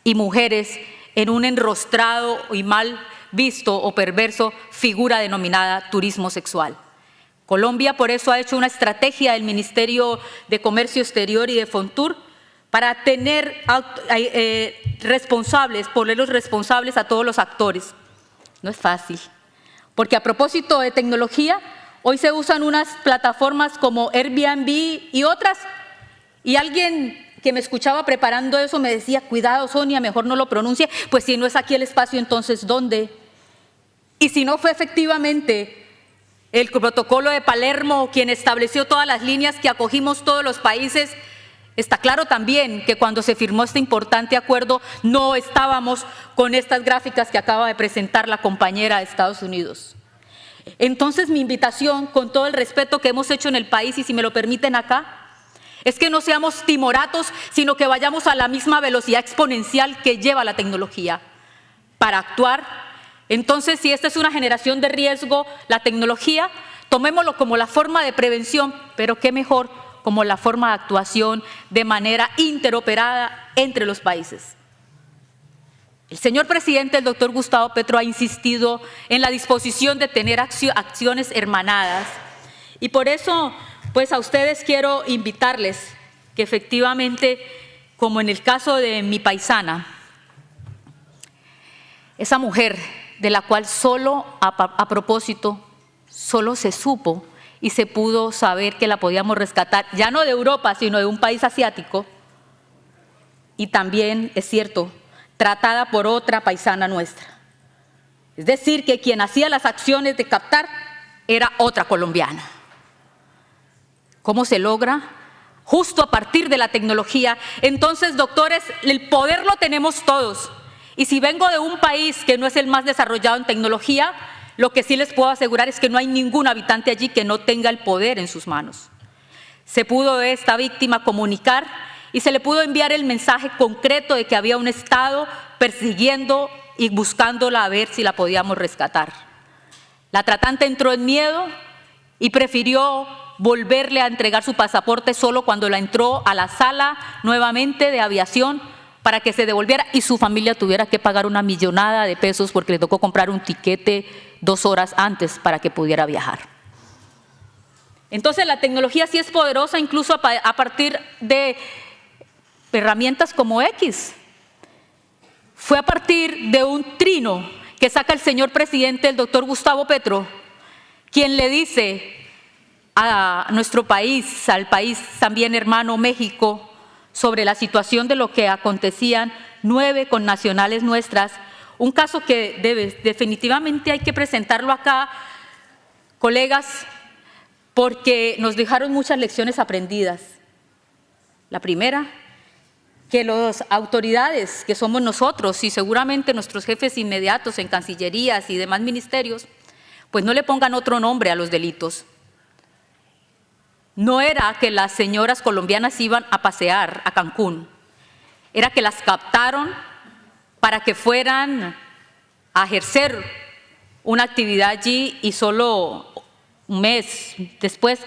y mujeres en un enrostrado y mal visto o perverso figura denominada turismo sexual. Colombia por eso ha hecho una estrategia del Ministerio de Comercio Exterior y de Fontur para tener ponerlos responsables a todos los actores. No es fácil, porque a propósito de tecnología, hoy se usan unas plataformas como Airbnb y otras, y alguien que me escuchaba preparando eso me decía, cuidado Sonia, mejor no lo pronuncie, pues si no es aquí el espacio, entonces ¿dónde? Y si no fue efectivamente el protocolo de Palermo quien estableció todas las líneas que acogimos todos los países, está claro también que cuando se firmó este importante acuerdo no estábamos con estas gráficas que acaba de presentar la compañera de Estados Unidos. Entonces mi invitación, con todo el respeto que hemos hecho en el país y si me lo permiten acá, Es que no seamos timoratos, sino que vayamos a la misma velocidad exponencial que lleva la tecnología para actuar. Entonces, si esta es una generación de riesgo, la tecnología, tomémoslo como la forma de prevención, pero qué mejor como la forma de actuación de manera interoperada entre los países. El señor presidente, el doctor Gustavo Petro, ha insistido en la disposición de tener acciones hermanadas. Y por eso, pues a ustedes quiero invitarles que efectivamente, como en el caso de mi paisana, esa mujer de la cual solo a propósito, solo se supo y se pudo saber que la podíamos rescatar, ya no de Europa, sino de un país asiático, y también, es cierto, tratada por otra paisana nuestra. Es decir, que quien hacía las acciones de captar era otra colombiana. ¿Cómo se logra? Justo a partir de la tecnología. Entonces, doctores, el poder lo tenemos todos. Y si vengo de un país que no es el más desarrollado en tecnología, lo que sí les puedo asegurar es que no hay ningún habitante allí que no tenga el poder en sus manos. Se pudo de esta víctima comunicar y se le pudo enviar el mensaje concreto de que había un Estado persiguiendo y buscándola a ver si la podíamos rescatar. La tratante entró en miedo y prefirió volverle a entregar su pasaporte solo cuando la entró a la sala nuevamente de aviación para que se devolviera y su familia tuviera que pagar una millonada de pesos porque le tocó comprar un tiquete 2 horas antes para que pudiera viajar. Entonces la tecnología sí es poderosa incluso a partir de herramientas como X. Fue a partir de un trino que saca el señor presidente, el doctor Gustavo Petro, quien le dice a nuestro país, al país también hermano México, sobre la situación de lo que acontecían 9 connacionales nuestras, un caso que definitivamente hay que presentarlo acá, colegas, porque nos dejaron muchas lecciones aprendidas. La primera, que las autoridades, que somos nosotros y seguramente nuestros jefes inmediatos en cancillerías y demás ministerios, pues no le pongan otro nombre a los delitos. No era que las señoras colombianas iban a pasear a Cancún, era que las captaron para que fueran a ejercer una actividad allí y solo un mes después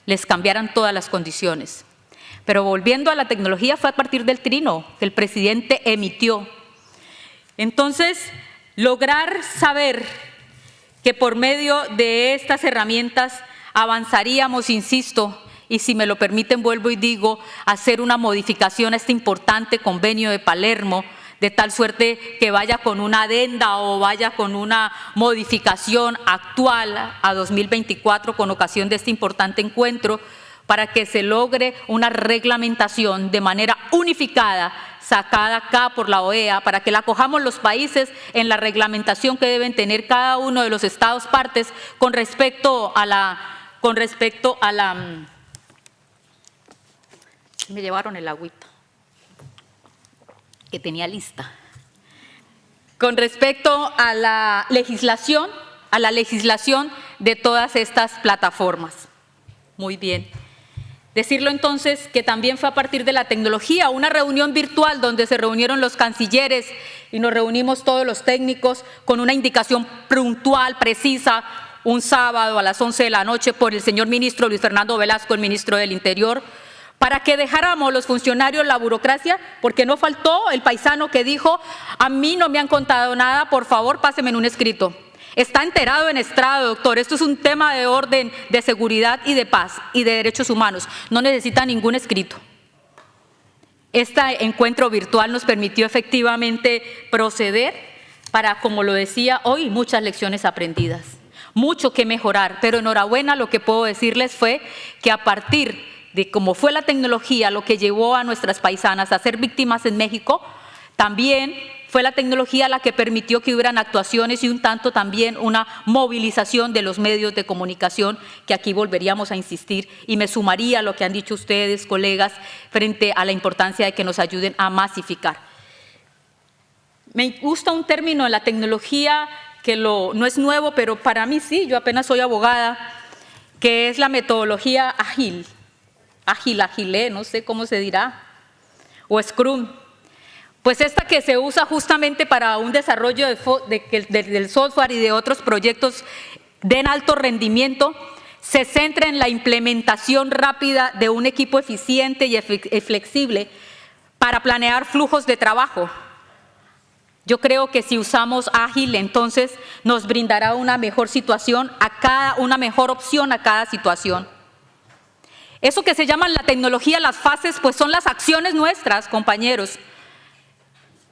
les cambiaran todas las condiciones. Pero volviendo a la tecnología, fue a partir del trino que el presidente emitió. Entonces, lograr saber que por medio de estas herramientas avanzaríamos, insisto, y si me lo permiten vuelvo y digo, hacer una modificación a este importante convenio de Palermo, de tal suerte que vaya con una adenda o vaya con una modificación actual a 2024 con ocasión de este importante encuentro, para que se logre una reglamentación de manera unificada, sacada acá por la OEA, para que la acojamos los países en la reglamentación que deben tener cada uno de los estados partes con respecto a la me llevaron el agüita que tenía lista. Con respecto a la legislación de todas estas plataformas. Muy bien. Decirlo entonces que también fue a partir de la tecnología, una reunión virtual donde se reunieron los cancilleres y nos reunimos todos los técnicos con una indicación puntual, precisa, un sábado a las 11 de la noche por el señor ministro Luis Fernando Velasco, el ministro del Interior, para que dejáramos los funcionarios la burocracia, porque no faltó el paisano que dijo, a mí no me han contado nada, por favor pásenme en un escrito. Está enterado en estrado, doctor, esto es un tema de orden, de seguridad y de paz y de derechos humanos, no necesita ningún escrito. Este encuentro virtual nos permitió efectivamente proceder para, como lo decía hoy, muchas lecciones aprendidas, mucho que mejorar, pero enhorabuena, lo que puedo decirles fue que a partir de cómo fue la tecnología lo que llevó a nuestras paisanas a ser víctimas en México, también fue la tecnología la que permitió que hubieran actuaciones y un tanto también una movilización de los medios de comunicación, que aquí volveríamos a insistir y me sumaría a lo que han dicho ustedes, colegas, frente a la importancia de que nos ayuden a masificar. Me gusta un término en la tecnología que no es nuevo, pero para mí sí, yo apenas soy abogada, que es la metodología ágil. Agile, no sé cómo se dirá, o Scrum. Pues esta que se usa justamente para un desarrollo del software y de otros proyectos den alto rendimiento, se centra en la implementación rápida de un equipo eficiente y flexible para planear flujos de trabajo. Yo creo que si usamos ágil, entonces nos brindará una mejor situación una mejor opción a cada situación. Eso que se llama en la tecnología las fases, pues son las acciones nuestras, compañeros,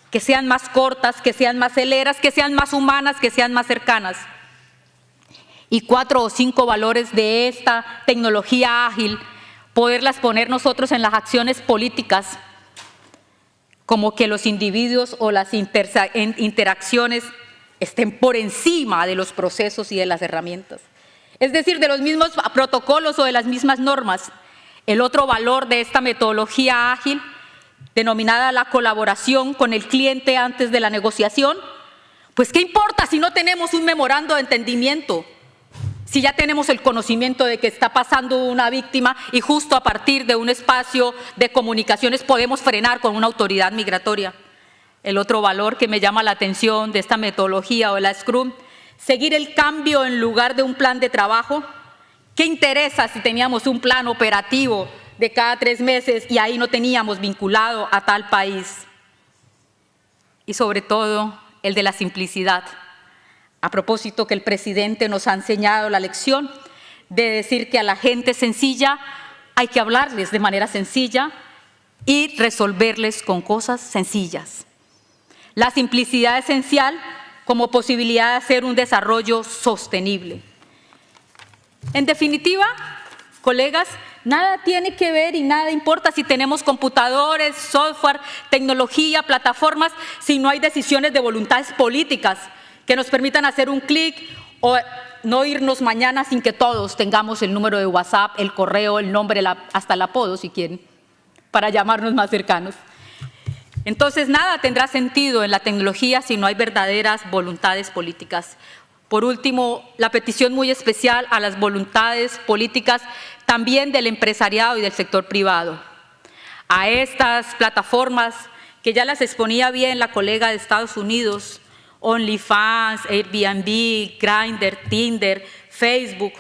que sean más cortas, que sean más celeras, que sean más humanas, que sean más cercanas. Y 4 o 5 valores de esta tecnología ágil, poderlas poner nosotros en las acciones políticas, como que los individuos o las interacciones estén por encima de los procesos y de las herramientas. Es decir, de los mismos protocolos o de las mismas normas. El otro valor de esta metodología ágil, denominada la colaboración con el cliente antes de la negociación, pues ¿qué importa si no tenemos un memorando de entendimiento? Si ya tenemos el conocimiento de que está pasando una víctima y justo a partir de un espacio de comunicaciones podemos frenar con una autoridad migratoria. El otro valor que me llama la atención de esta metodología o la Scrum, seguir el cambio en lugar de un plan de trabajo. ¿Qué interesa si teníamos un plan operativo de cada 3 meses y ahí no teníamos vinculado a tal país? Y sobre todo, el de la simplicidad. A propósito que el presidente nos ha enseñado la lección de decir que a la gente sencilla hay que hablarles de manera sencilla y resolverles con cosas sencillas. La simplicidad esencial como posibilidad de hacer un desarrollo sostenible. En definitiva, colegas, nada tiene que ver y nada importa si tenemos computadores, software, tecnología, plataformas, si no hay decisiones de voluntades políticas que nos permitan hacer un clic o no irnos mañana sin que todos tengamos el número de WhatsApp, el correo, el nombre, hasta el apodo si quieren, para llamarnos más cercanos. Entonces, nada tendrá sentido en la tecnología si no hay verdaderas voluntades políticas. Por último, la petición muy especial a las voluntades políticas también del empresariado y del sector privado. A estas plataformas que ya las exponía bien la colega de Estados Unidos, OnlyFans, Airbnb, Grindr, Tinder, Facebook.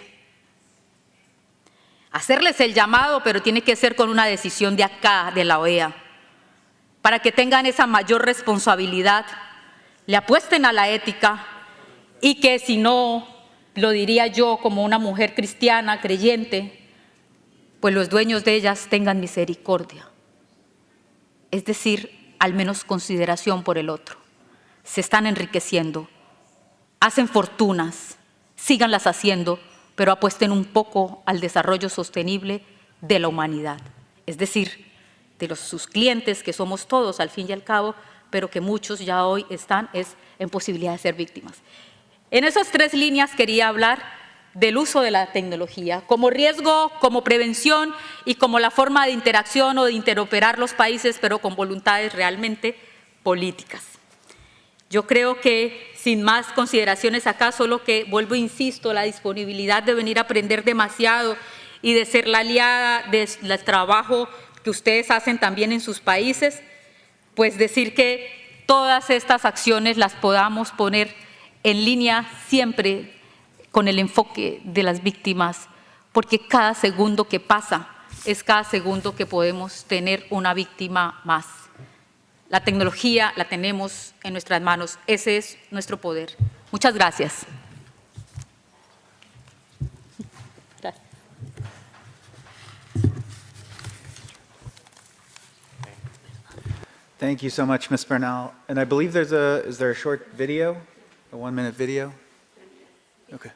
Hacerles el llamado, pero tiene que ser con una decisión de acá, de la OEA, para que tengan esa mayor responsabilidad, le apuesten a la ética y que si no, lo diría yo como una mujer cristiana, creyente, pues los dueños de ellas tengan misericordia. Es decir, al menos consideración por el otro. Se están enriqueciendo, hacen fortunas, síganlas haciendo, pero apuesten un poco al desarrollo sostenible de la humanidad. Es decir, de sus clientes, que somos todos al fin y al cabo, pero que muchos ya hoy están en posibilidad de ser víctimas. En esas 3 líneas quería hablar del uso de la tecnología, como riesgo, como prevención y como la forma de interacción o de interoperar los países, pero con voluntades realmente políticas. Yo creo que sin más consideraciones acá, solo que vuelvo e insisto, la disponibilidad de venir a aprender demasiado y de ser la aliada del trabajo que ustedes hacen también en sus países, pues decir que todas estas acciones las podamos poner en línea siempre con el enfoque de las víctimas, porque cada segundo que pasa es cada segundo que podemos tener una víctima más. La tecnología la tenemos en nuestras manos, ese es nuestro poder. Muchas gracias. Thank you so much, Ms. Bernal. And I believe is there a short video, a 1-minute video? Okay.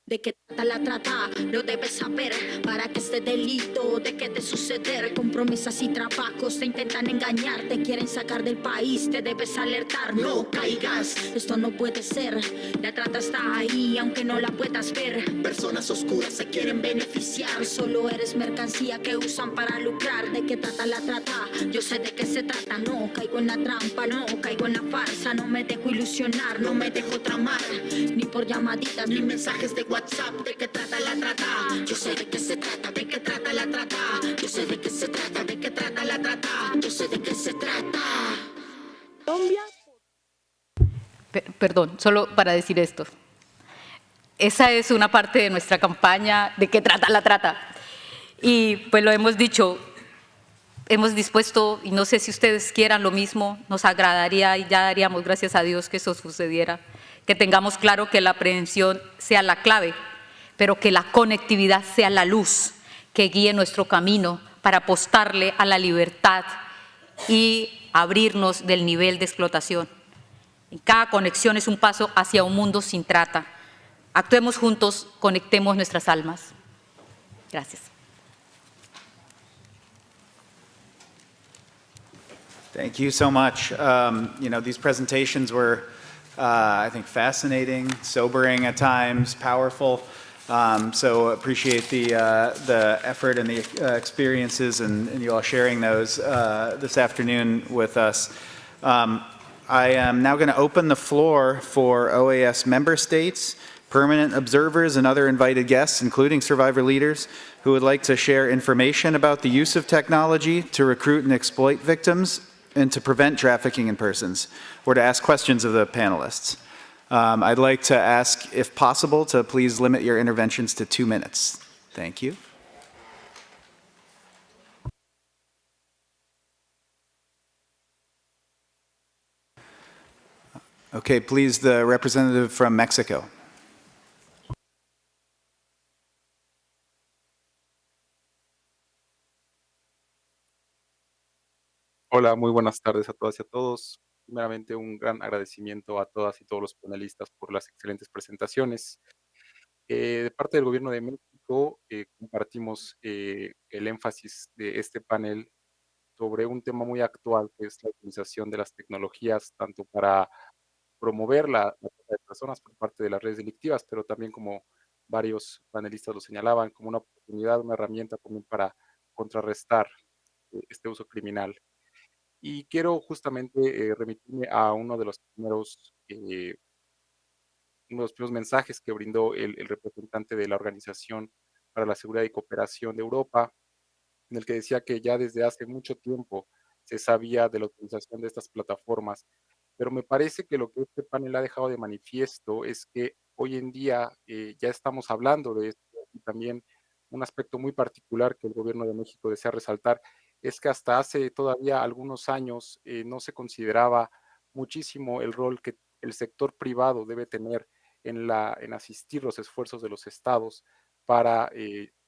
de qué trata la trata, lo debes saber para que este delito deje de suceder. Con promesas y trabajos te intentan engañar, te quieren sacar del país, te debes alertar. No caigas, esto no puede ser. La trata está ahí, aunque no la puedas ver. Personas oscuras se quieren beneficiar. Solo eres mercancía que usan para lucrar. ¿De qué trata la trata? Yo sé de qué se trata. No caigo en la trampa, no caigo en la farsa. No me dejo ilusionar, no me dejo tramar, ni por llamaditas ni mensajes de WhatsApp. ¿De qué trata la trata? Yo sé de qué se trata, de qué trata la trata. Yo sé de qué se trata, de qué trata la trata. Yo sé de qué se trata. Colombia. Perdón, solo para decir esto. Esa es una parte de nuestra campaña de qué trata la trata. Y pues lo hemos dicho, hemos dispuesto, y no sé si ustedes quieran lo mismo, nos agradaría y ya daríamos gracias a Dios que eso sucediera, que tengamos claro que la prevención sea la clave, pero que la conectividad sea la luz que guíe nuestro camino para apostarle a la libertad y abrirnos del nivel de explotación. En cada conexión es un paso hacia un mundo sin trata. Actuemos juntos, conectemos nuestras almas. Gracias. Thank you so much. These presentations were, I think, fascinating, sobering at times, powerful. So appreciate the effort and the experiences and you all sharing those this afternoon with us. I am now going to open the floor for OAS member states, permanent observers, and other invited guests, including survivor leaders, who would like to share information about the use of technology to recruit and exploit victims and to prevent trafficking in persons, or to ask questions of the panelists. I'd like to ask, if possible, to please limit your interventions to 2 minutes. Thank you. Okay, please, the representative from Mexico. Hola, muy buenas tardes a todas y a todos. Primeramente, un gran agradecimiento a todas y todos los panelistas por las excelentes presentaciones. De parte del Gobierno de México, compartimos el énfasis de este panel sobre un tema muy actual, que es la utilización de las tecnologías, tanto para promover la trata de personas por parte de las redes delictivas, pero también, como varios panelistas lo señalaban, como una oportunidad, una herramienta también para contrarrestar este uso criminal. Y quiero justamente remitirme a uno de los primeros mensajes que brindó el representante de la Organización para la Seguridad y Cooperación de Europa, en el que decía que ya desde hace mucho tiempo se sabía de la utilización de estas plataformas, pero me parece que lo que este panel ha dejado de manifiesto es que hoy en día ya estamos hablando de esto, y también un aspecto muy particular que el Gobierno de México desea resaltar es que hasta hace todavía algunos años no se consideraba muchísimo el rol que el sector privado debe tener en asistir los esfuerzos de los estados para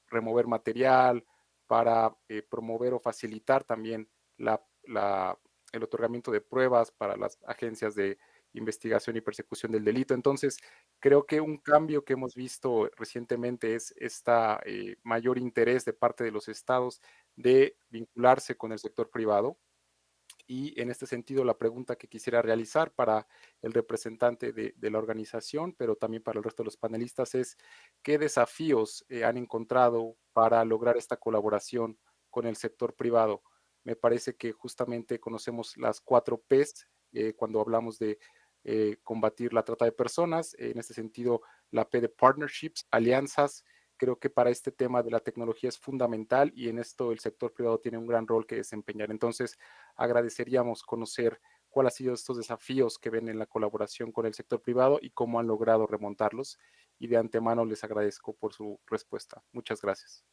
remover material, para promover o facilitar también el otorgamiento de pruebas para las agencias de investigación y persecución del delito. Entonces, creo que un cambio que hemos visto recientemente es este mayor interés de parte de los estados de vincularse con el sector privado. Y en este sentido, la pregunta que quisiera realizar para el representante de la organización, pero también para el resto de los panelistas, es ¿qué desafíos han encontrado para lograr esta colaboración con el sector privado? Me parece que justamente conocemos las 4 Ps cuando hablamos de combatir la trata de personas. En este sentido, la P de partnerships, alianzas. Creo que para este tema de la tecnología es fundamental y en esto el sector privado tiene un gran rol que desempeñar. Entonces, agradeceríamos conocer cuáles han sido estos desafíos que ven en la colaboración con el sector privado y cómo han logrado remontarlos. Y de antemano les agradezco por su respuesta. Muchas gracias.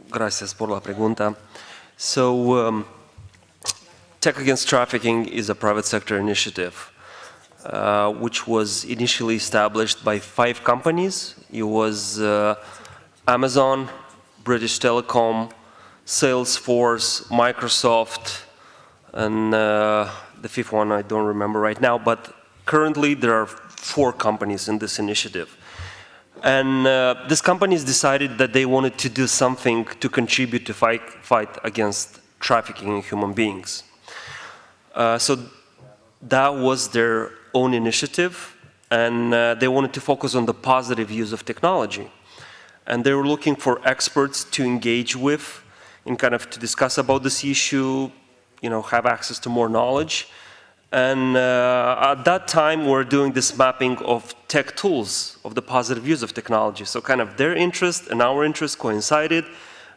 Gracias por la pregunta. So, Tech Against Trafficking is a private sector initiative, which was initially established by 5 companies. It was Amazon, British Telecom, Salesforce, Microsoft, and the fifth one I don't remember right now, but currently there are 4 companies in this initiative. And these companies decided that they wanted to do something to contribute to fight against trafficking in human beings. So that was their own initiative, and they wanted to focus on the positive use of technology. And they were looking for experts to engage with and kind of to discuss about this issue, have access to more knowledge. And at that time, we're doing this mapping of tech tools, of the positive use of technology. So kind of their interest and our interest coincided,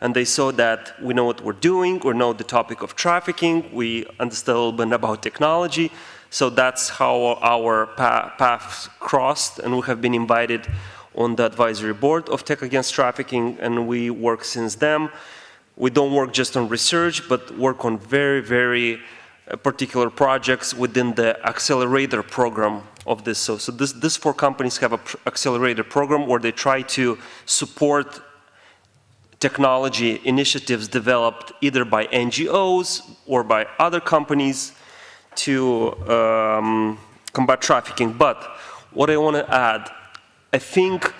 and they saw that we know what we're doing, we know the topic of trafficking, we understand a little bit about technology. So that's how our paths crossed, and we have been invited on the advisory board of Tech Against Trafficking, and we work since then. We don't work just on research, but work on very, very particular projects within the accelerator program of this. So these 4 companies have an accelerator program where they try to support technology initiatives developed either by NGOs or by other companies to combat trafficking. But what I want to add, I think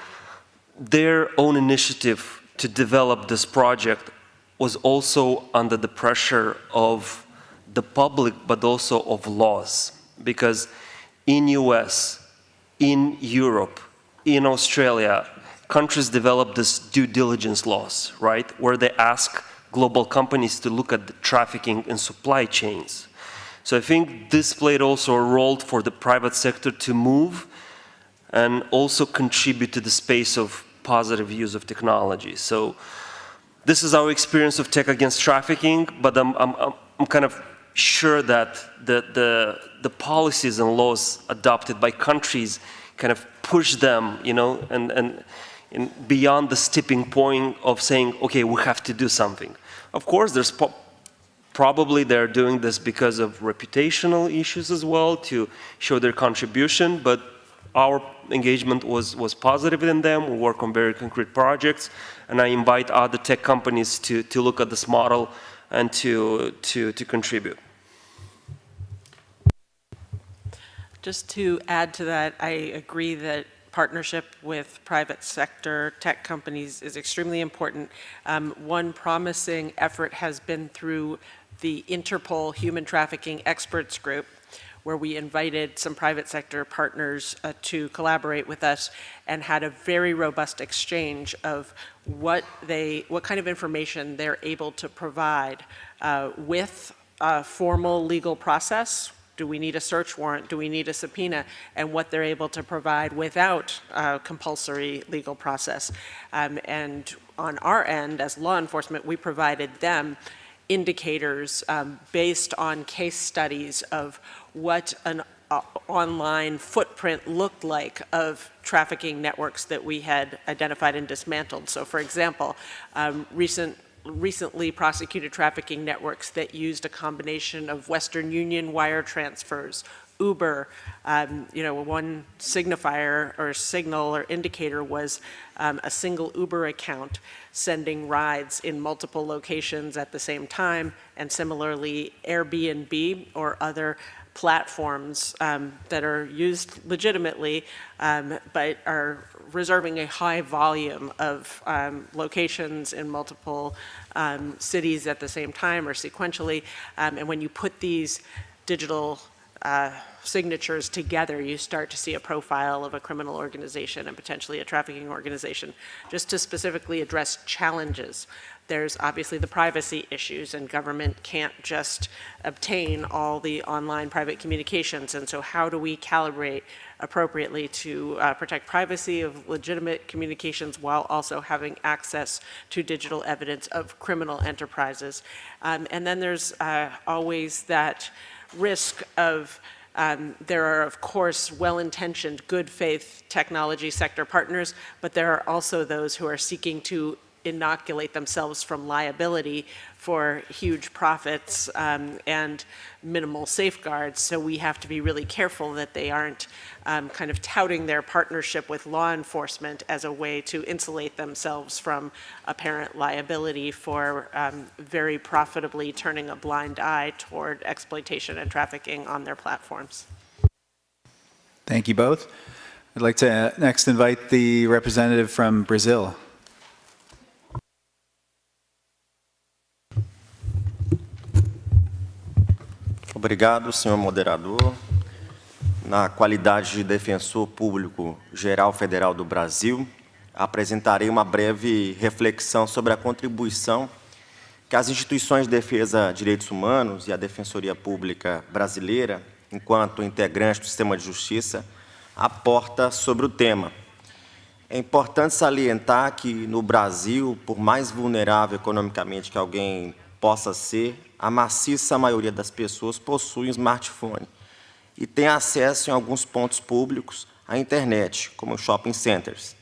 their own initiative to develop this project was also under the pressure of the public, but also of laws. Because in US, in Europe, in Australia, countries develop this due diligence laws, right? Where they ask global companies to look at the trafficking in supply chains. So I think this played also a role for the private sector to move and also contribute to the space of positive use of technology. So this is our experience of Tech Against Trafficking, but I'm kind of sure that the policies and laws adopted by countries kind of push them, and beyond the tipping point of saying, okay, we have to do something. Of course, there's probably they're doing this because of reputational issues as well, to show their contribution, but our engagement was positive in them. We work on very concrete projects, and I invite other tech companies to look at this model and to contribute. Just to add to that, I agree that partnership with private sector tech companies is extremely important. One promising effort has been through the Interpol Human Trafficking Experts Group, where we invited some private sector partners to collaborate with us and had a very robust exchange of what kind of information they're able to provide with a formal legal process. Do we need a search warrant? Do we need a subpoena? And what they're able to provide without compulsory legal process. And on our end, as law enforcement, we provided them indicators based on case studies of what an online footprint looked like of trafficking networks that we had identified and dismantled. So for example, recently prosecuted trafficking networks that used a combination of Western Union wire transfers, Uber, one signifier or signal or indicator was a single Uber account sending rides in multiple locations at the same time, and similarly Airbnb or other platforms that are used legitimately but are reserving a high volume of locations in multiple cities at the same time or sequentially. And when you put these digital signatures together, you start to see a profile of a criminal organization and potentially a trafficking organization. Just to specifically address challenges, there's obviously the privacy issues, and government can't just obtain all the online private communications. And so how do we calibrate appropriately to protect privacy of legitimate communications while also having access to digital evidence of criminal enterprises? And then there's always that risk of there are, of course, well-intentioned, good faith technology sector partners, but there are also those who are seeking to inoculate themselves from liability for huge profits and minimal safeguards. So we have to be really careful that they aren't kind of touting their partnership with law enforcement as a way to insulate themselves from apparent liability for very profitably turning a blind eye toward exploitation and trafficking on their platforms. Thank you both. I'd like to next invite the representative from Brazil. Obrigado, senhor moderador. Na qualidade de defensor público geral federal do Brasil, apresentarei uma breve reflexão sobre a contribuição que as instituições de defesa de direitos humanos e a Defensoria Pública brasileira, enquanto integrante do sistema de justiça, aporta sobre o tema. É importante salientar que, no Brasil, por mais vulnerável economicamente que alguém possa ser, a maciça maioria das pessoas possui um smartphone e tem acesso em alguns pontos públicos à internet, como shopping centers.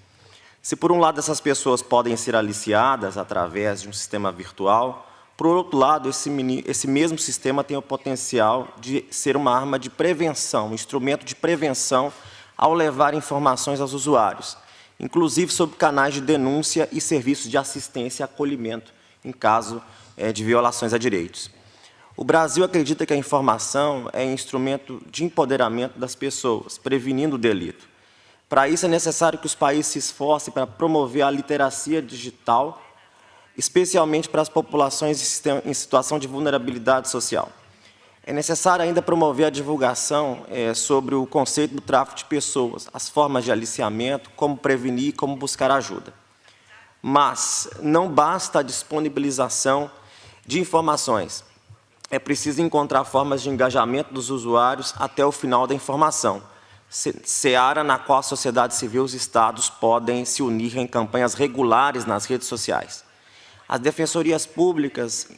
Se, por um lado, essas pessoas podem ser aliciadas através de um sistema virtual, por outro lado, esse mesmo sistema tem o potencial de ser uma arma de prevenção, um instrumento de prevenção ao levar informações aos usuários, inclusive sobre canais de denúncia e serviços de assistência e acolhimento em caso de violações a direitos. O Brasil acredita que a informação é instrumento de empoderamento das pessoas, prevenindo o delito. Para isso, é necessário que os países se esforcem para promover a literacia digital, especialmente para as populações em situação de vulnerabilidade social. É necessário ainda promover a divulgação sobre o conceito do tráfico de pessoas, as formas de aliciamento, como prevenir e como buscar ajuda. Mas não basta a disponibilização de informações. É preciso encontrar formas de engajamento dos usuários até o final da informação, seara na qual a sociedade civil e os estados podem se unir em campanhas regulares nas redes sociais. As defensorias públicas,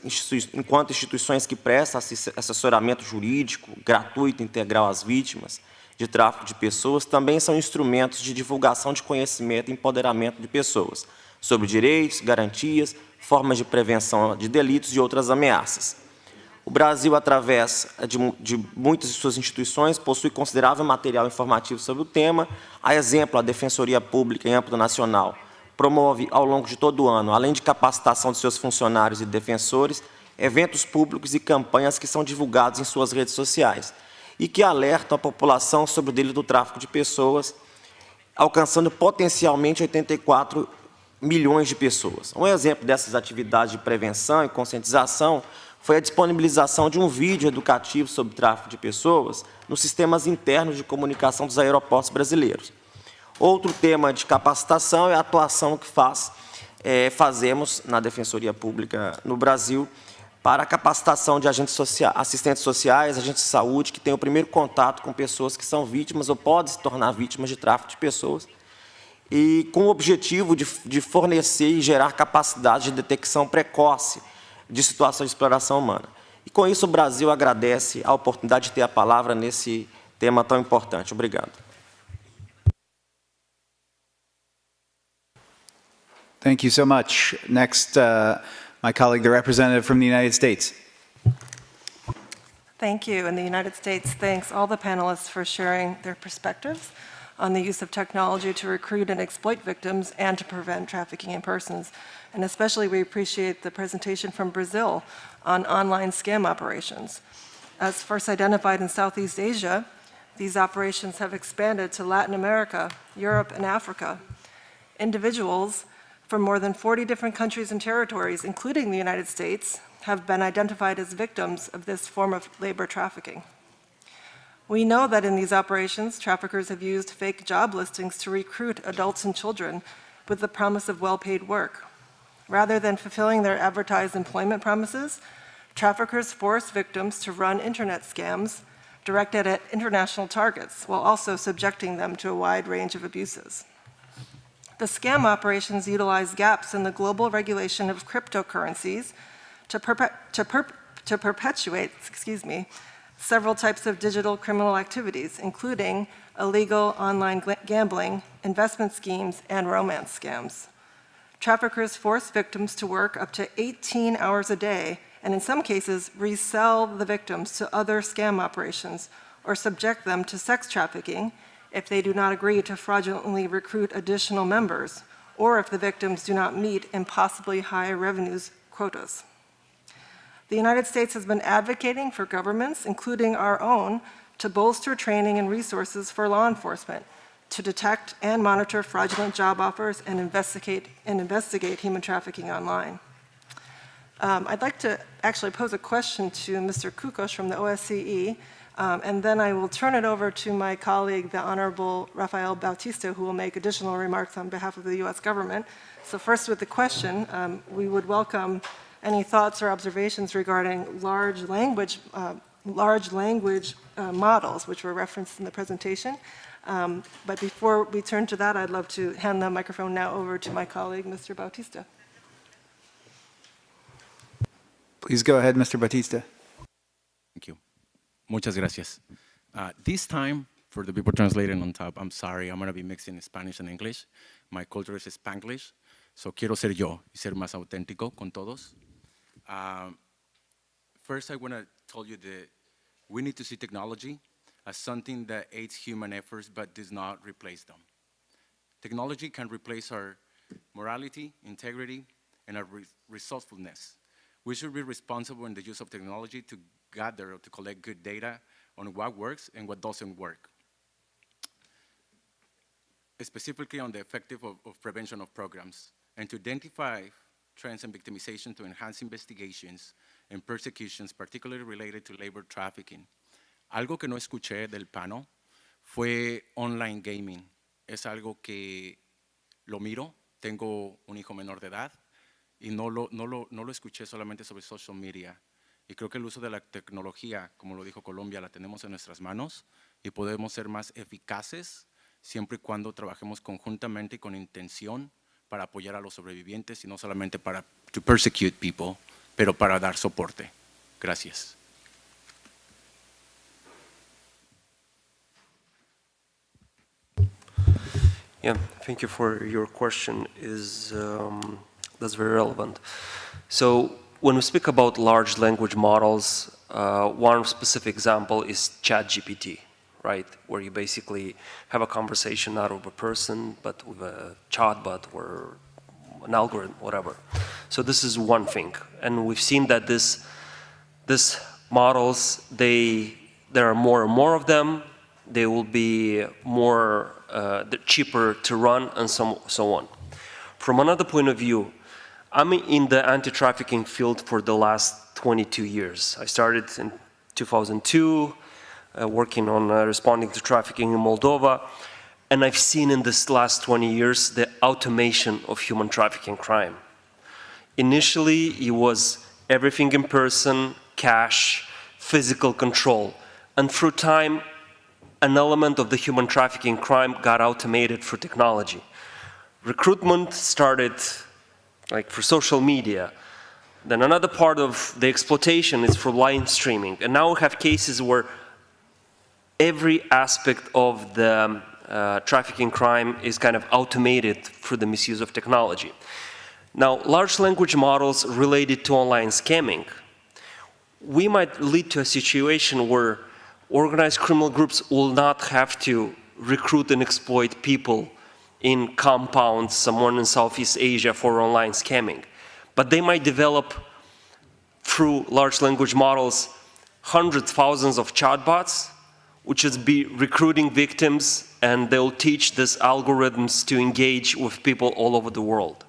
enquanto instituições que prestam assessoramento jurídico gratuito e integral às vítimas de tráfico de pessoas, também são instrumentos de divulgação de conhecimento e empoderamento de pessoas sobre direitos, garantias, formas de prevenção de delitos e outras ameaças. O Brasil, através de muitas de suas instituições, possui considerável material informativo sobre o tema. A exemplo, a Defensoria Pública em âmbito nacional promove, ao longo de todo o ano, além de capacitação de seus funcionários e defensores, eventos públicos e campanhas que são divulgados em suas redes sociais e que alertam a população sobre o delito do tráfico de pessoas, alcançando potencialmente 84 milhões de pessoas. Um exemplo dessas atividades de prevenção e conscientização foi a disponibilização de um vídeo educativo sobre tráfico de pessoas nos sistemas internos de comunicação dos aeroportos brasileiros. Outro tema de capacitação é a atuação que fazemos na Defensoria Pública no Brasil para a capacitação de assistentes sociais, agentes de saúde, que têm o primeiro contato com pessoas que são vítimas ou podem se tornar vítimas de tráfico de pessoas, e com o objetivo de fornecer e gerar capacidade de detecção precoce de situações de exploração humana. E com isso o Brasil agradece a oportunidade de ter a palavra nesse tema tão importante. Obrigado. Thank you so much. Next, my colleague, the representative from the United States. Thank you. And the United States thanks all the panelists for sharing their perspectives on the use of technology to recruit and exploit victims and to prevent trafficking in persons. And especially we appreciate the presentation from Brazil on online scam operations. As first identified in Southeast Asia, these operations have expanded to Latin America, Europe, and Africa. Individuals from more than 40 different countries and territories, including the United States, have been identified as victims of this form of labor trafficking. We know that in these operations, traffickers have used fake job listings to recruit adults and children with the promise of well-paid work. Rather than fulfilling their advertised employment promises, traffickers force victims to run internet scams directed at international targets, while also subjecting them to a wide range of abuses. The scam operations utilize gaps in the global regulation of cryptocurrencies to perpetuate several types of digital criminal activities, including illegal online gambling, investment schemes, and romance scams. traffickers force victims to work up to 18 hours a day, and in some cases, resell the victims to other scam operations or subject them to sex trafficking if they do not agree to fraudulently recruit additional members, or if the victims do not meet impossibly high revenues quotas. The United States has been advocating for governments, including our own, to bolster training and resources for law enforcement, to detect and monitor fraudulent job offers and investigate human trafficking online. I'd like to actually pose a question to Mr. Kukos from the OSCE, and then I will turn it over to my colleague, the Honorable Rafael Bautista, who will make additional remarks on behalf of the U.S. government. So first with the question, we would welcome any thoughts or observations regarding large language models, which were referenced in the presentation. But before we turn to that, I'd love to hand the microphone now over to my colleague, Mr. Bautista. Please go ahead, Mr. Bautista. Thank you. Muchas gracias. This time, for the people translating on top, I'm sorry, I'm going to be mixing Spanish and English. My culture is Spanglish, so quiero ser yo y ser más auténtico con todos. First, I want to tell you that we need to see technology as something that aids human efforts but does not replace them. Technology can replace our morality, integrity, and our resourcefulness. We should be responsible in the use of technology to gather or to collect good data on what works and what doesn't work. Specifically on the effective of prevention of programs, and to identify trends and victimization to enhance investigations and persecutions, particularly related to labor trafficking. Algo que no escuché del panel fue online gaming. Es algo que lo miro, tengo un hijo menor de edad, y no lo escuché solamente sobre social media. Y creo que el uso de la tecnología, como lo dijo Colombia, la tenemos en nuestras manos y podemos ser más eficaces siempre y cuando trabajemos conjuntamente y con intención para apoyar a los sobrevivientes y no solamente para to persecute people, pero para dar soporte. Gracias. Yeah, thank you for your question. That's very relevant. So when we speak about large language models, one specific example is ChatGPT, right? Where you basically have a conversation not with a person, but with a chatbot or an algorithm, whatever. So this is one thing. And we've seen that this models, there are more and more of them. They will be more cheaper to run and so on. From another point of view, I'm in the anti-trafficking field for the last 22 years. I started in 2002, working on responding to trafficking in Moldova, and I've seen in this last 20 years the automation of human trafficking crime. Initially, it was everything in person, cash, physical control, and through time, an element of the human trafficking crime got automated through technology. Recruitment started like for social media. Then another part of the exploitation is for live streaming. And now we have cases where every aspect of the trafficking crime is kind of automated through the misuse of technology. Now, large language models related to online scamming, we might lead to a situation where organized criminal groups will not have to recruit and exploit people in compounds somewhere in Southeast Asia for online scamming. But they might develop, through large language models, hundreds, thousands of chatbots, which is be recruiting victims, and they'll teach these algorithms to engage with people all over the world.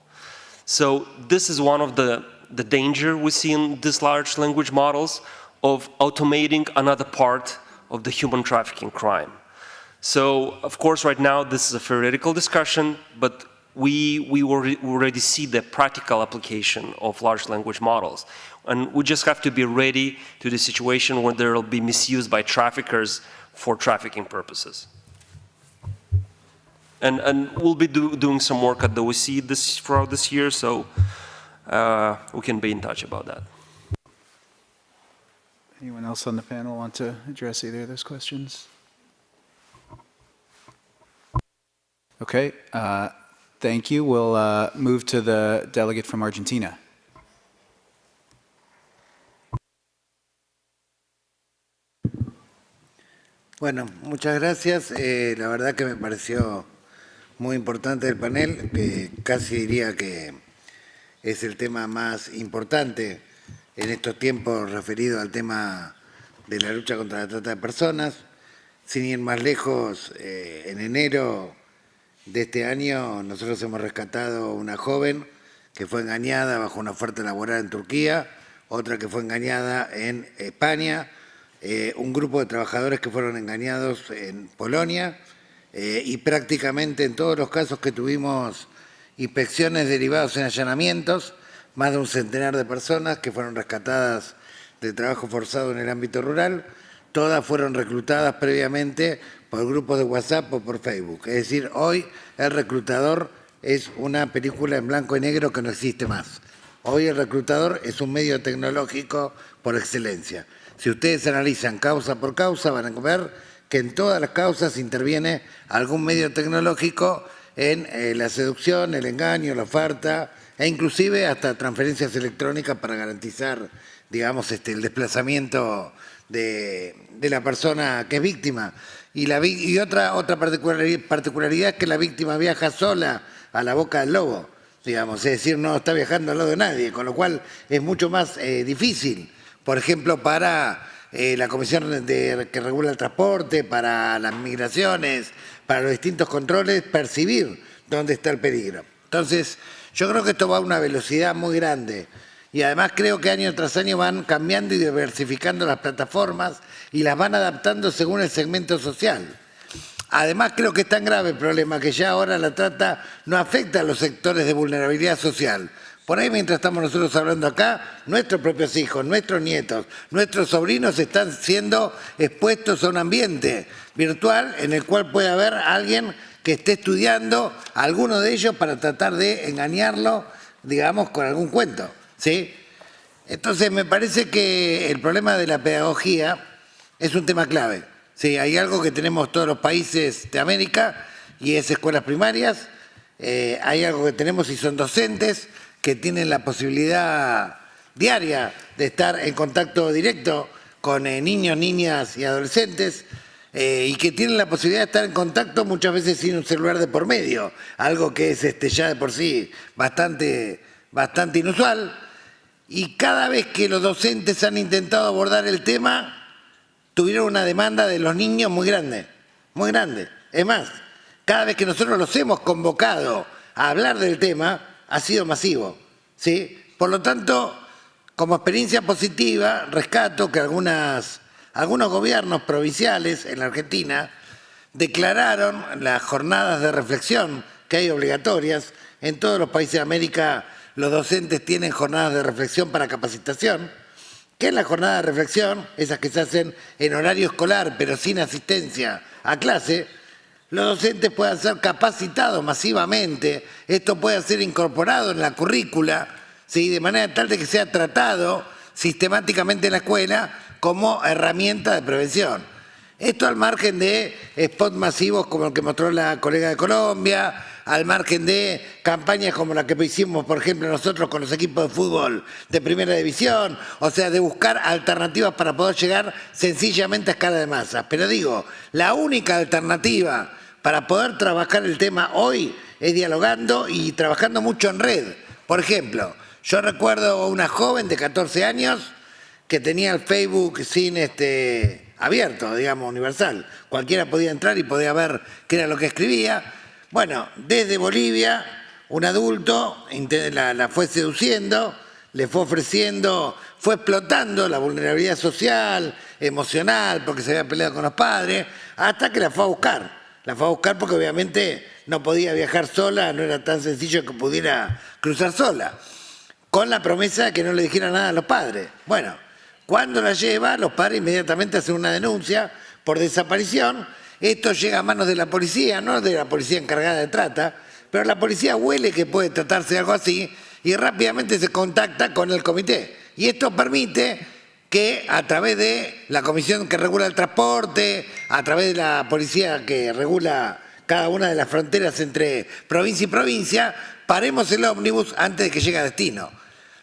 So this is one of the danger we see in these large language models of automating another part of the human trafficking crime. So, of course, right now, this is a theoretical discussion, but we already see the practical application of large language models. And we just have to be ready to the situation where there will be misuse by traffickers for trafficking purposes. And we'll be doing some work at the OSCE throughout this year, so we can be in touch about that. Anyone else on the panel want to address either of those questions? Okay, Thank you. We'll move to the delegate from Argentina. Bueno, muchas gracias. La verdad que me pareció muy importante el panel, que casi diría que es el tema más importante en estos tiempos referido al tema de la lucha contra la trata de personas. Sin ir más lejos, en enero de este año nosotros hemos rescatado una joven que fue engañada bajo una oferta laboral en Turquía, otra que fue engañada en España, un grupo de trabajadores que fueron engañados en Polonia y prácticamente en todos los casos que tuvimos inspecciones derivadas en allanamientos, más de un centenar de personas que fueron rescatadas del trabajo forzado en el ámbito rural, todas fueron reclutadas previamente por grupos de WhatsApp o por Facebook. Es decir, hoy el reclutador es una película en blanco y negro que no existe más. Hoy el reclutador es un medio tecnológico por excelencia. Si ustedes analizan causa por causa, van a ver que en todas las causas interviene algún medio tecnológico en la seducción, el engaño, la oferta e inclusive hasta transferencias electrónicas para garantizar, digamos, el desplazamiento de la persona que es víctima. Y otra particularidad es que la víctima viaja sola a la boca del lobo, digamos, es decir, no está viajando al lado de nadie, con lo cual es mucho más difícil, por ejemplo, para la Comisión que regula el transporte, para las migraciones, para los distintos controles, percibir dónde está el peligro. Entonces, yo creo que esto va a una velocidad muy grande y además creo que año tras año van cambiando y diversificando las plataformas y las van adaptando según el segmento social. Además creo que es tan grave el problema que ya ahora la trata no afecta a los sectores de vulnerabilidad social. Por ahí mientras estamos nosotros hablando acá, nuestros propios hijos, nuestros nietos, nuestros sobrinos están siendo expuestos a un ambiente virtual en el cual puede haber alguien que esté estudiando a alguno de ellos para tratar de engañarlo, digamos, con algún cuento, ¿sí? Entonces me parece que el problema de la pedagogía es un tema clave. Sí, hay algo que tenemos todos los países de América y es escuelas primarias. Hay algo que tenemos y son docentes que tienen la posibilidad diaria de estar en contacto directo con niños, niñas y adolescentes y que tienen la posibilidad de estar en contacto muchas veces sin un celular de por medio, algo que es ya de por sí bastante inusual. Y cada vez que los docentes han intentado abordar el tema, tuvieron una demanda de los niños muy grande, muy grande. Es más, cada vez que nosotros los hemos convocado a hablar del tema, ha sido masivo, ¿sí? Por lo tanto, como experiencia positiva, rescato que algunos gobiernos provinciales en la Argentina declararon las jornadas de reflexión que hay obligatorias. En todos los países de América los docentes tienen jornadas de reflexión para capacitación. ¿Qué es la jornada de reflexión? Esas que se hacen en horario escolar pero sin asistencia a clase. Los docentes pueden ser capacitados masivamente, esto puede ser incorporado en la currícula, ¿sí? De manera tal de que sea tratado sistemáticamente en la escuela como herramienta de prevención. Esto al margen de spots masivos como el que mostró la colega de Colombia, al margen de campañas como la que hicimos, por ejemplo, nosotros con los equipos de fútbol de primera división, o sea, de buscar alternativas para poder llegar sencillamente a escala de masas. Pero digo, la única alternativa para poder trabajar el tema hoy es dialogando y trabajando mucho en red. Por ejemplo, yo recuerdo una joven de 14 años que tenía el Facebook sin abierto, digamos, universal. Cualquiera podía entrar y podía ver qué era lo que escribía. Bueno, desde Bolivia, un adulto la fue seduciendo, le fue ofreciendo, fue explotando la vulnerabilidad social, emocional, porque se había peleado con los padres, hasta que la fue a buscar. La fue a buscar porque obviamente no podía viajar sola, no era tan sencillo que pudiera cruzar sola, con la promesa de que no le dijera nada a los padres. Bueno, cuando la lleva, los padres inmediatamente hacen una denuncia por desaparición. Esto llega a manos de la policía, no de la policía encargada de trata, pero la policía huele que puede tratarse de algo así y rápidamente se contacta con el comité. Y esto permite que a través de la comisión que regula el transporte, a través de la policía que regula cada una de las fronteras entre provincia y provincia, paremos el ómnibus antes de que llegue a destino.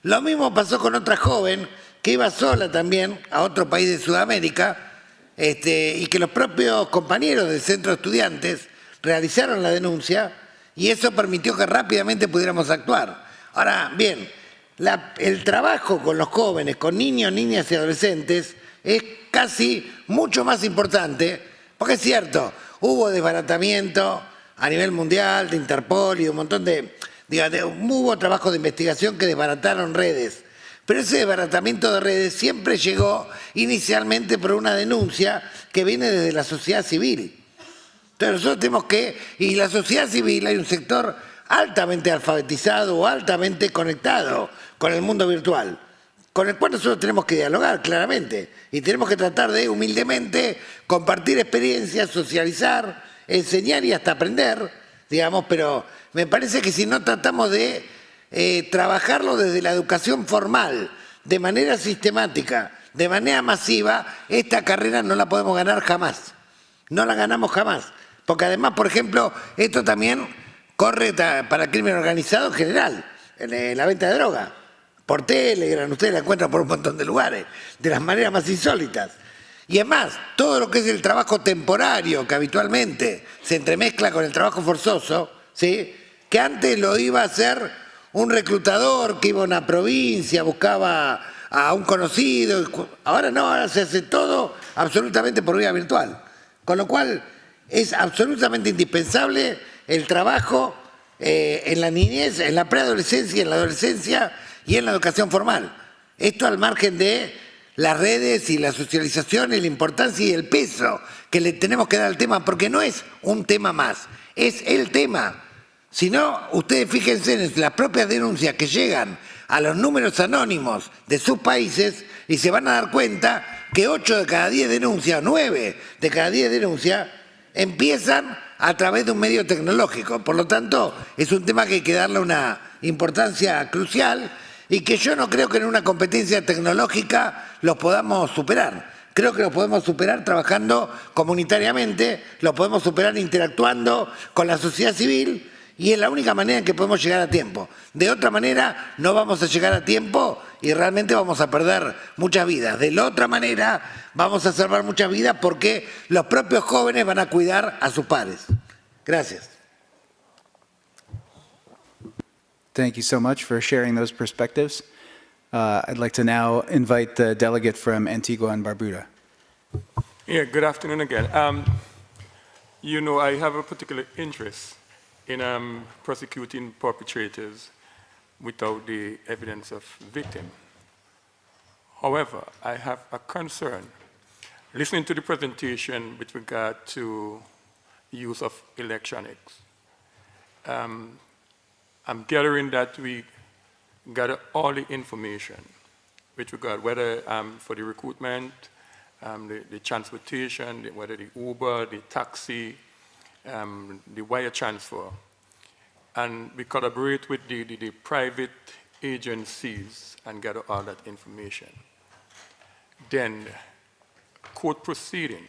Lo mismo pasó con otra joven que iba sola también a otro país de Sudamérica, y que los propios compañeros del centro de estudiantes realizaron la denuncia y eso permitió que rápidamente pudiéramos actuar. Ahora, bien, el trabajo con los jóvenes, con niños, niñas y adolescentes es casi mucho más importante, porque es cierto, hubo desbaratamiento a nivel mundial de Interpol y un montón hubo trabajo de investigación que desbarataron redes. Pero ese desbaratamiento de redes siempre llegó inicialmente por una denuncia que viene desde la sociedad civil. Entonces nosotros tenemos y la sociedad civil hay un sector altamente alfabetizado o altamente conectado con el mundo virtual, con el cual nosotros tenemos que dialogar claramente y tenemos que tratar de humildemente compartir experiencias, socializar, enseñar y hasta aprender, digamos, pero me parece que si no tratamos de trabajarlo desde la educación formal, de manera sistemática, de manera masiva, esta carrera no la podemos ganar jamás. No la ganamos jamás. Porque además, por ejemplo, esto también corre para el crimen organizado en general, en la venta de droga. Por Telegram, ustedes la encuentran por un montón de lugares, de las maneras más insólitas. Y es más, todo lo que es el trabajo temporario, que habitualmente se entremezcla con el trabajo forzoso, ¿sí?, que antes lo iba a hacer un reclutador que iba a una provincia, buscaba a un conocido, ahora no, ahora se hace todo absolutamente por vía virtual. Con lo cual es absolutamente indispensable el trabajo en la niñez, en la preadolescencia, en la adolescencia y en la educación formal. Esto al margen de las redes y la socialización y la importancia y el peso que le tenemos que dar al tema, porque no es un tema más, es el tema. Si no, ustedes fíjense en las propias denuncias que llegan a los números anónimos de sus países y se van a dar cuenta que 8 de cada 10 denuncias, 9 de cada 10 denuncias, empiezan a través de un medio tecnológico. Por lo tanto, es un tema que hay que darle una importancia crucial y que yo no creo que en una competencia tecnológica los podamos superar. Creo que lo podemos superar trabajando comunitariamente, lo podemos superar interactuando con la sociedad civil, y es la única manera en que podemos llegar a tiempo. De otra manera no vamos a llegar a tiempo y realmente vamos a perder muchas vidas. De la otra manera vamos a salvar muchas vidas porque los propios jóvenes van a cuidar a sus padres. Gracias. Thank you so much for sharing those perspectives. I'd like to now invite the delegate from Antigua and Barbuda. Yeah, good afternoon again. You know, I have a particular interest in prosecuting perpetrators without the evidence of victim. However, I have a concern. Listening to the presentation with regard to use of electronics, I'm gathering that we gather all the information with regard whether for the recruitment, the transportation, whether the Uber, the taxi, the wire transfer, and we collaborate with the private agencies and gather all that information. Then, court proceeding.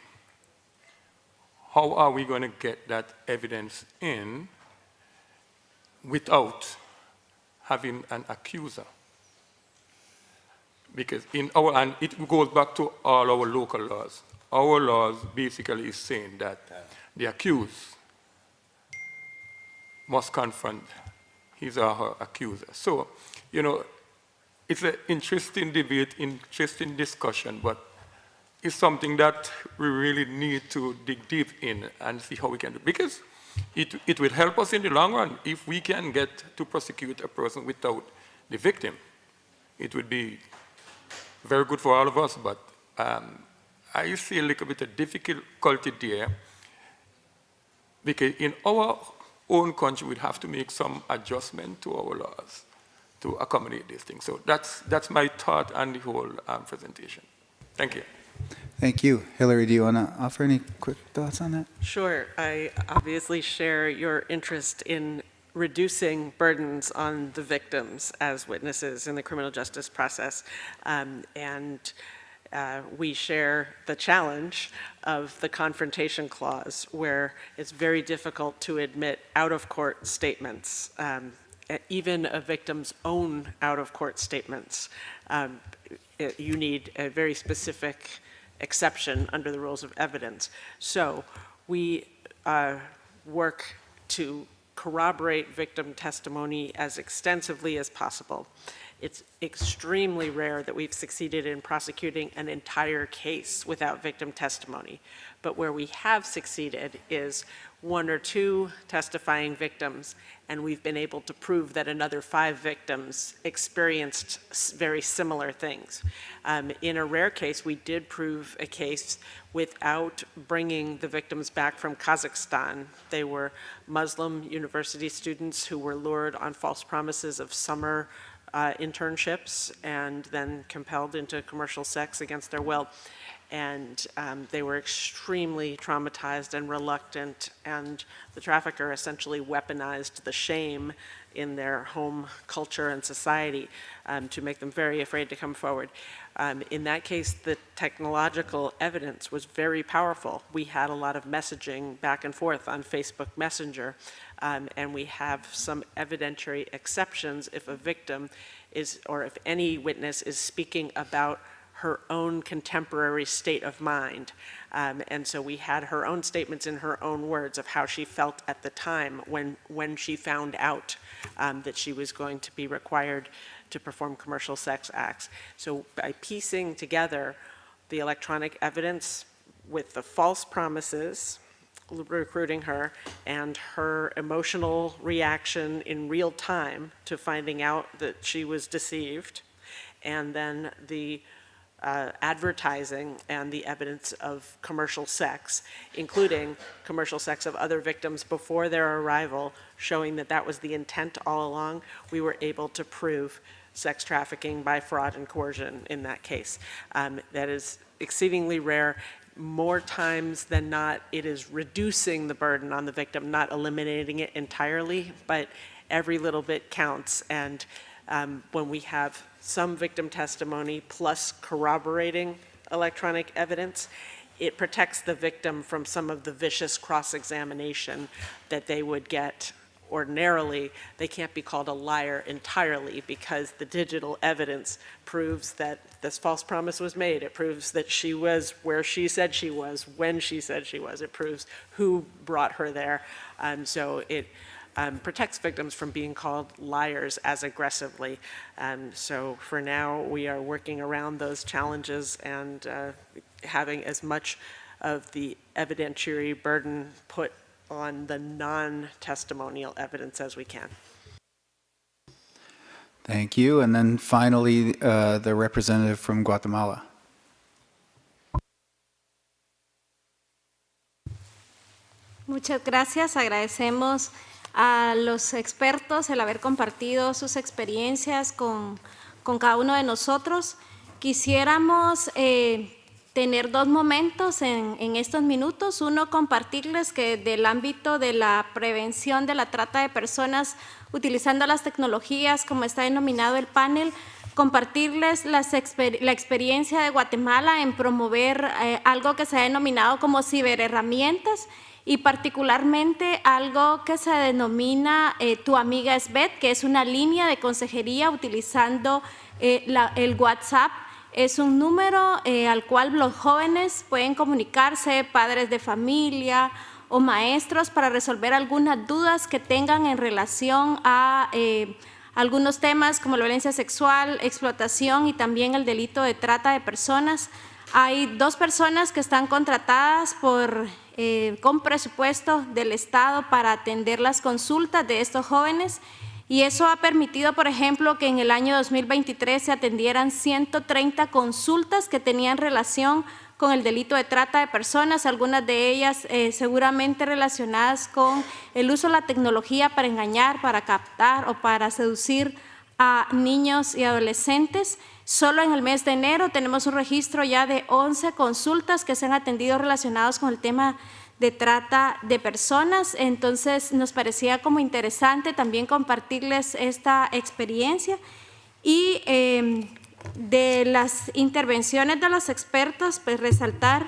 How are we going to get that evidence in without having an accuser? Because and it goes back to all our local laws. Our laws basically is saying that the accused must confront his or her accuser. So, you know, it's an interesting debate, interesting discussion, but it's something that we really need to dig deep in and see how we can do it. Because it will help us in the long run if we can get to prosecute a person without the victim. It would be very good for all of us, but I see a little bit of difficulty there because in our own country we'd have to make some adjustment to our laws to accommodate these things. So that's my thought on the whole presentation. Thank you. Thank you. Hillary, do you want to offer any quick thoughts on that? Sure. I obviously share your interest in reducing burdens on the victims as witnesses in the criminal justice process. And we share the challenge of the confrontation clause, where it's very difficult to admit out-of-court statements, even a victim's own out-of-court statements. You need a very specific exception under the rules of evidence. So we work to corroborate victim testimony as extensively as possible. It's extremely rare that we've succeeded in prosecuting an entire case without victim testimony. But where we have succeeded is 1 or 2 testifying victims, and we've been able to prove that another 5 victims experienced very similar things. In a rare case, we did prove a case without bringing the victims back from Kazakhstan. They were Muslim university students who were lured on false promises of summer internships and then compelled into commercial sex against their will. And they were extremely traumatized and reluctant, and the trafficker essentially weaponized the shame in their home culture and society to make them very afraid to come forward. In that case, the technological evidence was very powerful. We had a lot of messaging back and forth on Facebook Messenger, and we have some evidentiary exceptions if a victim is, or if any witness is speaking about her own contemporary state of mind. And so we had her own statements in her own words of how she felt at the time when she found out that she was going to be required to perform commercial sex acts. So by piecing together the electronic evidence with the false promises, recruiting her, and her emotional reaction in real time to finding out that she was deceived, and then the advertising and the evidence of commercial sex, including commercial sex of other victims before their arrival, showing that that was the intent all along, we were able to prove sex trafficking by fraud and coercion in that case. That is exceedingly rare. More times than not, it is reducing the burden on the victim, not eliminating it entirely, but every little bit counts. And when we have some victim testimony plus corroborating electronic evidence, it protects the victim from some of the vicious cross-examination that they would get ordinarily. They can't be called a liar entirely because the digital evidence proves that this false promise was made. It proves that she was where she said she was, when she said she was. It proves who brought her there. So it protects victims from being called liars as aggressively. So for now, we are working around those challenges and having as much of the evidentiary burden put on the non-testimonial evidence as we can. Thank you. And then finally, the representative from Guatemala. Muchas gracias. Agradecemos a los expertos el haber compartido sus experiencias con cada uno de nosotros. Quisiéramos tener 2 momentos en estos minutos. Uno, compartirles que del ámbito de la prevención de la trata de personas utilizando las tecnologías, como está denominado el panel, compartirles la experiencia de Guatemala en promover algo que se ha denominado como ciberherramientas, y particularmente algo que se denomina Tu Amiga es Bet, que es una línea de consejería utilizando el WhatsApp. Es un número al cual los jóvenes pueden comunicarse, padres de familia o maestros, para resolver algunas dudas que tengan en relación a algunos temas como la violencia sexual, explotación y también el delito de trata de personas. Hay 2 personas que están contratadas con presupuesto del Estado para atender las consultas de estos jóvenes, y eso ha permitido, por ejemplo, que en el año 2023 se atendieran 130 consultas que tenían relación con el delito de trata de personas, algunas de ellas seguramente relacionadas con el uso de la tecnología para engañar, para captar o para seducir a niños y adolescentes. Solo en el mes de enero tenemos un registro ya de 11 consultas que se han atendido relacionados con el tema de trata de personas. Entonces nos parecía como interesante también compartirles esta experiencia. Y De las intervenciones de los expertos, pues resaltar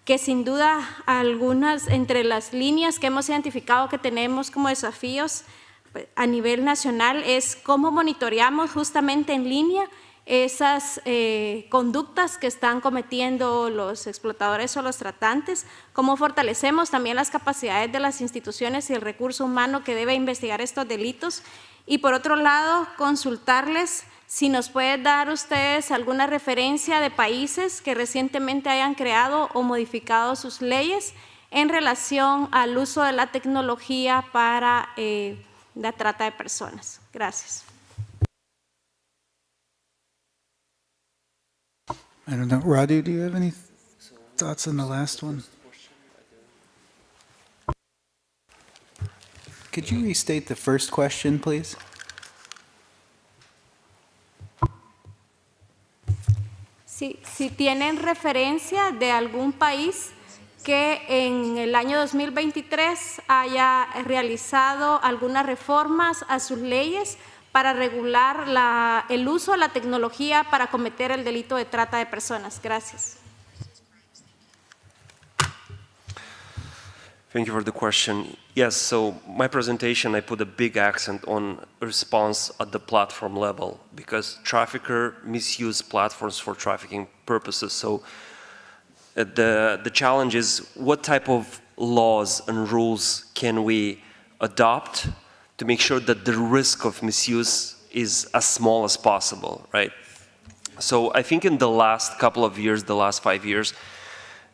que sin duda algunas entre las líneas que hemos identificado que tenemos como desafíos a nivel nacional es cómo monitoreamos justamente en línea esas conductas que están cometiendo los explotadores o los tratantes, cómo fortalecemos también las capacidades de las instituciones y el recurso humano que debe investigar estos delitos, y por otro lado, consultarles si nos pueden dar ustedes alguna referencia de países que recientemente hayan creado o modificado sus leyes en relación al uso de la tecnología para la trata de personas. Gracias. I don't know. Radu, do you have any thoughts on the last one? Could you restate the first question, please? Si tienen referencia de algún país que en el año 2023 haya realizado algunas reformas a sus leyes para regular el uso de la tecnología para cometer el delito de trata de personas. Gracias. Thank you for the question. Yes, so my presentation, I put a big accent on response at the platform level because traffickers misuse platforms for trafficking purposes. So the challenge is what type of laws and rules can we adopt to make sure that the risk of misuse is as small as possible, right? So I think in the last couple of years, the last 5 years,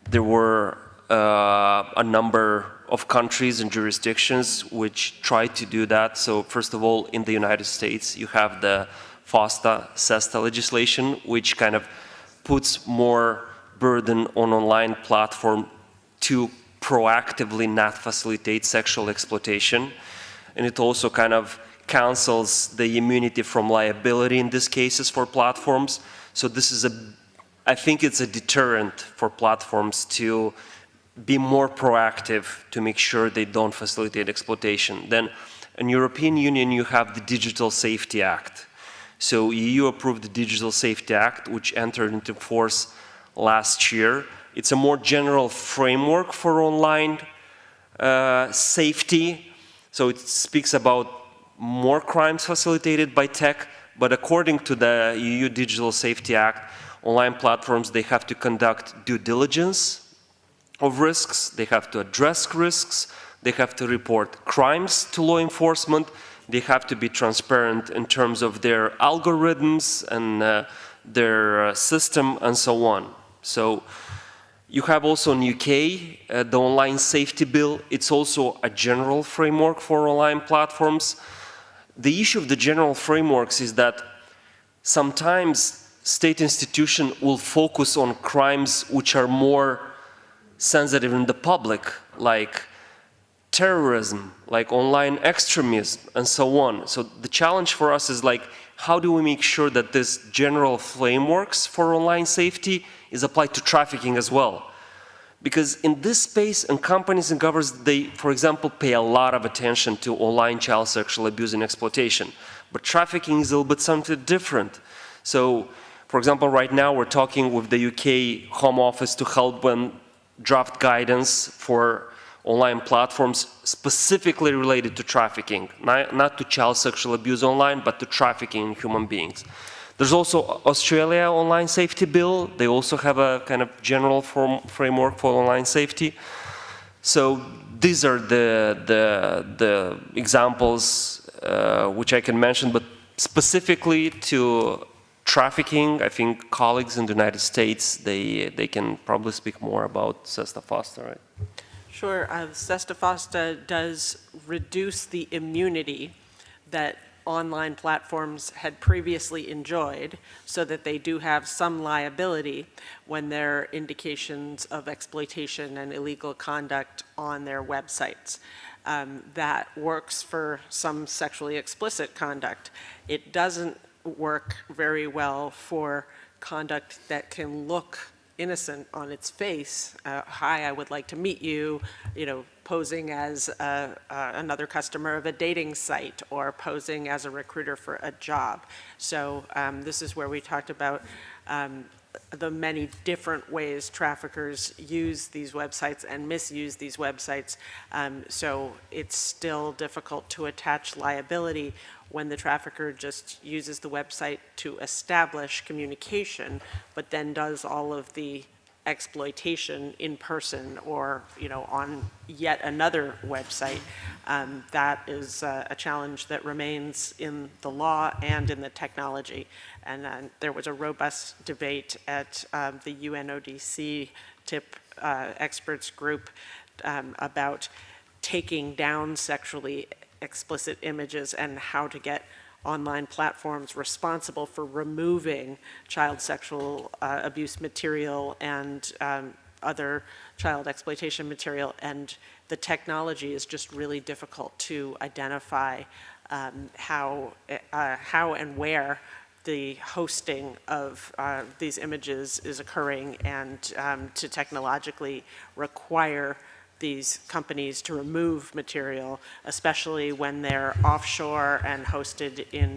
there were a number of countries and jurisdictions which tried to do that. So first of all, in the United States, you have the FOSTA-SESTA legislation, which kind of puts more burden on online platform to proactively not facilitate sexual exploitation. And it also kind of cancels the immunity from liability in these cases for platforms. So this is I think it's a deterrent for platforms to be more proactive to make sure they don't facilitate exploitation. Then in European Union, you have the Digital Safety Act. So EU approved the Digital Safety Act, which entered into force last year. It's a more general framework for online safety. So it speaks about more crimes facilitated by tech, but according to the EU Digital Safety Act, online platforms, they have to conduct due diligence of risks, they have to address risks, they have to report crimes to law enforcement, they have to be transparent in terms of their algorithms and their system and so on. So you have also in UK, the Online Safety Bill, it's also a general framework for online platforms. The issue of the general frameworks is that sometimes state institutions will focus on crimes which are more sensitive in the public, like terrorism, like online extremism, and so on. So the challenge for us is like, how do we make sure that this general frameworks for online safety is applied to trafficking as well? Because in this space, and companies and governments, they, for example, pay a lot of attention to online child sexual abuse and exploitation. But trafficking is a little bit something different. So, for example, right now we're talking with the UK Home Office to help them draft guidance for online platforms specifically related to trafficking, not to child sexual abuse online, but to trafficking in human beings. There's also Australia Online Safety Bill. They also have a kind of general framework for online safety. So these are the examples which I can mention, but specifically to trafficking, I think colleagues in the United States, they can probably speak more about SESTA-FOSTA, right? Sure. SESTA-FOSTA does reduce the immunity that online platforms had previously enjoyed so that they do have some liability when there are indications of exploitation and illegal conduct on their websites. That works for some sexually explicit conduct. It doesn't work very well for conduct that can look innocent on its face. Hi, I would like to meet you, posing as another customer of a dating site or posing as a recruiter for a job. So this is where we talked about the many different ways traffickers use these websites and misuse these websites. So it's still difficult to attach liability when the trafficker just uses the website to establish communication, but then does all of the exploitation in person or, on yet another website. That is a challenge that remains in the law and in the technology. And there was a robust debate at the UNODC TIP experts group about taking down sexually explicit images and how to get online platforms responsible for removing child sexual abuse material and other child exploitation material. And the technology is just really difficult to identify how and where the hosting of these images is occurring, and to technologically require these companies to remove material, especially when they're offshore and hosted in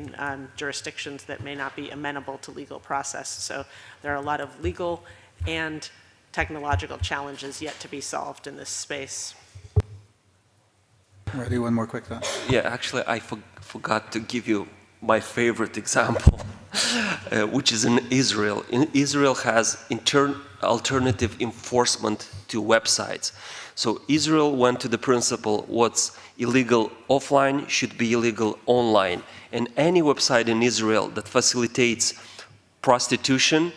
jurisdictions that may not be amenable to legal process. So there are a lot of legal and technological challenges yet to be solved in this space. Ready, one more quick thought. Yeah, actually, I forgot to give you my favorite example, which is in Israel. Israel has alternative enforcement to websites. So Israel went to the principle what's illegal offline should be illegal online. And any website in Israel that facilitates prostitution,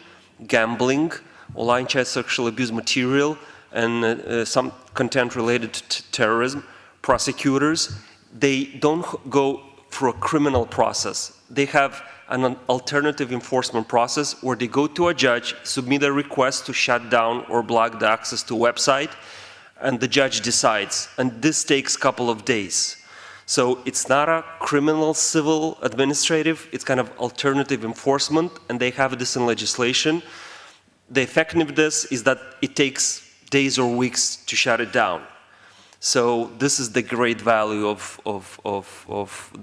gambling, online child sexual abuse material, and some content related to terrorism, prosecutors, they don't go through a criminal process. They have an alternative enforcement process where they go to a judge, submit a request to shut down or block the access to a website, and the judge decides. And this takes a couple of days. So it's not a criminal, civil, administrative, it's kind of alternative enforcement, and they have this in legislation. The effectiveness is that it takes days or weeks to shut it down. So this is the great value of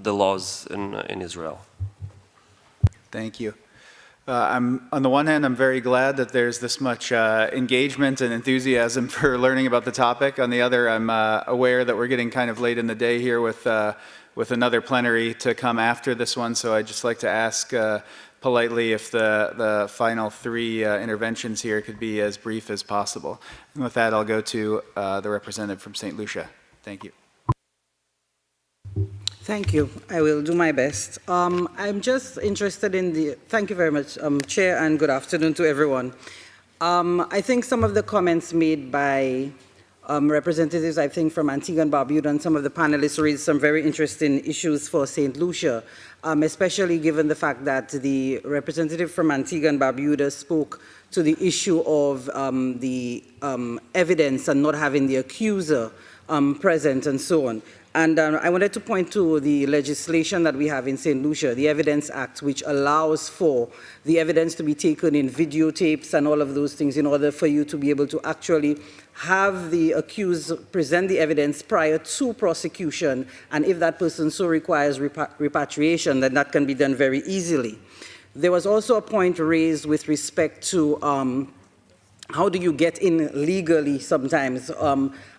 the laws in Israel. Thank you. On the one hand, I'm very glad that there's this much engagement and enthusiasm for learning about the topic. On the other, I'm aware that we're getting kind of late in the day here with another plenary to come after this one. So I'd just like to ask politely if the final three interventions here could be as brief as possible. And with that, I'll go to the representative from St. Lucia. Thank you. Thank you. I will do my best. I'm just interested in thank you very much, Chair, and good afternoon to everyone. I think some of the comments made by representatives, I think, from Antigua and Barbuda, and some of the panelists raised some very interesting issues for St. Lucia, especially given the fact that the representative from Antigua and Barbuda spoke to the issue of the evidence and not having the accuser present and so on. And I wanted to point to the legislation that we have in St. Lucia, the Evidence Act, which allows for the evidence to be taken in videotapes and all of those things in order for you to be able to actually have the accused present the evidence prior to prosecution. And if that person so requires repatriation, then that can be done very easily. There was also a point raised with respect to how do you get in legally sometimes,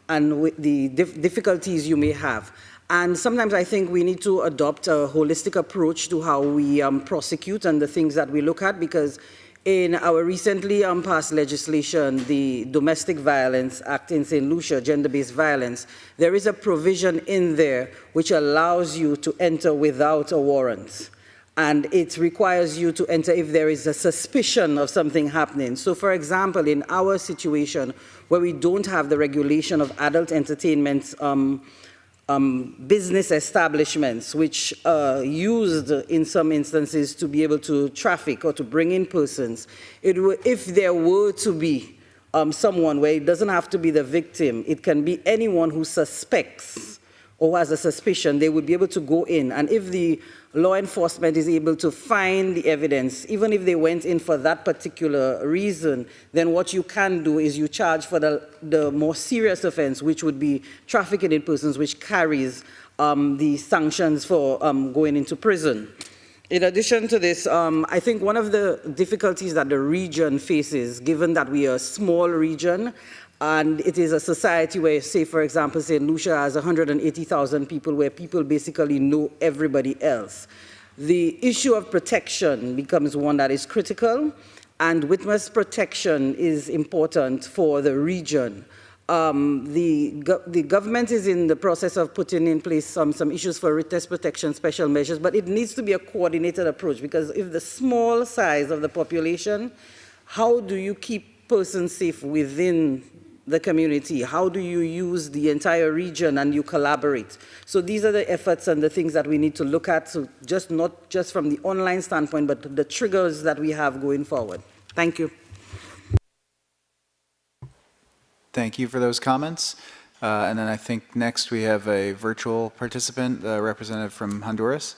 and with the difficulties you may have. And sometimes I think we need to adopt a holistic approach to how we prosecute and the things that we look at, because in our recently passed legislation, the Domestic Violence Act in St. Lucia, gender-based violence, there is a provision in there which allows you to enter without a warrant. And it requires you to enter if there is a suspicion of something happening. So for example, in our situation, where we don't have the regulation of adult entertainment business establishments, which are used in some instances to be able to traffic or to bring in persons, if there were to be someone where it doesn't have to be the victim, it can be anyone who suspects or has a suspicion, they would be able to go in. And if the law enforcement is able to find the evidence, even if they went in for that particular reason, then what you can do is you charge for the more serious offense, which would be trafficking in persons, which carries the sanctions for going into prison. In addition to this, I think one of the difficulties that the region faces, given that we are a small region, and it is a society where, say, for example, St. Lucia has 180,000 people, where people basically know everybody else. The issue of protection becomes one that is critical, and witness protection is important for the region. The government is in the process of putting in place some issues for witness protection, special measures, but it needs to be a coordinated approach, because if the small size of the population, how do you keep persons safe within the community? How do you use the entire region and you collaborate? So these are the efforts and the things that we need to look at, so not just from the online standpoint, but the triggers that we have going forward. Thank you. Thank you for those comments. And then I think next we have a virtual participant, the representative from Honduras.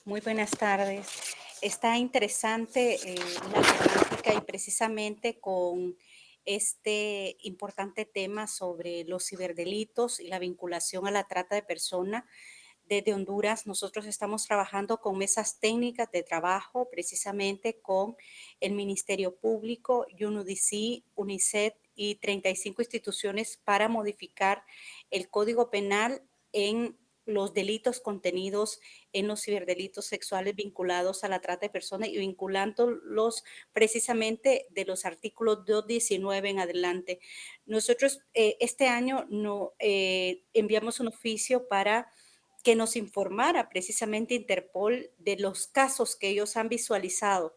Muy buenas tardes. Está interesante la temática y precisamente con este importante tema sobre los ciberdelitos y la vinculación a la trata de personas. Desde Honduras, nosotros estamos trabajando con mesas técnicas de trabajo precisamente con el Ministerio Público, UNODC, UNICEF y 35 instituciones para modificar el Código Penal en los delitos contenidos en los ciberdelitos sexuales vinculados a la trata de personas y vinculándolos precisamente de los artículos 219 en adelante. Nosotros este año enviamos un oficio para que nos informara precisamente Interpol de los casos que ellos han visualizado.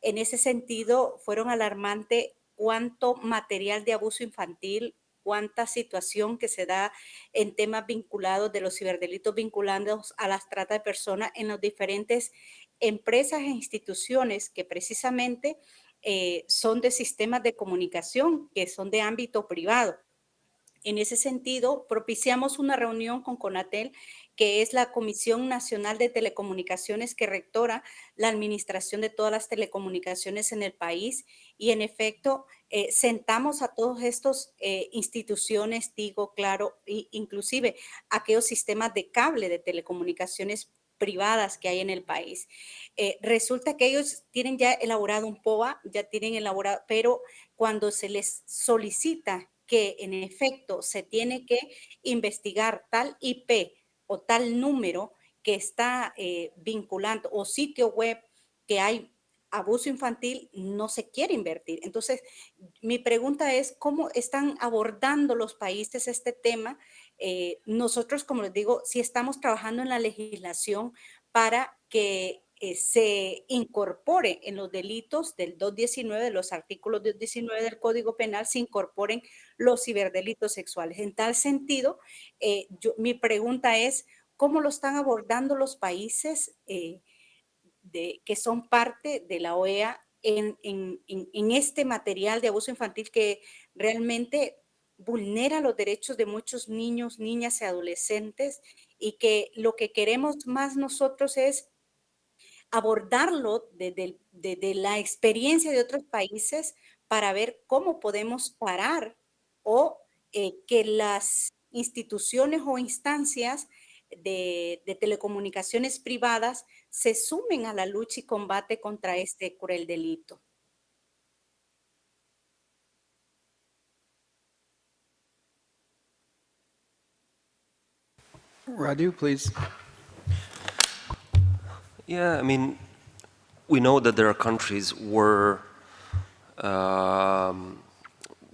En ese sentido, fueron alarmantes cuánto material de abuso infantil, cuánta situación que se da en temas vinculados de los ciberdelitos vinculados a las trata de personas en las diferentes empresas e instituciones que precisamente son de sistemas de comunicación, que son de ámbito privado. En ese sentido, propiciamos una reunión con CONATEL, que es la Comisión Nacional de Telecomunicaciones que rectora la administración de todas las telecomunicaciones en el país. Y en efecto, sentamos a todas estas instituciones, digo, claro, inclusive aquellos sistemas de cable de telecomunicaciones privadas que hay en el país. Resulta que ellos tienen ya elaborado un POA, ya tienen elaborado, pero cuando se les solicita que en efecto se tiene que investigar tal IP o tal número que está vinculando o sitio web que hay abuso infantil, no se quiere invertir. Entonces, mi pregunta es, ¿cómo están abordando los países este tema? Nosotros, como les digo, sí estamos trabajando en la legislación para que se incorpore en los delitos del 219, de los artículos 219 del Código Penal, se incorporen los ciberdelitos sexuales. En tal sentido, mi pregunta es, ¿cómo lo están abordando los países que son parte de la OEA en este material de abuso infantil que realmente vulnera los derechos de muchos niños, niñas y adolescentes, y que lo que queremos más nosotros es abordarlo desde la experiencia de otros países para ver cómo podemos parar o que las instituciones o instancias de telecomunicaciones privadas se sumen a la lucha y combate contra este cruel delito. Radu, please. Yeah, I mean, we know that there are countries where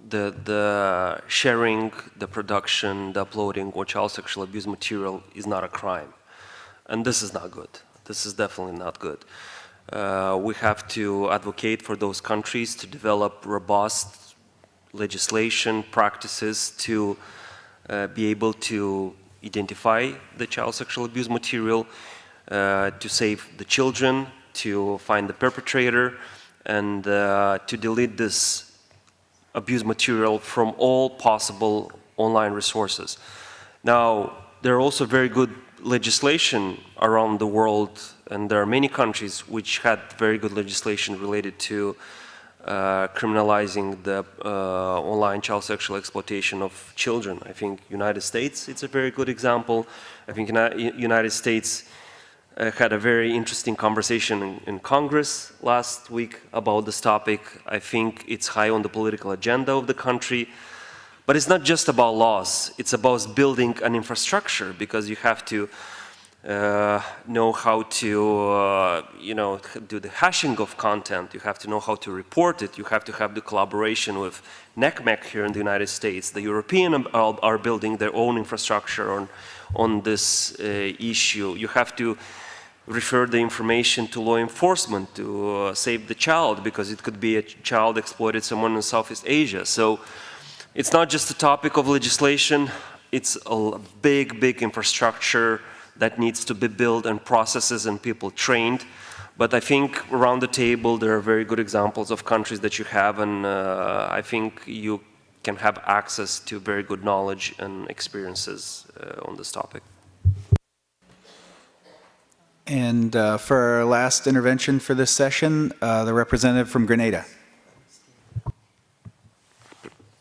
the sharing, the production, the uploading of child sexual abuse material is not a crime. And this is not good. This is definitely not good. We have to advocate for those countries to develop robust legislation, practices to be able to identify the child sexual abuse material, to save the children, to find the perpetrator, and to delete this abuse material from all possible online resources. Now, there are also very good legislation around the world, and there are many countries which had very good legislation related to criminalizing the online child sexual exploitation of children. I think United States, it's a very good example. I think United States had a very interesting conversation in Congress last week about this topic. I think it's high on the political agenda of the country. But it's not just about laws, it's about building an infrastructure, because you have to know how to do the hashing of content, you have to know how to report it, you have to have the collaboration with NCMEC here in the United States. The Europeans are building their own infrastructure on this issue. You have to refer the information to law enforcement to save the child, because it could be a child exploited someone in Southeast Asia. So it's not just a topic of legislation, it's a big, big infrastructure that needs to be built and processes and people trained. But I think around the table there are very good examples of countries that you have, and I think you can have access to very good knowledge and experiences on this topic. And for our last intervention for this session, the representative from Grenada.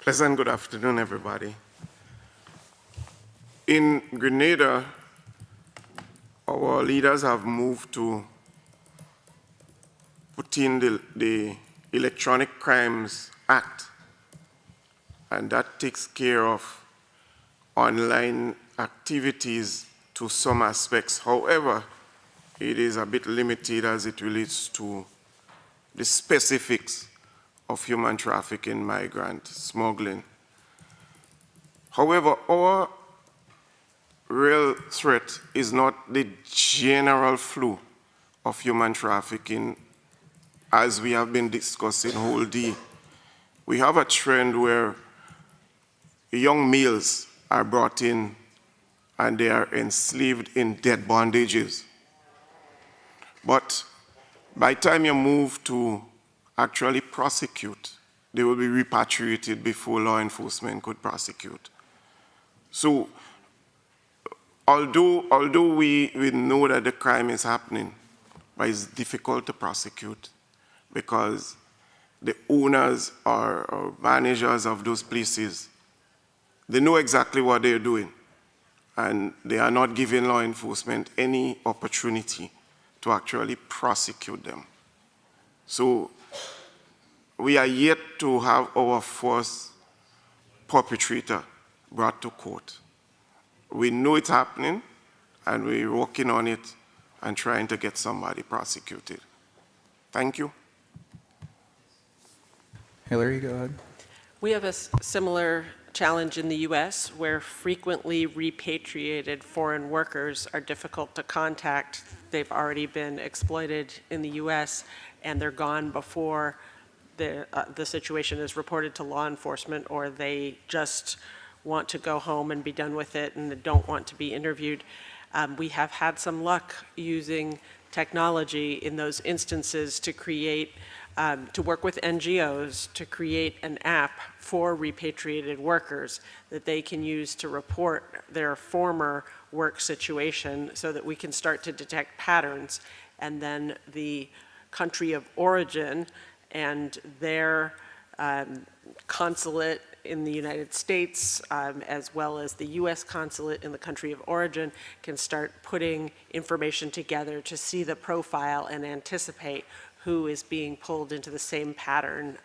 Pleasant good afternoon, everybody. In Grenada, our leaders have moved to put in the Electronic Crimes Act, and that takes care of online activities to some aspects. However, it is a bit limited as it relates to the specifics of human trafficking, migrant smuggling. However, our real threat is not the general flow of human trafficking as we have been discussing whole day. We have a trend where young males are brought in and they are enslaved in debt bondages. But by the time you move to actually prosecute, they will be repatriated before law enforcement could prosecute. So, although we know that the crime is happening, but it's difficult to prosecute because the owners or managers of those places, they know exactly what they're doing, and they are not giving law enforcement any opportunity to actually prosecute them. So, we are yet to have our first perpetrator brought to court. We know it's happening, and we're working on it and trying to get somebody prosecuted. Thank you. Hillary, go ahead. We have a similar challenge in the U.S. where frequently repatriated foreign workers are difficult to contact. They've already been exploited in the U.S. and they're gone before the situation is reported to law enforcement, or they just want to go home and be done with it and they don't want to be interviewed. We have had some luck using technology in those instances to create, to work with NGOs to create an app for repatriated workers that they can use to report their former work situation so that we can start to detect patterns, and then the country of origin and their consulate in the United States, as well as the U.S. consulate in the country of origin, can start putting information together to see the profile and anticipate who is being pulled into the same pattern.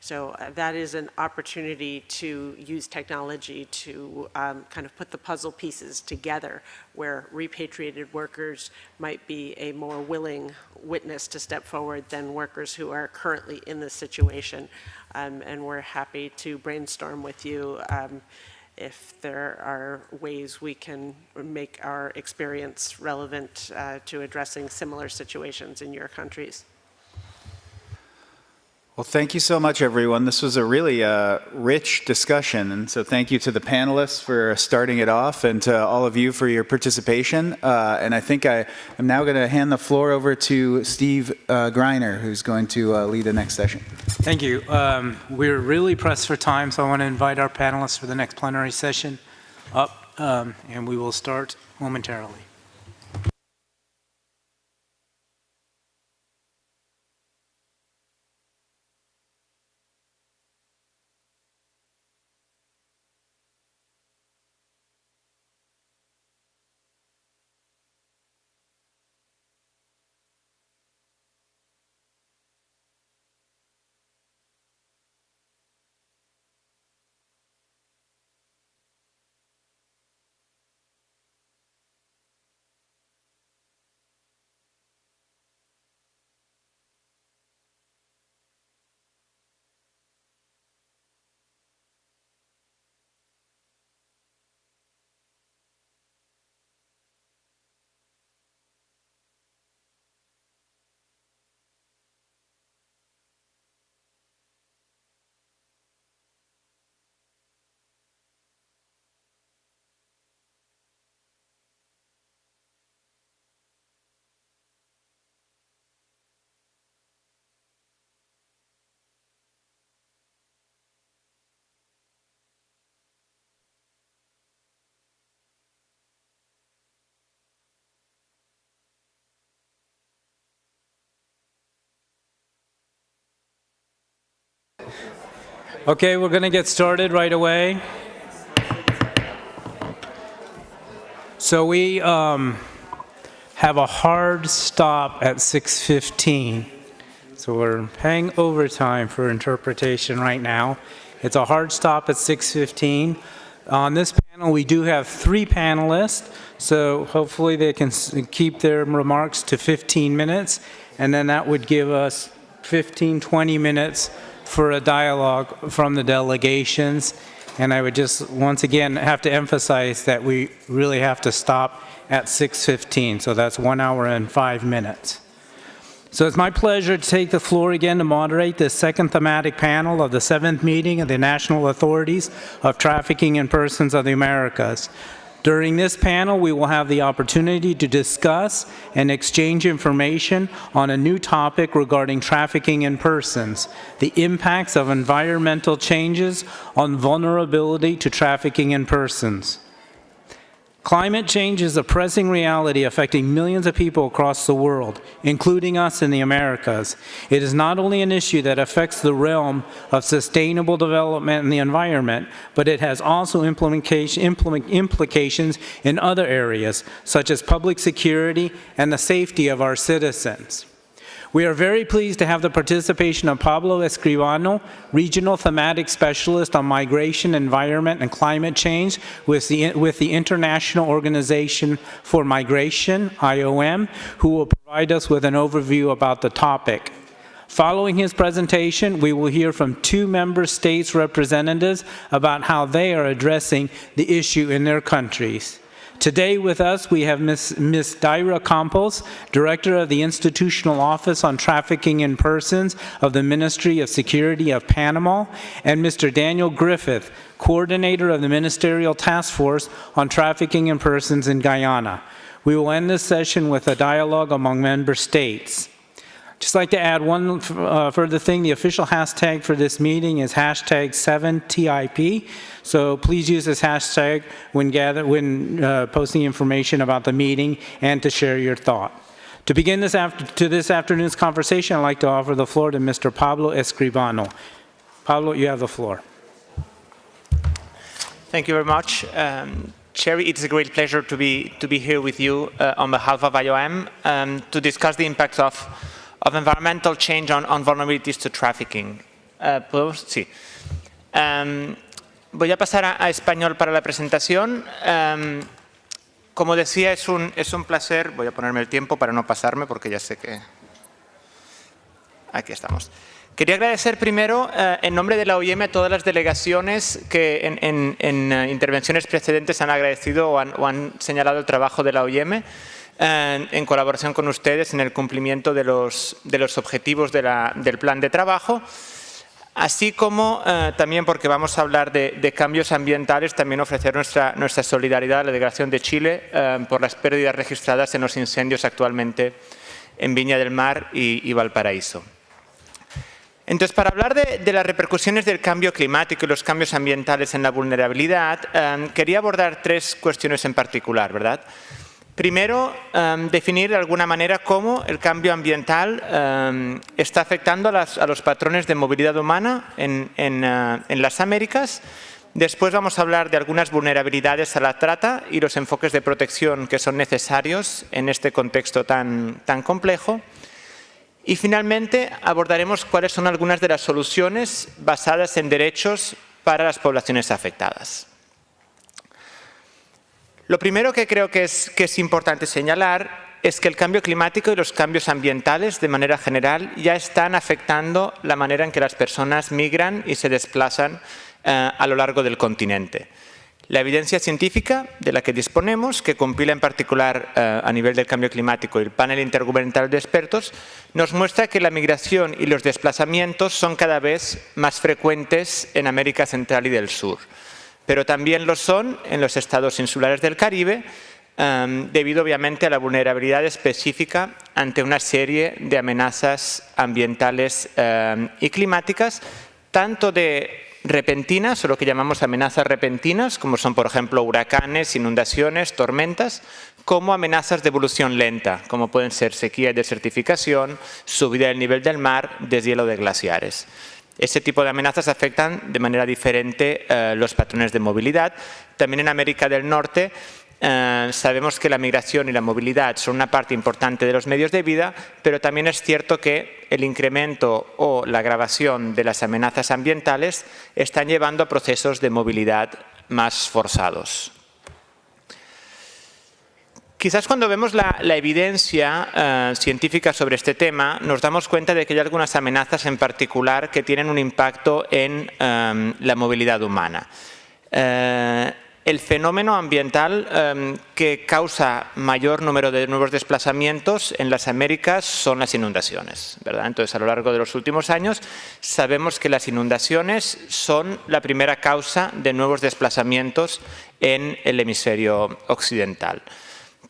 So that is an opportunity to use technology to kind of put the puzzle pieces together, where repatriated workers might be a more willing witness to step forward than workers who are currently in this situation. And we're happy to brainstorm with you if there are ways we can make our experience relevant to addressing similar situations in your countries. Well, thank you so much, everyone. This was a really rich discussion, and so thank you to the panelists for starting it off and to all of you for your participation. And I think I am now going to hand the floor over to Steve Greiner, who's going to lead the next session. Thank you. We're really pressed for time, so I want to invite our panelists for the next plenary session up, and we will start momentarily. Okay, we're going to get started right away. So we have a hard stop at 6:15. So we're paying overtime for interpretation right now. It's a hard stop at 6:15. On this panel, we do have 3 panelists, so hopefully they can keep their remarks to 15 minutes, and then that would give us 15, 20 minutes for a dialogue from the delegations. And I would just, once again, have to emphasize that we really have to stop at 6:15, so that's 1 hour and 5 minutes. So it's my pleasure to take the floor again to moderate the second thematic panel of the 7th meeting of the National Authorities of Trafficking in Persons of the Americas. During this panel, we will have the opportunity to discuss and exchange information on a new topic regarding trafficking in persons, the impacts of environmental changes on vulnerability to trafficking in persons. Climate change is a pressing reality affecting millions of people across the world, including us in the Americas. It is not only an issue that affects the realm of sustainable development and the environment, but it has also implications in other areas, such as public security and the safety of our citizens. We are very pleased to have the participation of Pablo Escribano, Regional Thematic Specialist on Migration, Environment, and Climate Change with the International Organization for Migration, IOM, who will provide us with an overview about the topic. Following his presentation, we will hear from 2 member states' representatives about how they are addressing the issue in their countries. Today with us, we have Ms. Daira Campos, Director of the Institutional Office on Trafficking in Persons of the Ministry of Security of Panama, and Mr. Daniel Griffith, Coordinator of the Ministerial Task Force on Trafficking in Persons in Guyana. We will end this session with a dialogue among member states. Just like to add one further thing, the official hashtag for this meeting is hashtag 7TIP. So please use this hashtag when posting information about the meeting and to share your thought. To begin this afternoon's conversation, I'd like to offer the floor to Mr. Pablo Escribano. Pablo, you have the floor. Thank you very much. Sherry, it's a great pleasure to be here with you on behalf of IOM to discuss the impacts of environmental change on vulnerabilities to trafficking. Sí. Voy a pasar a español para la presentación. Como decía, es un placer. Voy a ponerme el tiempo para no pasarme porque ya sé que... Aquí estamos. Quería agradecer primero, en nombre de la OIM, a todas las delegaciones que en intervenciones precedentes han agradecido o han señalado el trabajo de la OIM. en colaboración con ustedes en el cumplimiento de los objetivos del plan de trabajo, así como también, porque vamos a hablar de cambios ambientales, también ofrecer nuestra solidaridad a la delegación de Chile por las pérdidas registradas en los incendios actualmente en Viña del Mar y Valparaíso. Entonces, para hablar de las repercusiones del cambio climático y los cambios ambientales en la vulnerabilidad, quería abordar 3 cuestiones en particular, ¿verdad? Primero, definir de alguna manera cómo el cambio ambiental está afectando a los patrones de movilidad humana en las Américas. Después vamos a hablar de algunas vulnerabilidades a la trata y los enfoques de protección que son necesarios en este contexto tan complejo. Y finalmente abordaremos cuáles son algunas de las soluciones basadas en derechos para las poblaciones afectadas. Lo primero que creo que es importante señalar es que el cambio climático y los cambios ambientales de manera general ya están afectando la manera en que las personas migran y se desplazan a lo largo del continente. La evidencia científica de la que disponemos, que compila en particular a nivel del cambio climático el panel intergubernamental de expertos, nos muestra que la migración y los desplazamientos son cada vez más frecuentes en América Central y del Sur, pero también lo son en los estados insulares del Caribe, debido obviamente a la vulnerabilidad específica ante una serie de amenazas ambientales y climáticas, tanto de repentinas, o lo que llamamos amenazas repentinas, como son, por ejemplo, huracanes, inundaciones, tormentas, como amenazas de evolución lenta, como pueden ser sequía y desertificación, subida del nivel del mar, deshielo de glaciares. Ese tipo de amenazas afectan de manera diferente los patrones de movilidad. También en América del Norte sabemos que la migración y la movilidad son una parte importante de los medios de vida, pero también es cierto que el incremento o la agravación de las amenazas ambientales están llevando a procesos de movilidad más forzados. Quizás cuando vemos la evidencia científica sobre este tema, nos damos cuenta de que hay algunas amenazas en particular que tienen un impacto en la movilidad humana. El fenómeno ambiental que causa mayor número de nuevos desplazamientos en las Américas son las inundaciones, ¿verdad? Entonces, a lo largo de los últimos años, sabemos que las inundaciones son la primera causa de nuevos desplazamientos en el hemisferio occidental,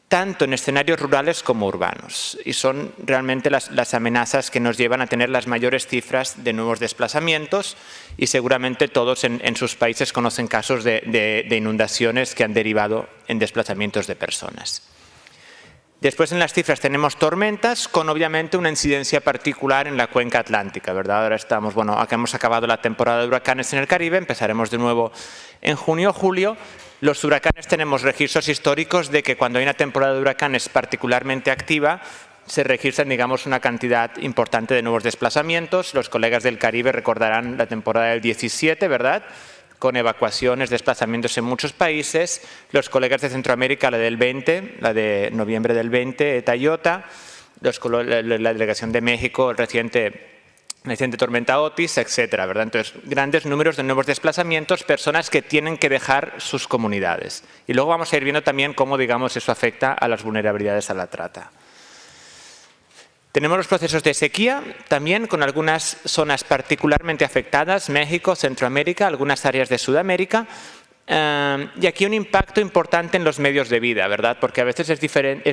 tanto en escenarios rurales como urbanos. Y son realmente las amenazas que nos llevan a tener las mayores cifras de nuevos desplazamientos, y seguramente todos en sus países conocen casos de inundaciones que han derivado en desplazamientos de personas. Después en las cifras tenemos tormentas con obviamente una incidencia particular en la cuenca atlántica, ¿verdad? Ahora estamos, acá hemos acabado la temporada de huracanes en el Caribe, empezaremos de nuevo en junio o julio. Los huracanes tenemos registros históricos de que cuando hay una temporada de huracanes particularmente activa, se registran, digamos, una cantidad importante de nuevos desplazamientos. Los colegas del Caribe recordarán la temporada del 17, ¿verdad?, con evacuaciones, desplazamientos en muchos países. Los colegas de Centroamérica, la del 20, la de noviembre del 20, Eta y Iota. La delegación de México, la reciente tormenta Otis, etcétera, ¿verdad? Entonces, grandes números de nuevos desplazamientos, personas que tienen que dejar sus comunidades. Y luego vamos a ir viendo también cómo, digamos, eso afecta a las vulnerabilidades a la trata. Tenemos los procesos de sequía, también con algunas zonas particularmente afectadas, México, Centroamérica, algunas áreas de Sudamérica, y aquí un impacto importante en los medios de vida, ¿verdad? Porque a veces es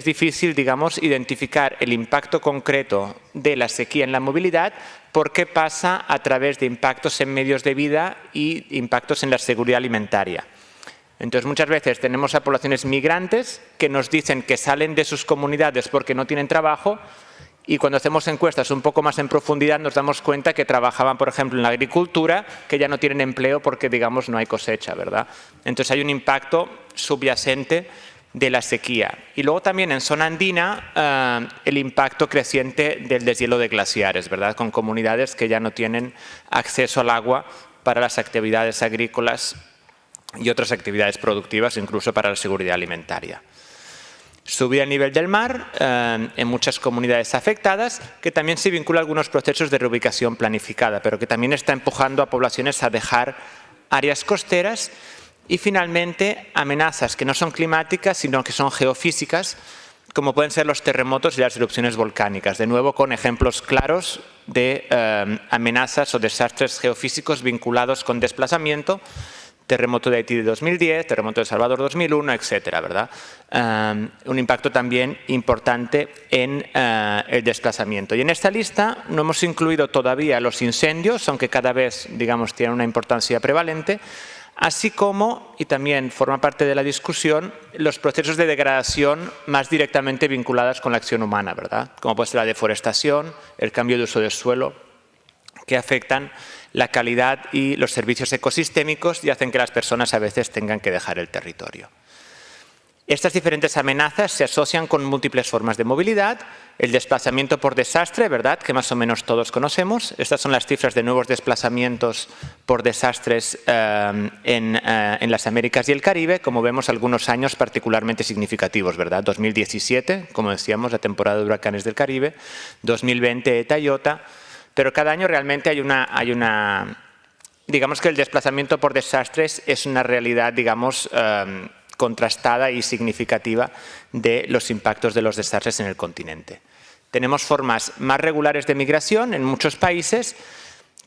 difícil, digamos, identificar el impacto concreto de la sequía en la movilidad, porque pasa a través de impactos en medios de vida y impactos en la seguridad alimentaria. Entonces, muchas veces tenemos a poblaciones migrantes que nos dicen que salen de sus comunidades porque no tienen trabajo, y cuando hacemos encuestas un poco más en profundidad nos damos cuenta que trabajaban, por ejemplo, en la agricultura, que ya no tienen empleo porque, digamos, no hay cosecha, ¿verdad? Entonces hay un impacto subyacente de la sequía. Y luego también en zona andina el impacto creciente del deshielo de glaciares, ¿verdad?, con comunidades que ya no tienen acceso al agua para las actividades agrícolas y otras actividades productivas, incluso para la seguridad alimentaria. Subida del nivel del mar en muchas comunidades afectadas, que también se vincula a algunos procesos de reubicación planificada, pero que también está empujando a poblaciones a dejar áreas costeras. Y finalmente, amenazas que no son climáticas, sino que son geofísicas, como pueden ser los terremotos y las erupciones volcánicas, de nuevo con ejemplos claros de amenazas o desastres geofísicos vinculados con desplazamiento, terremoto de Haití de 2010, terremoto de Salvador 2001, etcétera, ¿verdad? Un impacto también importante en el desplazamiento. Y en esta lista no hemos incluido todavía los incendios, aunque cada vez, digamos, tienen una importancia prevalente, así como, y también forma parte de la discusión, los procesos de degradación más directamente vinculados con la acción humana, ¿verdad? Como puede ser la deforestación, el cambio de uso del suelo, que afectan la calidad y los servicios ecosistémicos y hacen que las personas a veces tengan que dejar el territorio. Estas diferentes amenazas se asocian con múltiples formas de movilidad, el desplazamiento por desastre, ¿verdad?, que más o menos todos conocemos. Estas son las cifras de nuevos desplazamientos por desastres en las Américas y el Caribe, como vemos algunos años particularmente significativos, ¿verdad? 2017, como decíamos, la temporada de huracanes del Caribe, 2020 ETA y OTA, pero cada año realmente hay una digamos que el desplazamiento por desastres es una realidad, digamos, contrastada y significativa de los impactos de los desastres en el continente. Tenemos formas más regulares de migración en muchos países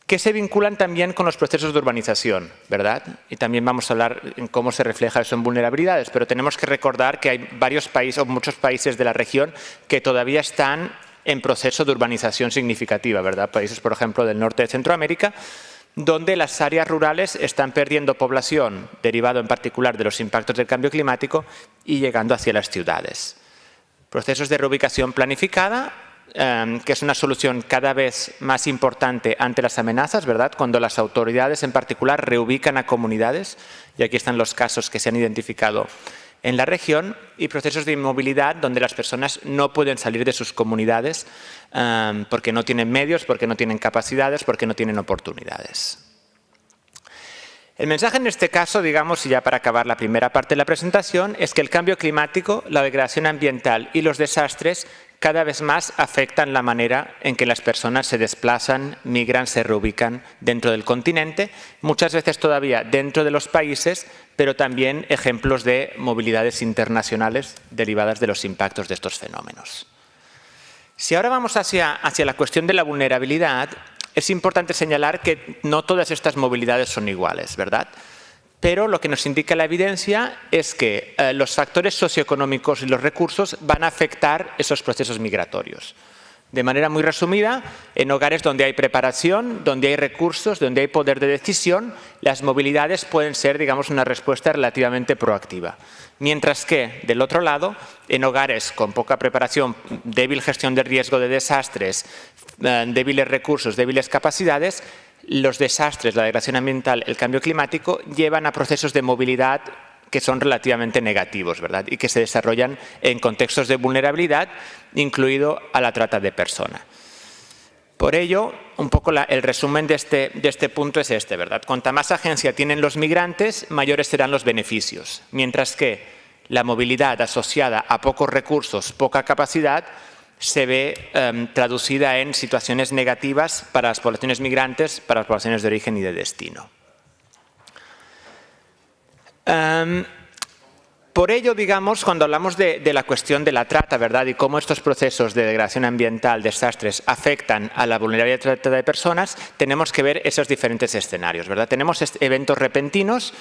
que se vinculan también con los procesos de urbanización, ¿verdad? Y también vamos a hablar en cómo se refleja eso en vulnerabilidades, pero tenemos que recordar que hay varios países o muchos países de la región que todavía están en proceso de urbanización significativa, ¿verdad? Países, por ejemplo, del norte de Centroamérica, donde las áreas rurales están perdiendo población, derivado en particular de los impactos del cambio climático, y llegando hacia las ciudades. Procesos de reubicación planificada, que es una solución cada vez más importante ante las amenazas, ¿verdad? Cuando las autoridades en particular reubican a comunidades, y aquí están los casos que se han identificado en la región, y procesos de inmovilidad donde las personas no pueden salir de sus comunidades porque no tienen medios, porque no tienen capacidades, porque no tienen oportunidades. El mensaje en este caso, digamos, y ya para acabar la primera parte de la presentación, es que el cambio climático, la degradación ambiental y los desastres cada vez más afectan la manera en que las personas se desplazan, migran, se reubican dentro del continente, muchas veces todavía dentro de los países, pero también ejemplos de movilidades internacionales derivadas de los impactos de estos fenómenos. Si ahora vamos hacia la cuestión de la vulnerabilidad, es importante señalar que no todas estas movilidades son iguales, ¿verdad? Pero lo que nos indica la evidencia es que los factores socioeconómicos y los recursos van a afectar esos procesos migratorios. De manera muy resumida, en hogares donde hay preparación, donde hay recursos, donde hay poder de decisión, las movilidades pueden ser, digamos, una respuesta relativamente proactiva. Mientras que, del otro lado, en hogares con poca preparación, débil gestión de riesgo de desastres, débiles recursos, débiles capacidades, los desastres, la degradación ambiental, el cambio climático, llevan a procesos de movilidad que son relativamente negativos, ¿verdad? Y que se desarrollan en contextos de vulnerabilidad, incluido a la trata de personas. Por ello, un poco el resumen de este punto es este, ¿verdad? Cuanta más agencia tienen los migrantes, mayores serán los beneficios, mientras que la movilidad asociada a pocos recursos, poca capacidad, se ve traducida en situaciones negativas para las poblaciones migrantes, para las poblaciones de origen y de destino. Por ello, digamos, cuando hablamos de la cuestión de la trata, ¿verdad?, y cómo estos procesos de degradación ambiental, desastres, afectan a la vulnerabilidad de trata de personas, tenemos que ver esos diferentes escenarios, ¿verdad? Tenemos eventos repentinos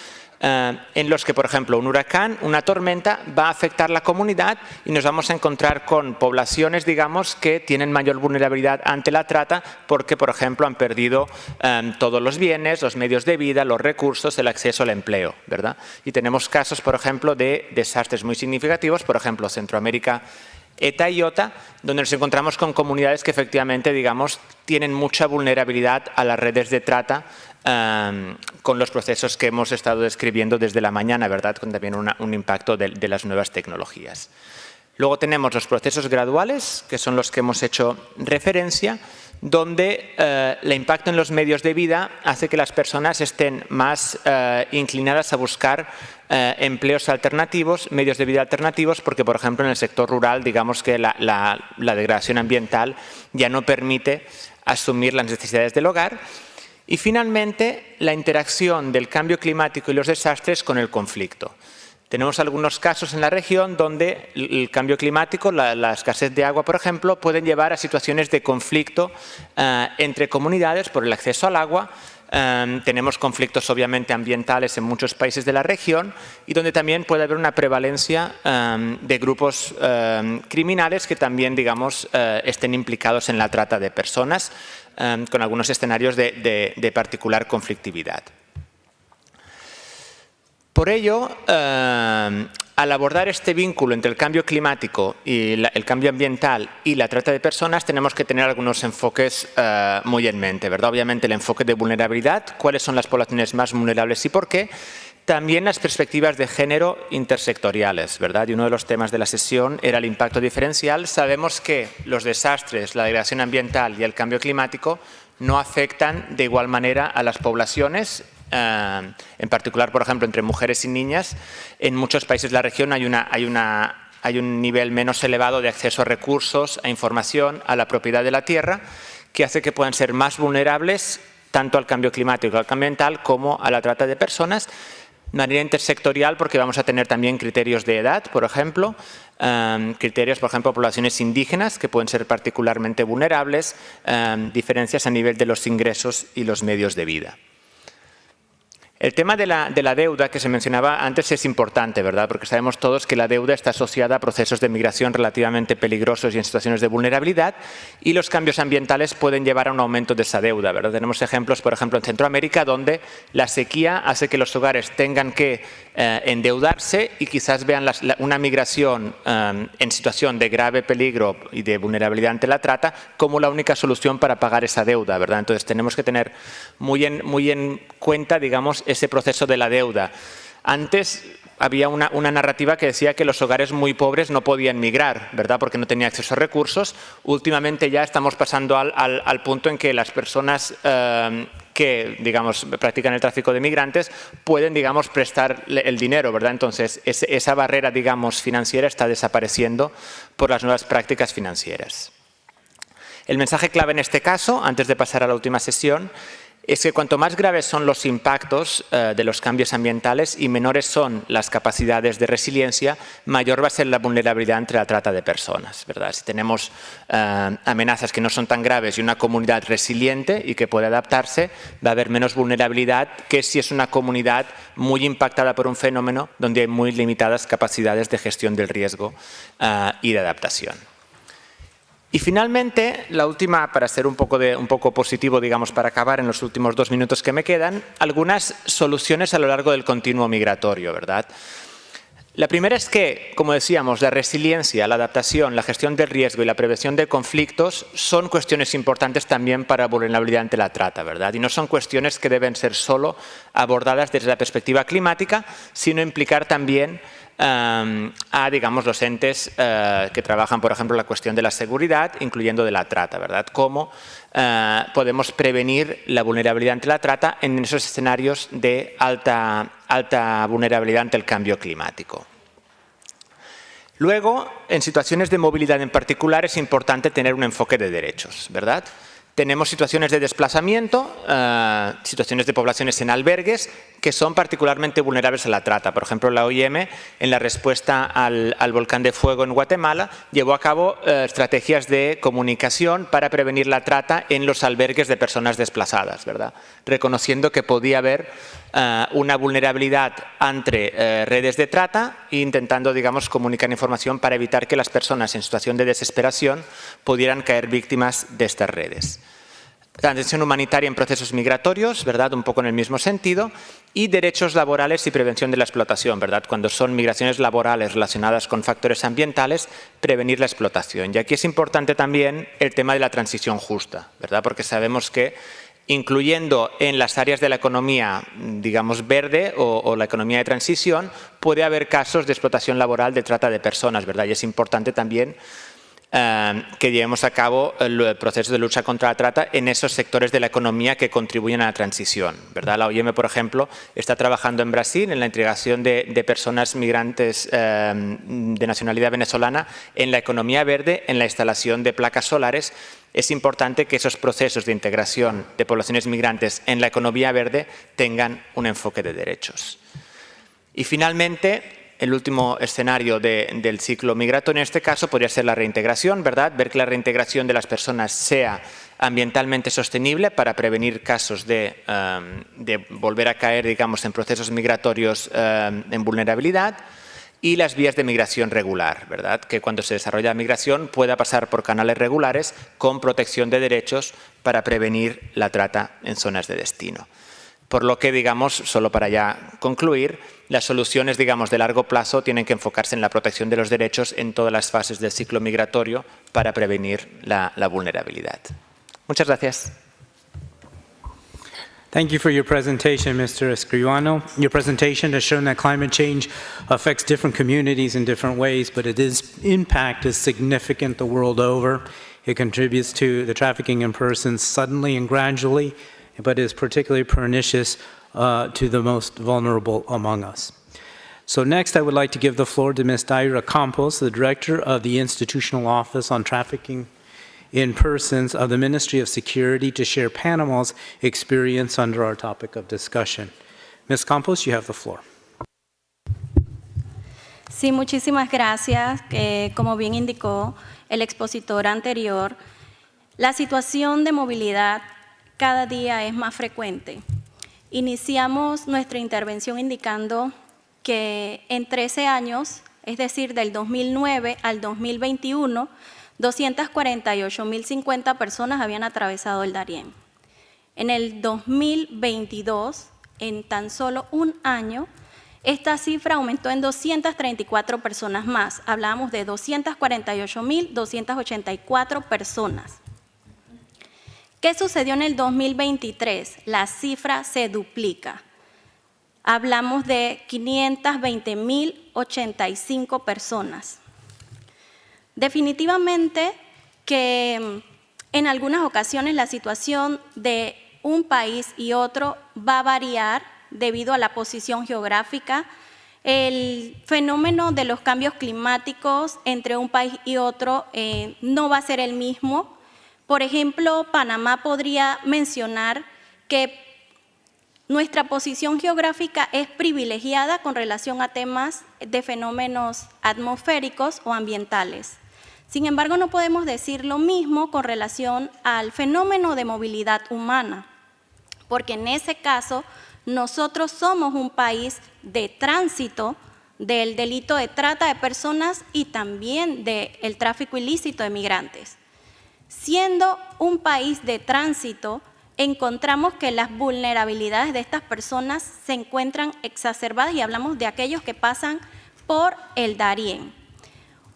en los que, por ejemplo, un huracán, una tormenta, va a afectar la comunidad y nos vamos a encontrar con poblaciones, digamos, que tienen mayor vulnerabilidad ante la trata porque, por ejemplo, han perdido todos los bienes, los medios de vida, los recursos, el acceso al empleo, ¿verdad? Y tenemos casos, por ejemplo, de desastres muy significativos, por ejemplo, Centroamérica, ETA y OTA, donde nos encontramos con comunidades que efectivamente, digamos, tienen mucha vulnerabilidad a las redes de trata con los procesos que hemos estado describiendo desde la mañana, ¿verdad?, con también un impacto de las nuevas tecnologías. Luego tenemos los procesos graduales, que son los que hemos hecho referencia, donde el impacto en los medios de vida hace que las personas estén más inclinadas a buscar empleos alternativos, medios de vida alternativos, porque, por ejemplo, en el sector rural, digamos que la degradación ambiental ya no permite asumir las necesidades del hogar. Y finalmente, la interacción del cambio climático y los desastres con el conflicto. Tenemos algunos casos en la región donde el cambio climático, la escasez de agua, por ejemplo, pueden llevar a situaciones de conflicto entre comunidades por el acceso al agua. Tenemos conflictos obviamente ambientales en muchos países de la región y donde también puede haber una prevalencia de grupos criminales que también, digamos, estén implicados en la trata de personas, con algunos escenarios de particular conflictividad. Por ello, al abordar este vínculo entre el cambio climático y el cambio ambiental y la trata de personas, tenemos que tener algunos enfoques muy en mente, ¿verdad? Obviamente el enfoque de vulnerabilidad, cuáles son las poblaciones más vulnerables y por qué. También las perspectivas de género intersectoriales, ¿verdad? Y uno de los temas de la sesión era el impacto diferencial. Sabemos que los desastres, la degradación ambiental y el cambio climático no afectan de igual manera a las poblaciones. En particular, por ejemplo, entre mujeres y niñas, en muchos países de la región hay un nivel menos elevado de acceso a recursos, a información, a la propiedad de la tierra, que hace que puedan ser más vulnerables tanto al cambio climático, al cambio ambiental, como a la trata de personas. De manera intersectorial, porque vamos a tener también criterios de edad, por ejemplo, criterios, por ejemplo, poblaciones indígenas, que pueden ser particularmente vulnerables, diferencias a nivel de los ingresos y los medios de vida. El tema de la deuda que se mencionaba antes es importante, ¿verdad? Porque sabemos todos que la deuda está asociada a procesos de migración relativamente peligrosos y en situaciones de vulnerabilidad, y los cambios ambientales pueden llevar a un aumento de esa deuda, ¿verdad? Tenemos ejemplos, por ejemplo, en Centroamérica, donde la sequía hace que los hogares tengan que endeudarse y quizás vean una migración en situación de grave peligro y de vulnerabilidad ante la trata como la única solución para pagar esa deuda, ¿verdad? Entonces tenemos que tener muy en cuenta, digamos, ese proceso de la deuda. Antes había una narrativa que decía que los hogares muy pobres no podían migrar, ¿verdad? Porque no tenían acceso a recursos. Últimamente ya estamos pasando al punto en que las personas que, digamos, practican el tráfico de migrantes pueden, digamos, prestar el dinero, ¿verdad? Entonces, esa barrera, digamos, financiera está desapareciendo por las nuevas prácticas financieras. El mensaje clave en este caso, antes de pasar a la última sesión, es que cuanto más graves son los impactos de los cambios ambientales y menores son las capacidades de resiliencia, mayor va a ser la vulnerabilidad ante la trata de personas, ¿verdad? Si tenemos amenazas que no son tan graves y una comunidad resiliente y que puede adaptarse, va a haber menos vulnerabilidad que si es una comunidad muy impactada por un fenómeno donde hay muy limitadas capacidades de gestión del riesgo y de adaptación. Y finalmente, la última, para ser un poco positivo, digamos, para acabar en los últimos 2 minutos que me quedan, algunas soluciones a lo largo del continuo migratorio, ¿verdad? La primera es que, como decíamos, la resiliencia, la adaptación, la gestión del riesgo y la prevención de conflictos son cuestiones importantes también para vulnerabilidad ante la trata, ¿verdad? Y no son cuestiones que deben ser solo abordadas desde la perspectiva climática, sino implicar también a, digamos, los entes que trabajan, por ejemplo, la cuestión de la seguridad, incluyendo de la trata, ¿verdad? Cómo podemos prevenir la vulnerabilidad ante la trata en esos escenarios de alta vulnerabilidad ante el cambio climático. Luego, en situaciones de movilidad en particular, es importante tener un enfoque de derechos, ¿verdad? Tenemos situaciones de desplazamiento, situaciones de poblaciones en albergues que son particularmente vulnerables a la trata. Por ejemplo, la OIM, en la respuesta al volcán de fuego en Guatemala, llevó a cabo estrategias de comunicación para prevenir la trata en los albergues de personas desplazadas, ¿verdad? Reconociendo que podía haber una vulnerabilidad entre redes de trata e intentando, digamos, comunicar información para evitar que las personas en situación de desesperación pudieran caer víctimas de estas redes. La atención humanitaria en procesos migratorios, ¿verdad? Un poco en el mismo sentido. Y derechos laborales y prevención de la explotación, ¿verdad? Cuando son migraciones laborales relacionadas con factores ambientales, prevenir la explotación. Y aquí es importante también el tema de la transición justa, ¿verdad? Porque sabemos que incluyendo en las áreas de la economía, digamos, verde o la economía de transición, puede haber casos de explotación laboral, de trata de personas, ¿verdad? Y es importante también que llevemos a cabo el proceso de lucha contra la trata en esos sectores de la economía que contribuyen a la transición, ¿verdad? La OIM, por ejemplo, está trabajando en Brasil en la integración de personas migrantes de nacionalidad venezolana en la economía verde, en la instalación de placas solares. Es importante que esos procesos de integración de poblaciones migrantes en la economía verde tengan un enfoque de derechos. Y finalmente, el último escenario del ciclo migratorio, en este caso, podría ser la reintegración, ¿verdad? Ver que la reintegración de las personas sea ambientalmente sostenible para prevenir casos de volver a caer, digamos, en procesos migratorios en vulnerabilidad, y las vías de migración regular, ¿verdad? Que cuando se desarrolla la migración pueda pasar por canales regulares con protección de derechos para prevenir la trata en zonas de destino. Por lo que, digamos, solo para ya concluir, las soluciones, digamos, de largo plazo tienen que enfocarse en la protección de los derechos en todas las fases del ciclo migratorio para prevenir la vulnerabilidad. Muchas gracias. Thank you for your presentation, Mr. Escribano. Your presentation has shown that climate change affects different communities in different ways, but its impact is significant the world over. It contributes to the trafficking in persons suddenly and gradually, but is particularly pernicious to the most vulnerable among us. So next, I would like to give the floor to Ms. Daira Campos, the Director of the Institutional Office on Trafficking in Persons of the Ministry of Security, to share Panama's experience under our topic of discussion. Ms. Campos, you have the floor. Sí, muchísimas gracias. Como bien indicó el expositor anterior, la situación de movilidad cada día es más frecuente. Iniciamos nuestra intervención indicando que en 13 años, es decir, del 2009 al 2021, 248.050 personas habían atravesado el Darién. En el 2022, en tan solo un año, esta cifra aumentó en 234 personas más. Hablábamos de 248.284 personas. ¿Qué sucedió en el 2023? La cifra se duplica. Hablamos de 520.085 personas. Definitivamente que en algunas ocasiones la situación de un país y otro va a variar debido a la posición geográfica. El fenómeno de los cambios climáticos entre un país y otro no va a ser el mismo. Por ejemplo, Panamá podría mencionar que nuestra posición geográfica es privilegiada con relación a temas de fenómenos atmosféricos o ambientales. Sin embargo, no podemos decir lo mismo con relación al fenómeno de movilidad humana, porque en ese caso nosotros somos un país de tránsito del delito de trata de personas y también del tráfico ilícito de migrantes. Siendo un país de tránsito, encontramos que las vulnerabilidades de estas personas se encuentran exacerbadas y hablamos de aquellos que pasan por el Darién.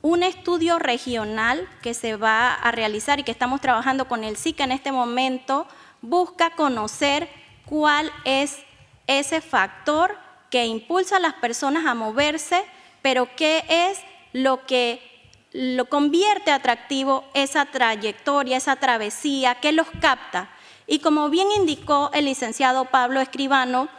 Un estudio regional que se va a realizar y que estamos trabajando con el SICA en este momento busca conocer cuál es ese factor que impulsa a las personas a moverse, pero qué es lo que lo convierte atractivo esa trayectoria, esa travesía, qué los capta. Y como bien indicó el licenciado Pablo Escribano,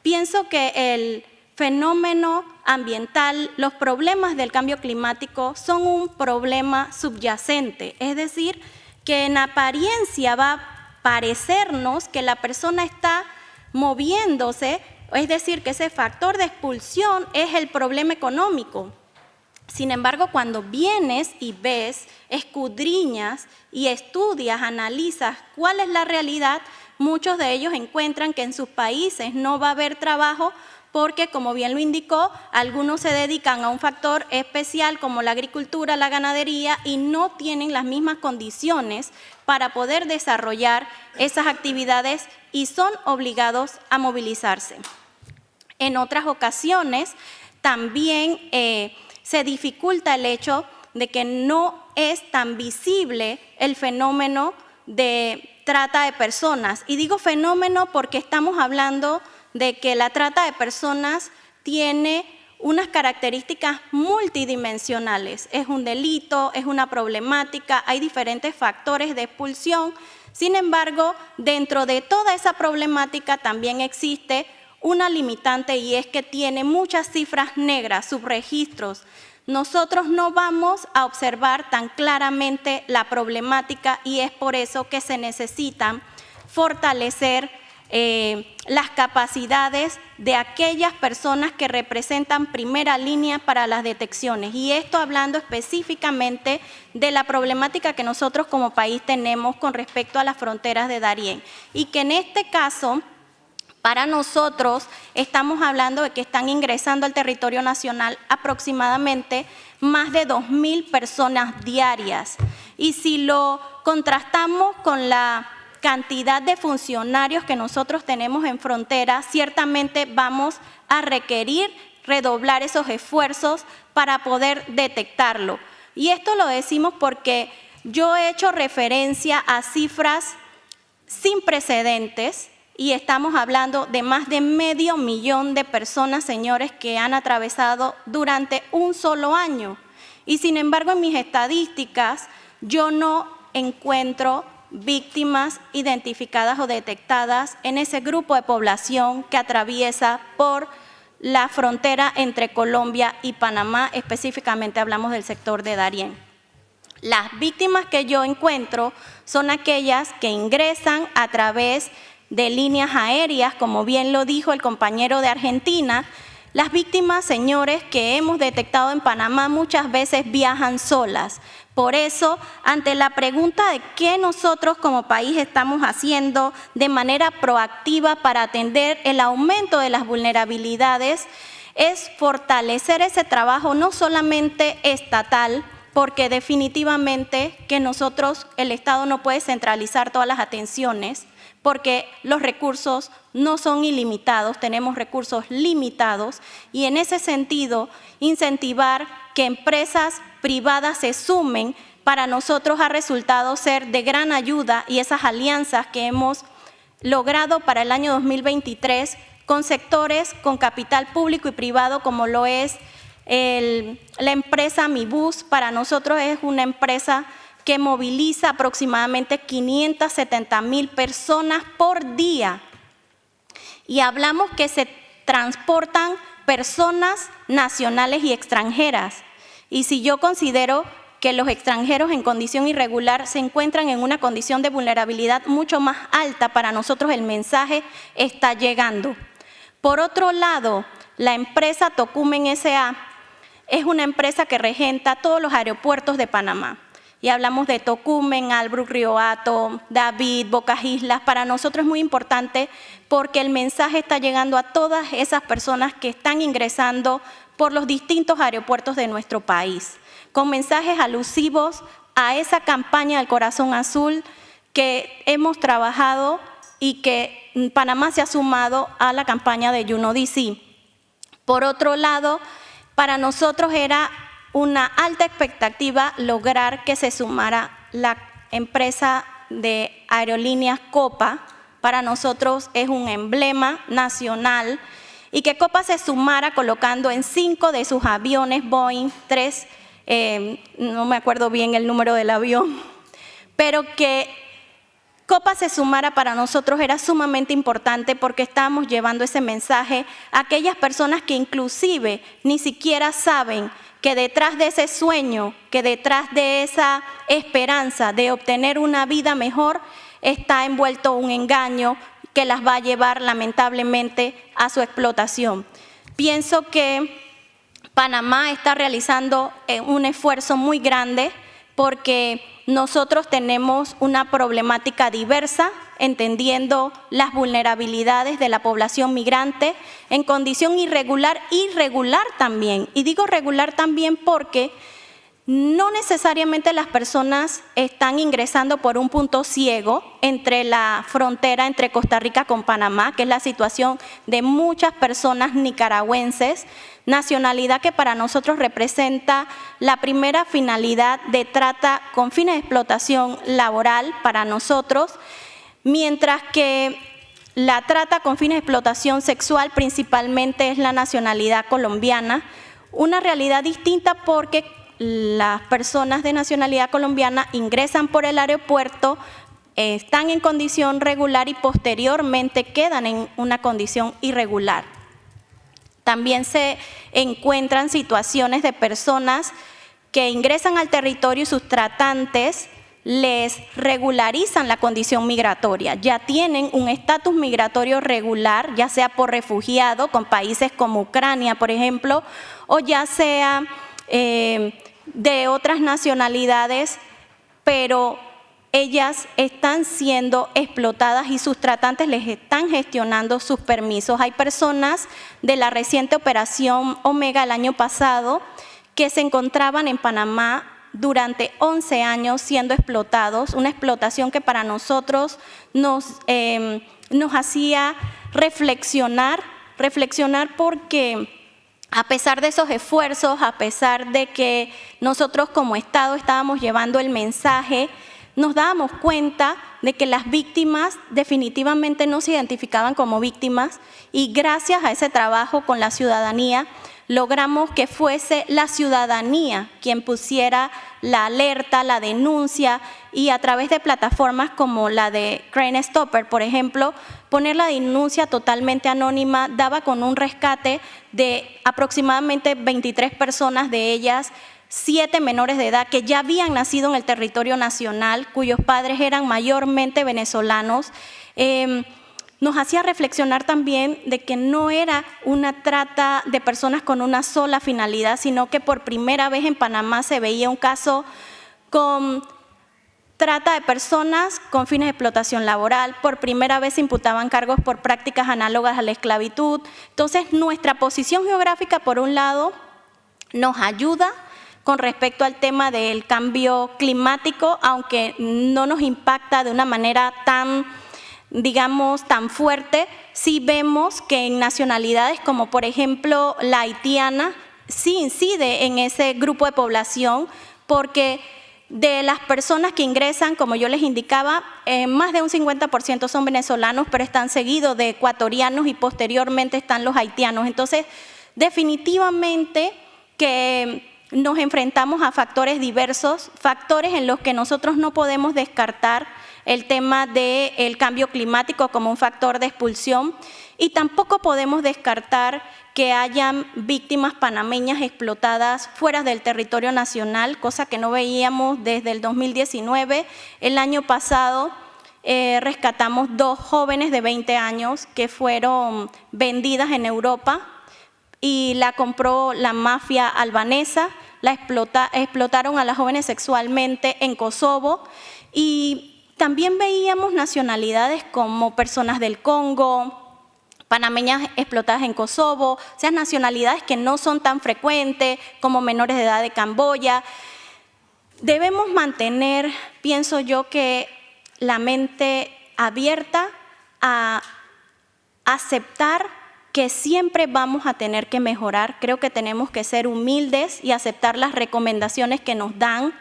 pienso que el fenómeno ambiental, los problemas del cambio climático son un problema subyacente, es decir, que en apariencia va a parecernos que la persona está moviéndose, es decir, que ese factor de expulsión es el problema económico. Sin embargo, cuando vienes y ves, escudriñas y estudias, analizas cuál es la realidad, muchos de ellos encuentran que en sus países no va a haber trabajo porque, como bien lo indicó, algunos se dedican a un factor especial como la agricultura, la ganadería y no tienen las mismas condiciones para poder desarrollar esas actividades y son obligados a movilizarse. En otras ocasiones también se dificulta el hecho de que no es tan visible el fenómeno de trata de personas. Y digo fenómeno porque estamos hablando de que la trata de personas tiene unas características multidimensionales. Es un delito, es una problemática, hay diferentes factores de expulsión. Sin embargo, dentro de toda esa problemática también existe una limitante y es que tiene muchas cifras negras, subregistros. Nosotros no vamos a observar tan claramente la problemática y es por eso que se necesitan fortalecer las capacidades de aquellas personas que representan primera línea para las detecciones. Y esto hablando específicamente de la problemática que nosotros como país tenemos con respecto a las fronteras de Darién. Y que en este caso, para nosotros, estamos hablando de que están ingresando al territorio nacional aproximadamente más de 2.000 personas diarias. Y si lo contrastamos con la cantidad de funcionarios que nosotros tenemos en frontera, ciertamente vamos a requerir redoblar esos esfuerzos para poder detectarlo. Y esto lo decimos porque yo he hecho referencia a cifras sin precedentes y estamos hablando de más de 500.000 de personas, señores, que han atravesado durante un solo año. Y sin embargo, en mis estadísticas, yo no encuentro víctimas identificadas o detectadas en ese grupo de población que atraviesa por la frontera entre Colombia y Panamá, específicamente hablamos del sector de Darién. Las víctimas que yo encuentro son aquellas que ingresan a través de líneas aéreas, como bien lo dijo el compañero de Argentina. Las víctimas, señores, que hemos detectado en Panamá muchas veces viajan solas. Por eso, ante la pregunta de qué nosotros como país estamos haciendo de manera proactiva para atender el aumento de las vulnerabilidades, es fortalecer ese trabajo no solamente estatal, porque definitivamente que nosotros, el Estado no puede centralizar todas las atenciones, porque los recursos no son ilimitados, tenemos recursos limitados y en ese sentido incentivar que empresas privadas se sumen para nosotros ha resultado ser de gran ayuda y esas alianzas que hemos logrado para el año 2023 con sectores con capital público y privado como lo es la empresa Mi Bus, para nosotros es una empresa que moviliza aproximadamente 570.000 personas por día. Y hablamos que se transportan personas nacionales y extranjeras. Y si yo considero que los extranjeros en condición irregular se encuentran en una condición de vulnerabilidad mucho más alta, para nosotros el mensaje está llegando. Por otro lado, la empresa Tocumen S.A. es una empresa que regenta todos los aeropuertos de Panamá. Y hablamos de Tocumen, Albrook, Río Hato, David, Bocas Islas. Para nosotros es muy importante porque el mensaje está llegando a todas esas personas que están ingresando por los distintos aeropuertos de nuestro país, con mensajes alusivos a esa campaña del Corazón Azul que hemos trabajado y que Panamá se ha sumado a la campaña de You Know DC. Por otro lado, para nosotros era una alta expectativa lograr que se sumara la empresa de aerolíneas Copa. Para nosotros es un emblema nacional y que Copa se sumara colocando en 5 de sus aviones Boeing 3, no me acuerdo bien el número del avión, pero que Copa se sumara para nosotros era sumamente importante porque estábamos llevando ese mensaje a aquellas personas que inclusive ni siquiera saben que detrás de ese sueño, que detrás de esa esperanza de obtener una vida mejor, está envuelto un engaño que las va a llevar lamentablemente a su explotación. Pienso que Panamá está realizando un esfuerzo muy grande porque nosotros tenemos una problemática diversa, entendiendo las vulnerabilidades de la población migrante en condición irregular y regular también. Y digo regular también porque no necesariamente las personas están ingresando por un punto ciego entre la frontera entre Costa Rica con Panamá, que es la situación de muchas personas nicaragüenses, nacionalidad que para nosotros representa la primera finalidad de trata con fines de explotación laboral para nosotros, mientras que la trata con fines de explotación sexual principalmente es la nacionalidad colombiana, una realidad distinta porque las personas de nacionalidad colombiana ingresan por el aeropuerto, están en condición regular y posteriormente quedan en una condición irregular. También se encuentran situaciones de personas que ingresan al territorio y sus tratantes les regularizan la condición migratoria. Ya tienen un estatus migratorio regular, ya sea por refugiado con países como Ucrania, por ejemplo, o ya sea de otras nacionalidades, pero ellas están siendo explotadas y sus tratantes les están gestionando sus permisos. Hay personas de la reciente operación Omega el año pasado que se encontraban en Panamá durante 11 años siendo explotados, una explotación que para nosotros nos hacía reflexionar porque a pesar de esos esfuerzos, a pesar de que nosotros como Estado estábamos llevando el mensaje, nos dábamos cuenta de que las víctimas definitivamente no se identificaban como víctimas y gracias a ese trabajo con la ciudadanía logramos que fuese la ciudadanía quien pusiera la alerta, la denuncia y a través de plataformas como la de Crime Stopper, por ejemplo, poner la denuncia totalmente anónima daba con un rescate de aproximadamente 23 personas, de ellas 7 menores de edad que ya habían nacido en el territorio nacional, cuyos padres eran mayormente venezolanos. Nos hacía reflexionar también de que no era una trata de personas con una sola finalidad, sino que por primera vez en Panamá se veía un caso con trata de personas con fines de explotación laboral. Por primera vez se imputaban cargos por prácticas análogas a la esclavitud. Entonces, nuestra posición geográfica, por un lado, nos ayuda con respecto al tema del cambio climático, aunque no nos impacta de una manera tan, digamos, tan fuerte, sí vemos que en nacionalidades como por ejemplo la haitiana sí incide en ese grupo de población porque de las personas que ingresan, como yo les indicaba, más de un 50% son venezolanos, pero están seguidos de ecuatorianos y posteriormente están los haitianos. Entonces, definitivamente que nos enfrentamos a factores diversos, factores en los que nosotros no podemos descartar el tema del cambio climático como un factor de expulsión y tampoco podemos descartar que hayan víctimas panameñas explotadas fuera del territorio nacional, cosa que no veíamos desde el 2019. El año pasado rescatamos 2 jóvenes de 20 años que fueron vendidas en Europa y la compró la mafia albanesa, explotaron a las jóvenes sexualmente en Kosovo y también veíamos nacionalidades como personas del Congo, panameñas explotadas en Kosovo, o sea, nacionalidades que no son tan frecuentes como menores de edad de Camboya. Debemos mantener, pienso yo, que la mente abierta a aceptar que siempre vamos a tener que mejorar. Creo que tenemos que ser humildes y aceptar las recomendaciones que nos dan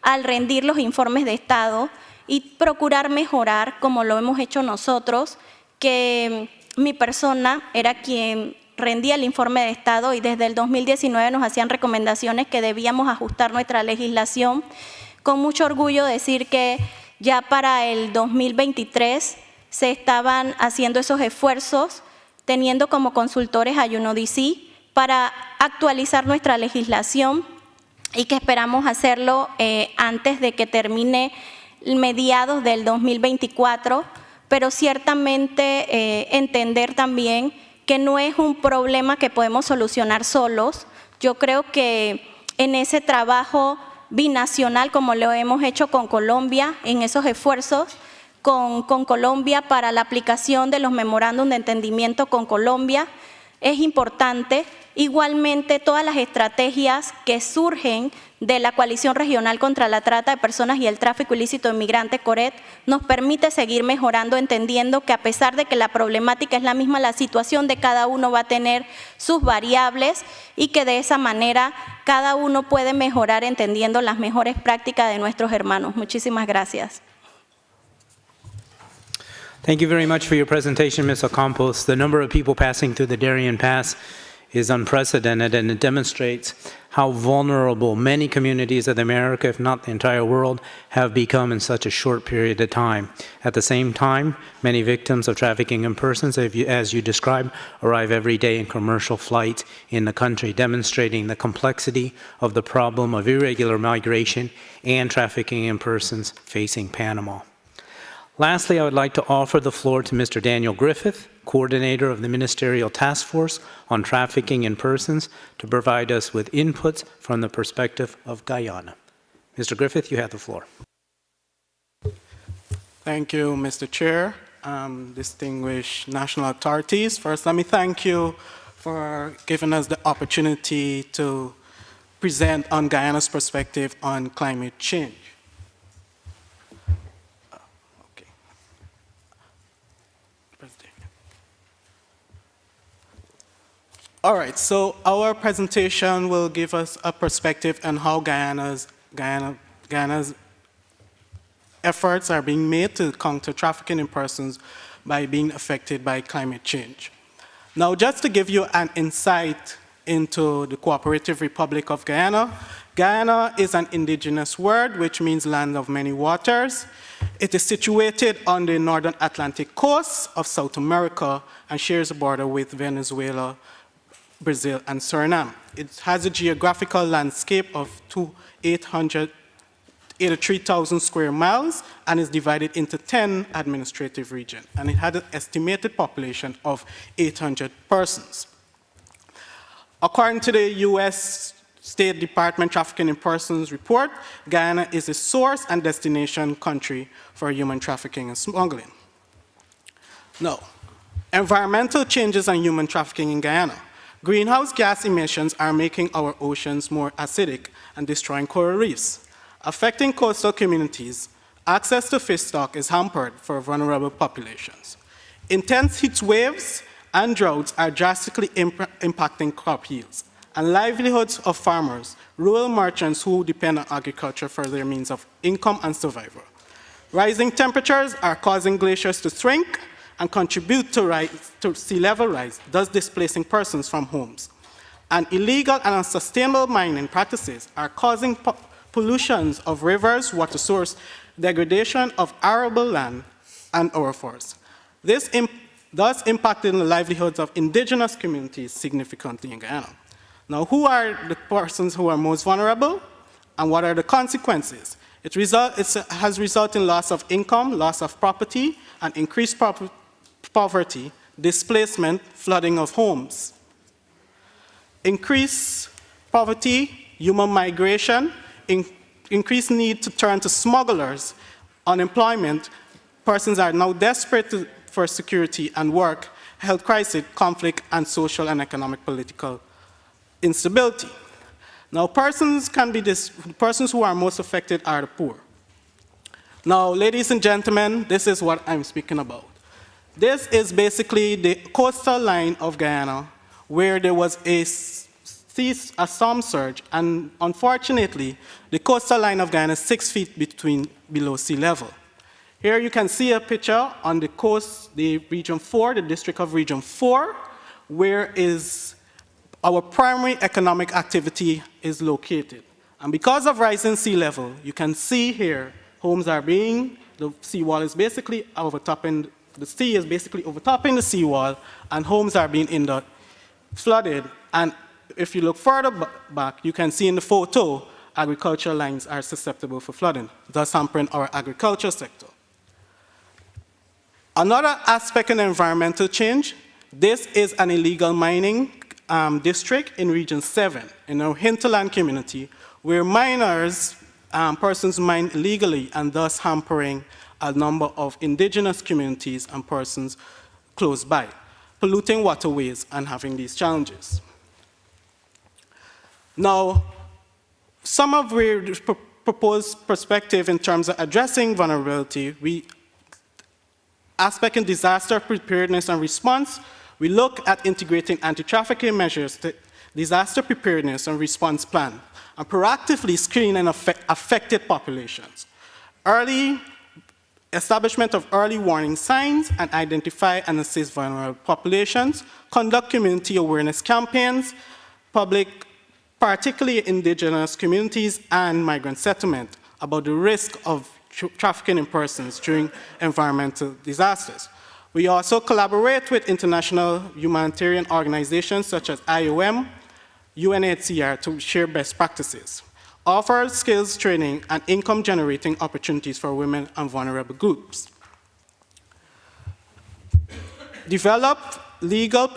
al rendir los informes de Estado y procurar mejorar como lo hemos hecho nosotros, que mi persona era quien rendía el informe de Estado y desde el 2019 nos hacían recomendaciones que debíamos ajustar nuestra legislación. Con mucho orgullo decir que ya para el 2023 se estaban haciendo esos esfuerzos teniendo como consultores a UNODC para actualizar nuestra legislación y que esperamos hacerlo antes de que termine mediados del 2024, pero ciertamente entender también que no es un problema que podemos solucionar solos. Yo creo que en ese trabajo binacional, como lo hemos hecho con Colombia, en esos esfuerzos, con Colombia para la aplicación de los memorándum de entendimiento con Colombia, es importante. Igualmente, todas las estrategias que surgen de la Coalición Regional contra la Trata de Personas y el Tráfico Ilícito de Migrantes, CORET, nos permite seguir mejorando, entendiendo que a pesar de que la problemática es la misma, la situación de cada uno va a tener sus variables y que de esa manera cada uno puede mejorar entendiendo las mejores prácticas de nuestros hermanos. Muchísimas gracias. Thank you very much for your presentation, Ms. Ocampos. The number of people passing through the Darien Pass is unprecedented, and it demonstrates how vulnerable many communities of America, if not the entire world, have become in such a short period of time. At the same time, many victims of trafficking in persons, as you described, arrive every day in commercial flights in the country, demonstrating the complexity of the problem of irregular migration and trafficking in persons facing Panama. Lastly, I would like to offer the floor to Mr. Daniel Griffith, Coordinator of the Ministerial Task Force on Trafficking in Persons, to provide us with inputs from the perspective of Guyana. Mr. Griffith, you have the floor. Thank you, Mr. Chair, distinguished national authorities. First, let me thank you for giving us the opportunity to present on Guyana's perspective on climate change. All right, so our presentation will give us a perspective on how Guyana's efforts are being made to counter trafficking in persons by being affected by climate change. Now, just to give you an insight into the Cooperative Republic of Guyana, Guyana is an indigenous word, which means land of many waters. It is situated on the northern Atlantic coast of South America and shares a border with Venezuela, Brazil, and Suriname. It has a geographical landscape of 883,000 square miles and is divided into 10 administrative regions. And it had an estimated population of 800 persons. According to the U.S. State Department Trafficking in Persons report, Guyana is a source and destination country for human trafficking and smuggling. Now, environmental changes and human trafficking in Guyana. Greenhouse gas emissions are making our oceans more acidic and destroying coral reefs. Affecting coastal communities, access to fish stock is hampered for vulnerable populations. Intense heat waves and droughts are drastically impacting crop yields and livelihoods of farmers, rural merchants who depend on agriculture for their means of income and survival. Rising temperatures are causing glaciers to shrink and contribute to sea level rise, thus displacing persons from homes. And illegal and unsustainable mining practices are causing pollutions of rivers, water source, degradation of arable land, and our forests. This thus impacting the livelihoods of indigenous communities significantly in Guyana. Now, who are the persons who are most vulnerable, and what are the consequences? It has resulted in loss of income, loss of property, and increased poverty, displacement, flooding of homes. Increased poverty, human migration, increased need to turn to smugglers, unemployment, persons are now desperate for security and work, health crisis, conflict, and social and economic political instability. Now, persons who are most affected are the poor. Now, ladies and gentlemen, this is what I'm speaking about. This is basically the coastal line of Guyana, where there was a storm surge, and unfortunately, the coastal line of Guyana is 6 feet below sea level. Here you can see a picture on the coast, the Region 4, the district of Region 4, where is our primary economic activity is located. And because of rising sea level, you can see here, homes are the seawall is basically overtopping, the sea is basically overtopping the seawall, and homes are being flooded. And if you look further back, you can see in the photo, agricultural lines are susceptible for flooding, thus hampering our agriculture sector. Another aspect in environmental change, this is an illegal mining district in Region 7, in our hinterland community, where miners, persons mine illegally and thus hampering a number of indigenous communities and persons close by, polluting waterways and having these challenges. Now, some of the proposed perspective in terms of addressing vulnerability, aspect in disaster preparedness and response, we look at integrating anti-trafficking measures to disaster preparedness and response plan, and proactively screening affected populations. Early establishment of early warning signs and identify and assist vulnerable populations, conduct community awareness campaigns, public particularly indigenous communities and migrant settlement, about the risk of trafficking in persons during environmental disasters. We also collaborate with international humanitarian organizations such as IOM, UNHCR to share best practices, offer skills training and income-generating opportunities for women and vulnerable groups. Develop legal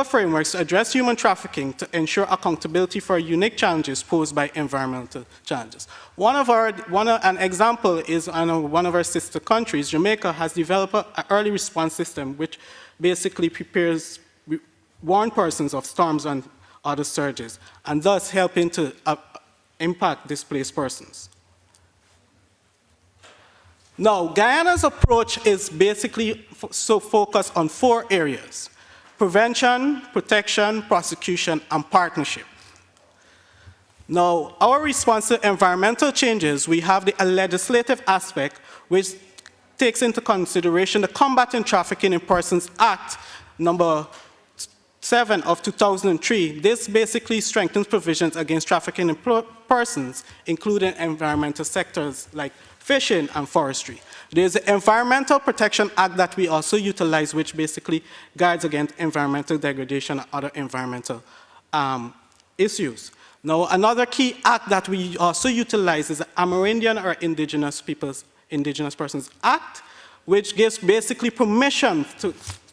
frameworks to address human trafficking to ensure accountability for unique challenges posed by environmental challenges. An example is one of our sister countries, Jamaica, has developed an early response system which basically warn persons of storms and other surges, and thus helping to impact displaced persons. Now, Guyana's approach is basically focused on 4 areas: prevention, protection, prosecution, and partnership. Now, our response to environmental changes, we have the legislative aspect, which takes into consideration the Combating Trafficking in Persons Act number 7 of 2003. This basically strengthens provisions against trafficking in persons, including environmental sectors like fishing and forestry. There's the Environmental Protection Act that we also utilize, which basically guards against environmental degradation and other environmental issues. Now, another key act that we also utilize is the Amerindian or Indigenous Persons Act, which gives basically permission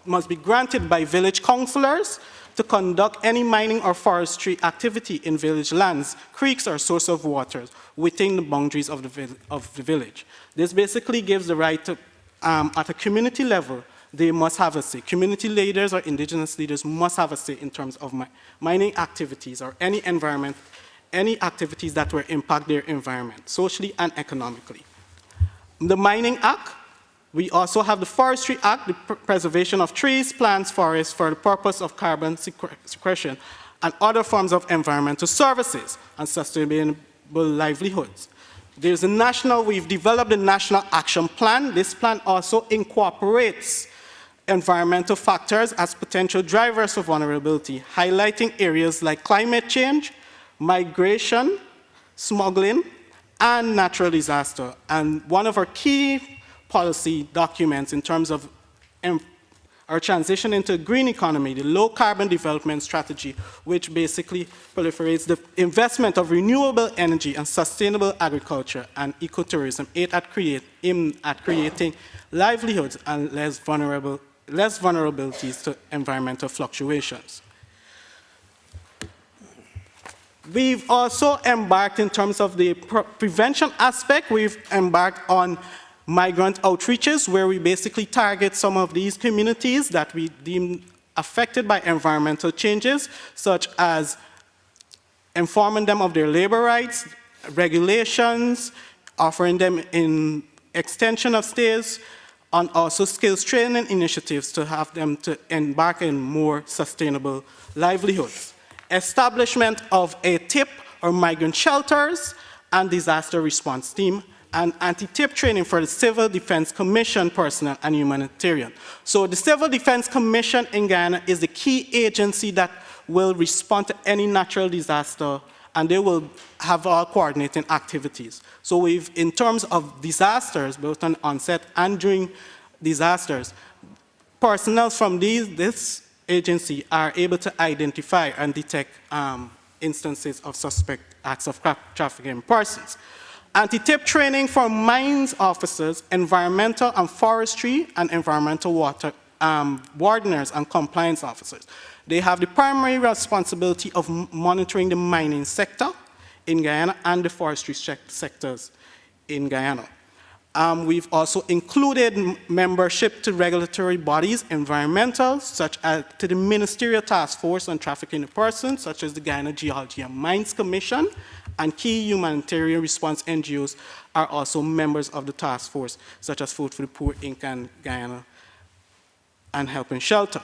must be granted by village councillors to conduct any mining or forestry activity in village lands, creeks, or source of waters within the boundaries of the village. This basically gives the right to, at a community level, they must have a say. Community leaders or indigenous leaders must have a say in terms of mining activities or any activities that will impact their environment, socially and economically. The Mining Act, we also have the Forestry Act, the preservation of trees, plants, forests for the purpose of carbon sequestration and other forms of environmental services and sustainable livelihoods. We've developed a National Action Plan. This plan also incorporates environmental factors as potential drivers of vulnerability, highlighting areas like climate change, migration, smuggling, and natural disaster. And one of our key policy documents in terms of our transition into a green economy, the low carbon development strategy, which basically proliferates the investment of renewable energy and sustainable agriculture and ecotourism aimed at creating livelihoods and less vulnerabilities to environmental fluctuations. We've also embarked in terms of the prevention aspect, we've embarked on migrant outreaches, where we basically target some of these communities that we deem affected by environmental changes, such as informing them of their labor rights, regulations, offering them in extension of stays, and also skills training initiatives to have them to embark in more sustainable livelihoods. Establishment of a TIP or migrant shelters and disaster response team, and anti-TIP training for the Civil Defense Commission personnel and humanitarian. So the Civil Defense Commission in Guyana is the key agency that will respond to any natural disaster, and they will have all coordinating activities. So in terms of disasters, both on onset and during disasters, personnel from this agency are able to identify and detect instances of suspect acts of trafficking persons. Anti-TIP training for mines officers, environmental and forestry, and environmental water wardeners and compliance officers. They have the primary responsibility of monitoring the mining sector in Guyana and the forestry sectors in Guyana. We've also included membership to regulatory bodies, environmental, such as to the Ministerial Task Force on Trafficking in Persons, such as the Guyana Geology and Mines Commission, and key humanitarian response NGOs are also members of the task force, such as Food for the Poor, Inc. and Guyana, and Help and Shelter.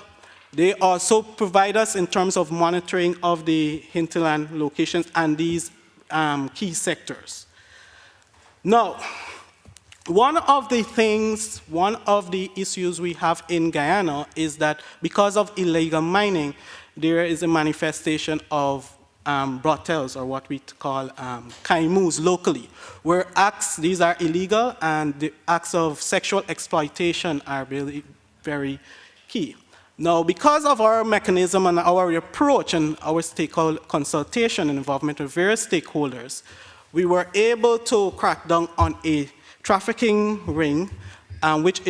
They also provide us in terms of monitoring of the hinterland locations and these key sectors. Now, one of the issues we have in Guyana is that because of illegal mining, there is a manifestation of brothels, or what we call kaimus locally, where these are illegal, and the acts of sexual exploitation are really very key. Now, because of our mechanism and our approach and our stakeholder consultation and involvement with various stakeholders, we were able to crack down on a trafficking ring, which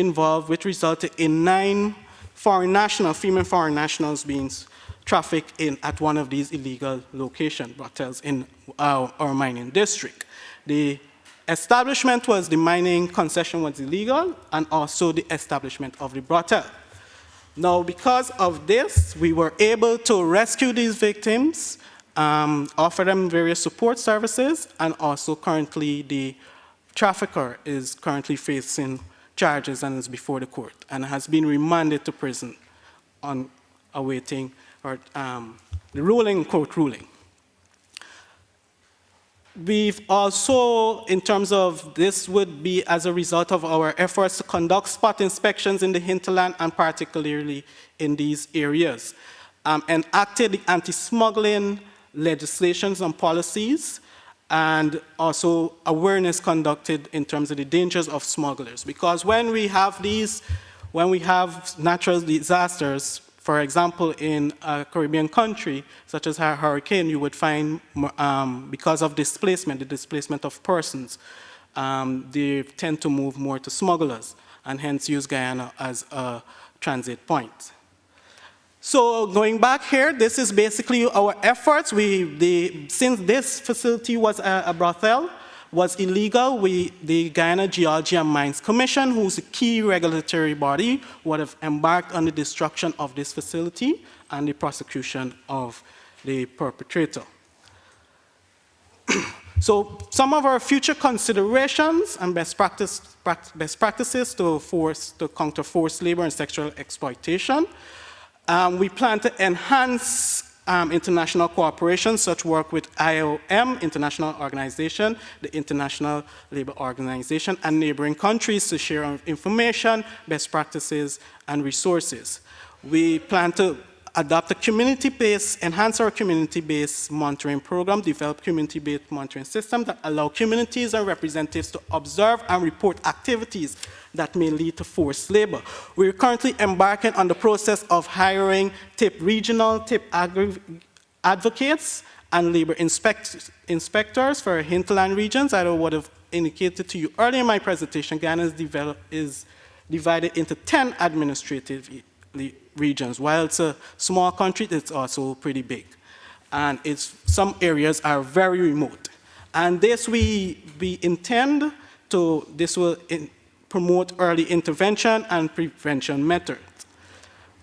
resulted in 9 female foreign nationals being trafficked in at one of these illegal location brothels in our mining district. The establishment the mining concession was illegal, and also the establishment of the brothel. Now, because of this, we were able to rescue these victims, offer them various support services, and also currently the trafficker is currently facing charges and is before the court and has been remanded to prison on awaiting the court ruling. We've also, in terms of this would be as a result of our efforts to conduct spot inspections in the hinterland and particularly in these areas, enacted the anti-smuggling legislations and policies, and also awareness conducted in terms of the dangers of smugglers. Because when we have natural disasters, for example, in a Caribbean country, such as a hurricane, you would find, because of the displacement of persons, they tend to move more to smugglers, and hence use Guyana as a transit point. So going back here, this is basically our efforts. Since this facility was a brothel, was illegal, the Guyana Geology and Mines Commission, who's a key regulatory body, would have embarked on the destruction of this facility and the prosecution of the perpetrator. So some of our future considerations and best practices to counter forced labor and sexual exploitation. We plan to enhance international cooperation, such work with IOM, International Organization, the International Labour Organization, and neighboring countries to share information, best practices, and resources. We plan to enhance our community-based monitoring program, develop community-based monitoring systems that allow communities and representatives to observe and report activities that may lead to forced labor. We're currently embarking on the process of hiring regional advocates and labor inspectors for hinterland regions. I would have indicated to you earlier in my presentation, Guyana is divided into 10 administrative regions. While it's a small country, it's also pretty big. And some areas are very remote. And this we intend to, this will promote early intervention and prevention methods.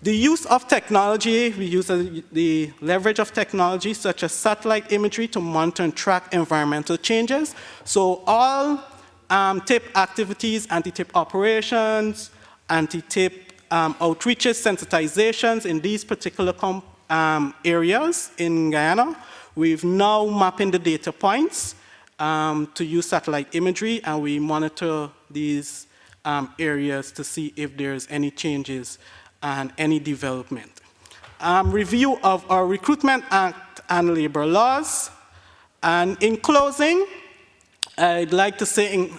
The use of technology, we use the leverage of technology such as satellite imagery to monitor and track environmental changes. So all TIP activities, anti-TIP operations, anti-TIP outreaches, sensitizations in these particular areas in Guyana, we've now mapping the data points to use satellite imagery, and we monitor these areas to see if there's any changes and any development. Review of our Recruitment Act and labor laws. And in closing, I'd like to say,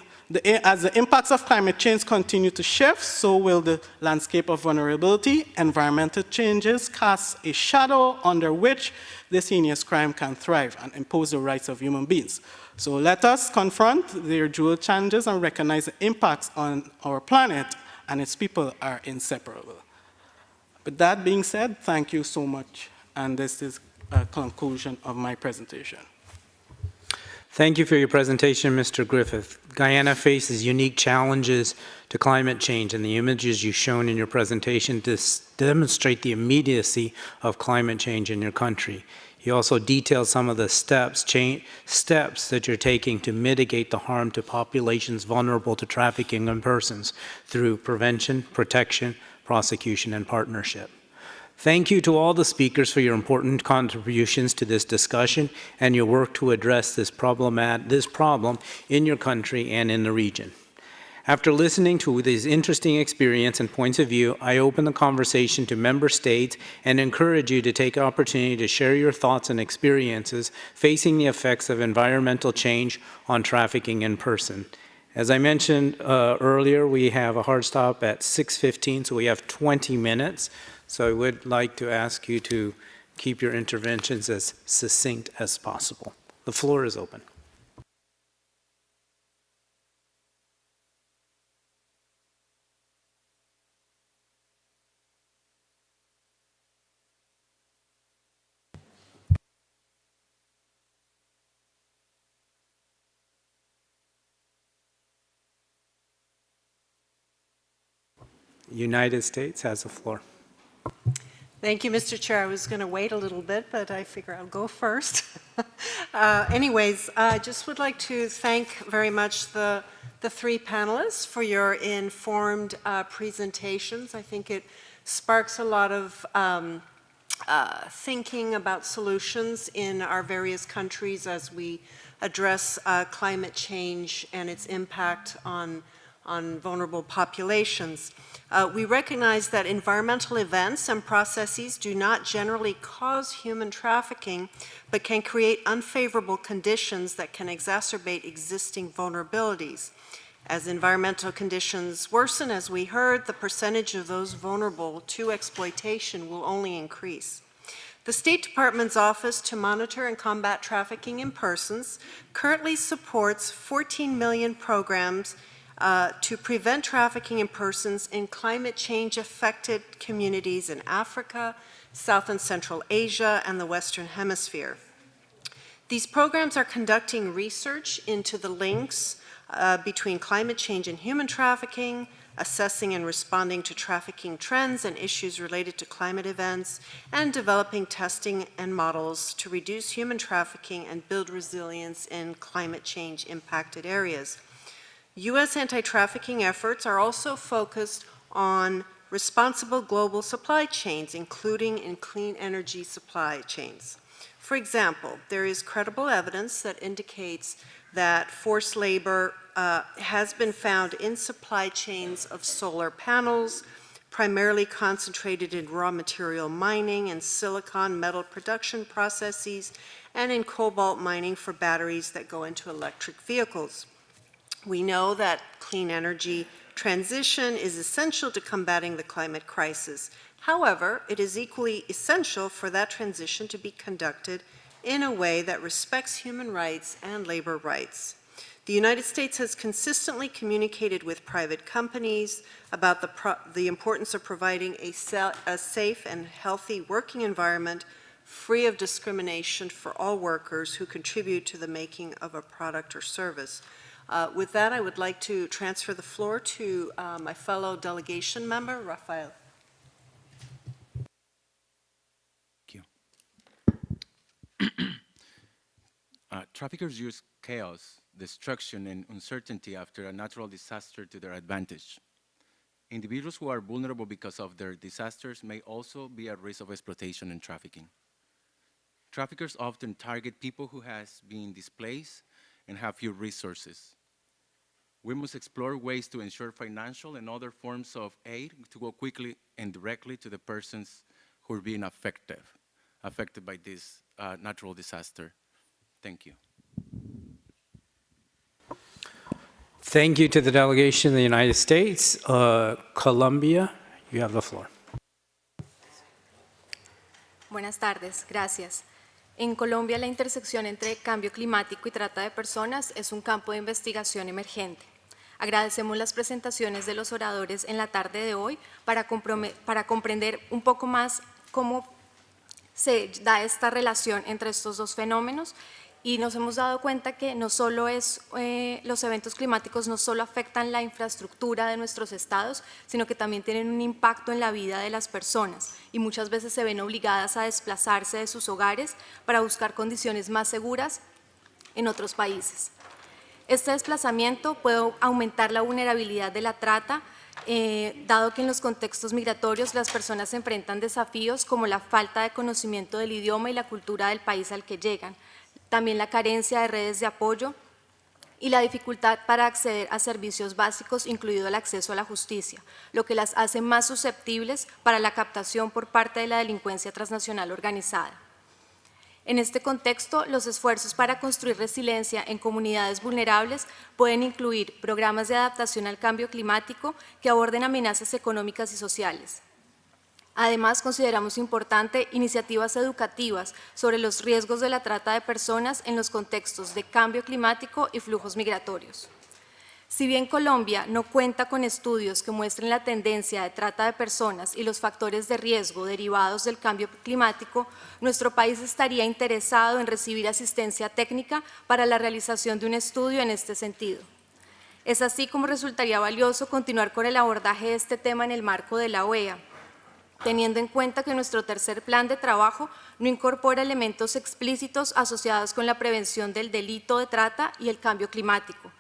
as the impacts of climate change continue to shift, so will the landscape of vulnerability. Environmental changes cast a shadow under which this heinous crime can thrive and impose the rights of human beings. So let us confront their dual challenges and recognize the impacts on our planet and its people are inseparable. With that being said, thank you so much. And this is a conclusion of my presentation. Thank you for your presentation, Mr. Griffith. Guyana faces unique challenges to climate change, and the images you've shown in your presentation demonstrate the immediacy of climate change in your country. You also detailed some of the steps that you're taking to mitigate the harm to populations vulnerable to trafficking in persons through prevention, protection, prosecution, and partnership. Thank you to all the speakers for your important contributions to this discussion and your work to address this problem in your country and in the region. After listening to these interesting experiences and points of view, I open the conversation to member states and encourage you to take the opportunity to share your thoughts and experiences facing the effects of environmental change on trafficking in person. As I mentioned earlier, we have a hard stop at 6:15, so we have 20 minutes. So I would like to ask you to keep your interventions as succinct as possible. The floor is open. United States has the floor. Thank you, Mr. Chair. I was going to wait a little bit, but I figure I'll go first. Anyways, I just would like to thank very much the three panelists for your informed presentations. I think it sparks a lot of thinking about solutions in our various countries as we address climate change and its impact on vulnerable populations. We recognize that environmental events and processes do not generally cause human trafficking, but can create unfavorable conditions that can exacerbate existing vulnerabilities. As environmental conditions worsen, as we heard, the percentage of those vulnerable to exploitation will only increase. The State Department's Office to Monitor and Combat Trafficking in Persons currently supports 14 million programs to prevent trafficking in persons in climate change-affected communities in Africa, South and Central Asia, and the Western Hemisphere. These programs are conducting research into the links between climate change and human trafficking, assessing and responding to trafficking trends and issues related to climate events, and developing testing and models to reduce human trafficking and build resilience in climate change-impacted areas. U.S. anti-trafficking efforts are also focused on responsible global supply chains, including in clean energy supply chains. For example, there is credible evidence that indicates that forced labor has been found in supply chains of solar panels, primarily concentrated in raw material mining and silicon metal production processes, and in cobalt mining for batteries that go into electric vehicles. We know that clean energy transition is essential to combating the climate crisis. However, it is equally essential for that transition to be conducted in a way that respects human rights and labor rights. The United States has consistently communicated with private companies about the importance of providing a safe and healthy working environment free of discrimination for all workers who contribute to the making of a product or service. With that, I would like to transfer the floor to my fellow delegation member, Rafael. Thank you. Traffickers use chaos, destruction, and uncertainty after a natural disaster to their advantage. Individuals who are vulnerable because of their disasters may also be at risk of exploitation and trafficking. Traffickers often target people who have been displaced and have few resources. We must explore ways to ensure financial and other forms of aid to go quickly and directly to the persons who are being affected by this natural disaster. Thank you. Thank you to the delegation of the United States. Colombia, you have the floor. Buenas tardes, gracias. En Colombia, la intersección entre cambio climático y trata de personas es un campo de investigación emergente. Agradecemos las presentaciones de los oradores en la tarde de hoy para comprender un poco más cómo se da esta relación entre estos dos fenómenos, y nos hemos dado cuenta que no solo los eventos climáticos no solo afectan la infraestructura de nuestros estados, sino que también tienen un impacto en la vida de las personas, y muchas veces se ven obligadas a desplazarse de sus hogares para buscar condiciones más seguras en otros países. Este desplazamiento puede aumentar la vulnerabilidad de la trata, dado que en los contextos migratorios las personas se enfrentan desafíos como la falta de conocimiento del idioma y la cultura del país al que llegan, también la carencia de redes de apoyo y la dificultad para acceder a servicios básicos, incluido el acceso a la justicia, lo que las hace más susceptibles para la captación por parte de la delincuencia transnacional organizada. En este contexto, los esfuerzos para construir resiliencia en comunidades vulnerables pueden incluir programas de adaptación al cambio climático que aborden amenazas económicas y sociales. Además, consideramos importante iniciativas educativas sobre los riesgos de la trata de personas en los contextos de cambio climático y flujos migratorios. Si bien Colombia no cuenta con estudios que muestren la tendencia de trata de personas y los factores de riesgo derivados del cambio climático, nuestro país estaría interesado en recibir asistencia técnica para la realización de un estudio en este sentido. Es así como resultaría valioso continuar con el abordaje de este tema en el marco de la OEA, teniendo en cuenta que nuestro tercer plan de trabajo no incorpora elementos explícitos asociados con la prevención del delito de trata y el cambio climático.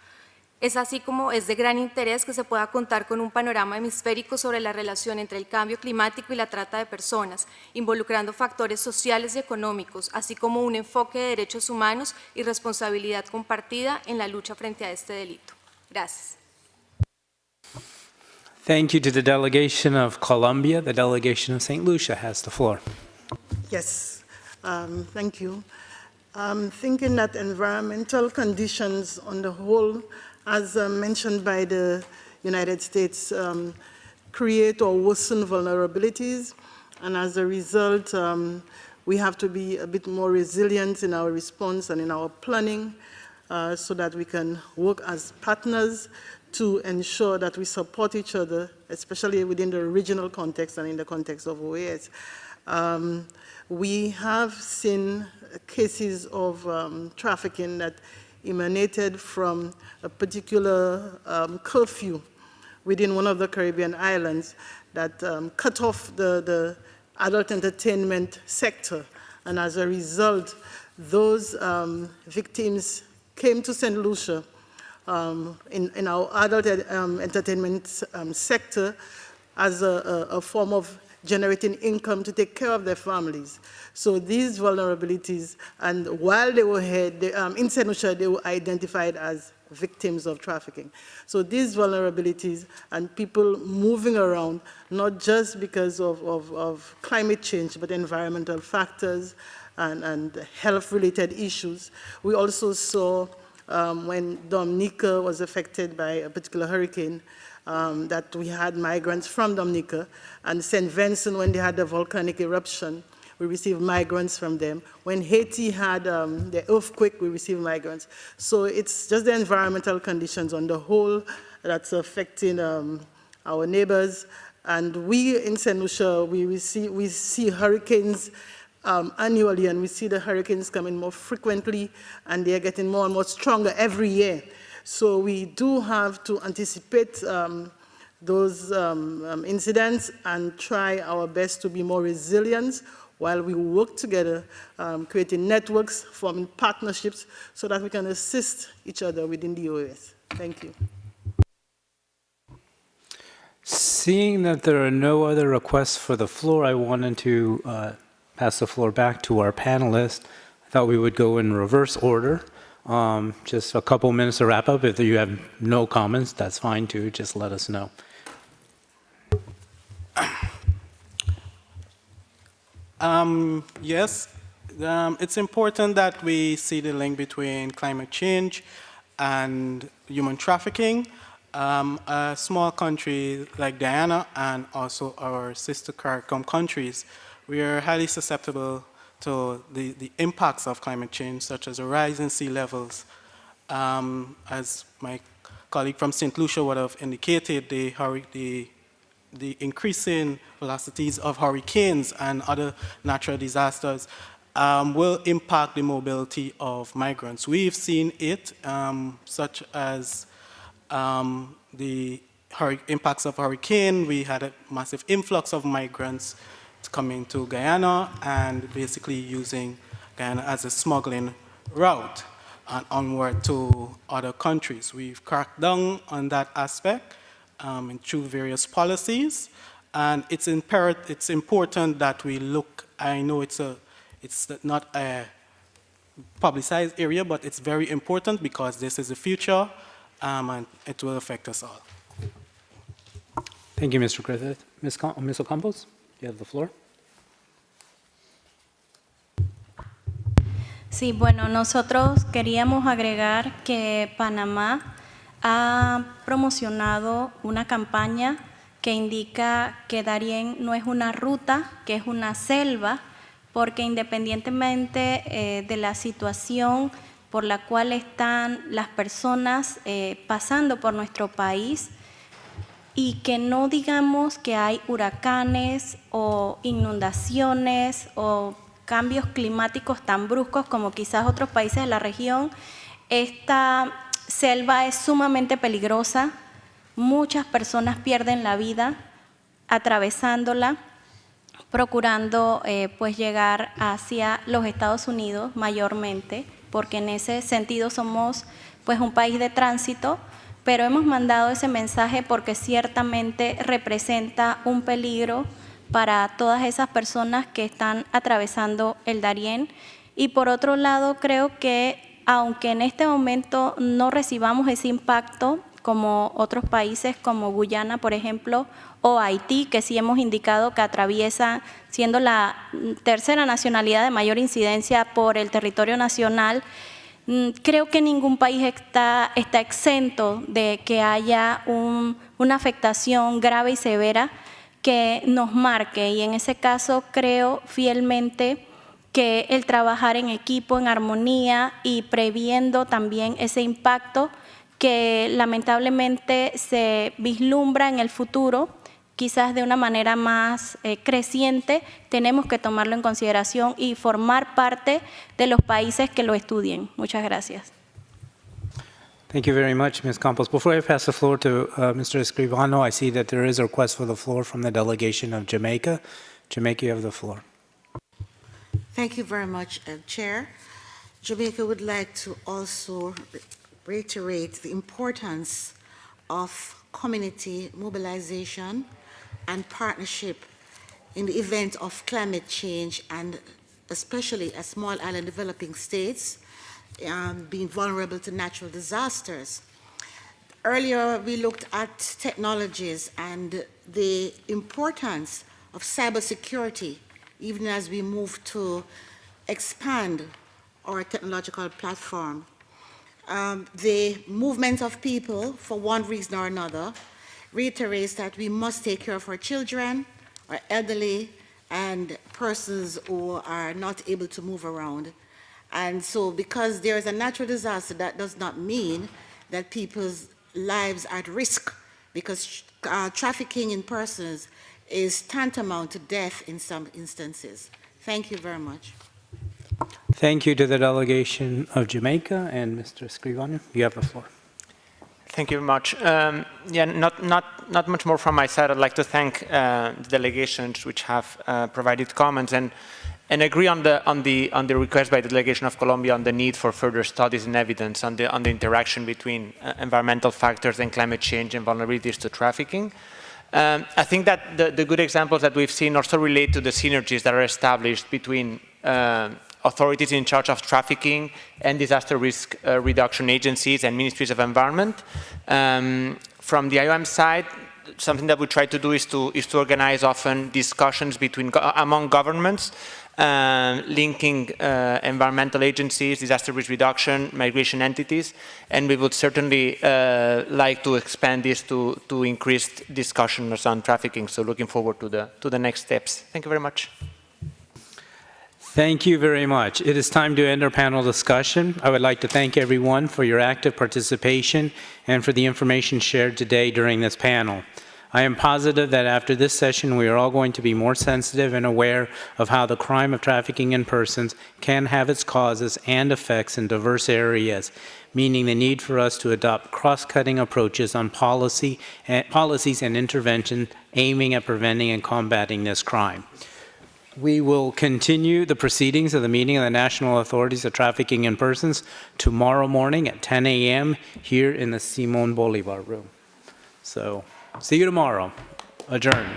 Es así como es de gran interés que se pueda contar con un panorama hemisférico sobre la relación entre el cambio climático y la trata de personas, involucrando factores sociales y económicos, así como un enfoque de derechos humanos y responsabilidad compartida en la lucha frente a este delito. Gracias. Thank you to the delegation of Colombia. The delegation of St. Lucia has the floor. Yes, thank you. I'm thinking that environmental conditions on the whole, as mentioned by the United States, create or worsen vulnerabilities, and as a result, we have to be a bit more resilient in our response and in our planning so that we can work as partners to ensure that we support each other, especially within the regional context and in the context of OAS. We have seen cases of trafficking that emanated from a particular curfew within one of the Caribbean islands that cut off the adult entertainment sector. And as a result, those victims came to St. Lucia in our adult entertainment sector as a form of generating income to take care of their families. So these vulnerabilities, and while they were here, in St. Lucia, they were identified as victims of trafficking. So these vulnerabilities and people moving around, not just because of climate change, but environmental factors and health-related issues. We also saw when Dominica was affected by a particular hurricane, that we had migrants from Dominica, and St. Vincent, when they had the volcanic eruption, we received migrants from them. When Haiti had the earthquake, we received migrants. So it's just the environmental conditions on the whole that's affecting our neighbors. And we in St. Lucia, we see hurricanes annually, and we see the hurricanes coming more frequently, and they're getting more and more stronger every year. So we do have to anticipate those incidents and try our best to be more resilient while we work together, creating networks, forming partnerships, so that we can assist each other within the OAS. Thank you. Seeing that there are no other requests for the floor, I wanted to pass the floor back to our panelists. I thought we would go in reverse order. Just a couple minutes to wrap up. If you have no comments, that's fine too. Just let us know. Yes, it's important that we see the link between climate change and human trafficking. A small country like Guyana and also our sister CARICOM countries, we are highly susceptible to the impacts of climate change, such as a rise in sea levels. As my colleague from St. Lucia would have indicated, the increasing velocities of hurricanes and other natural disasters will impact the mobility of migrants. We've seen it, such as the impacts of hurricane. We had a massive influx of migrants coming to Guyana and basically using Guyana as a smuggling route and onward to other countries. We've cracked down on that aspect through various policies, and it's important that we look. I know it's not a publicized area, but it's very important because this is the future and it will affect us all. Thank you, Mr. Griffith. Ms. Ocampos, you have the floor. Sí, bueno, nosotros queríamos agregar que Panamá ha promocionado una campaña que indica que Darién no es una ruta, que es una selva, porque independientemente de la situación por la cual están las personas pasando por nuestro país, y que no digamos que hay huracanes o inundaciones o cambios climáticos tan bruscos como quizás otros países de la región, esta selva es sumamente peligrosa, muchas personas pierden la vida atravesándola, procurando pues llegar hacia los Estados Unidos mayormente, porque en ese sentido somos pues un país de tránsito, pero hemos mandado ese mensaje porque ciertamente representa un peligro para todas esas personas que están atravesando el Darién. Y por otro lado, creo que aunque en este momento no recibamos ese impacto como otros países como Guyana, por ejemplo, o Haití, que sí hemos indicado que atraviesa, siendo la tercera nacionalidad de mayor incidencia por el territorio nacional, creo que ningún país está exento de que haya una afectación grave y severa que nos marque, y en ese caso creo fielmente que el trabajar en equipo, en armonía y previendo también ese impacto que lamentablemente se vislumbra en el futuro, quizás de una manera más creciente, tenemos que tomarlo en consideración y formar parte de los países que lo estudien. Muchas gracias. Thank you very much, Ms. Campos. Before I pass the floor to Mr. Escribano, I see that there is a request for the floor from the delegation of Jamaica. Jamaica, you have the floor. Thank you very much, Chair. Jamaica would like to also reiterate the importance of community mobilization and partnership in the event of climate change, and especially as small island developing states being vulnerable to natural disasters. Earlier, we looked at technologies and the importance of cybersecurity, even as we move to expand our technological platform. The movement of people, for one reason or another, reiterates that we must take care of our children, our elderly, and persons who are not able to move around. And so because there is a natural disaster, that does not mean that people's lives are at risk, because trafficking in persons is tantamount to death in some instances. Thank you very much. Thank you to the delegation of Jamaica, and Mr. Escribano, you have the floor. Thank you very much. Yeah, not much more from my side. I'd like to thank the delegations which have provided comments and agree on the request by the delegation of Colombia on the need for further studies and evidence on the interaction between environmental factors and climate change and vulnerabilities to trafficking. I think that the good examples that we've seen also relate to the synergies that are established between authorities in charge of trafficking and disaster risk reduction agencies and ministries of environment. From the IOM side, something that we try to do is to organize often discussions among governments, linking environmental agencies, disaster risk reduction, migration entities, and we would certainly like to expand this to increased discussions on trafficking. So looking forward to the next steps. Thank you very much. Thank you very much. It is time to end our panel discussion. I would like to thank everyone for your active participation and for the information shared today during this panel. I am positive that after this session, we are all going to be more sensitive and aware of how the crime of trafficking in persons can have its causes and effects in diverse areas, meaning the need for us to adopt cross-cutting approaches on policies and intervention aiming at preventing and combating this crime. We will continue the proceedings of the meeting of the National Authorities of Trafficking in Persons tomorrow morning at 10 a.m. here in the Simon Bolivar room. So, see you tomorrow. Adjourned.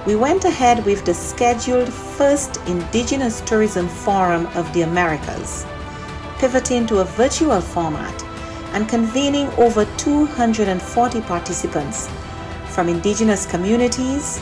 we went ahead with the scheduled first Indigenous Tourism Forum of the Americas, pivoting to a virtual format and convening over 240 participants from indigenous communities,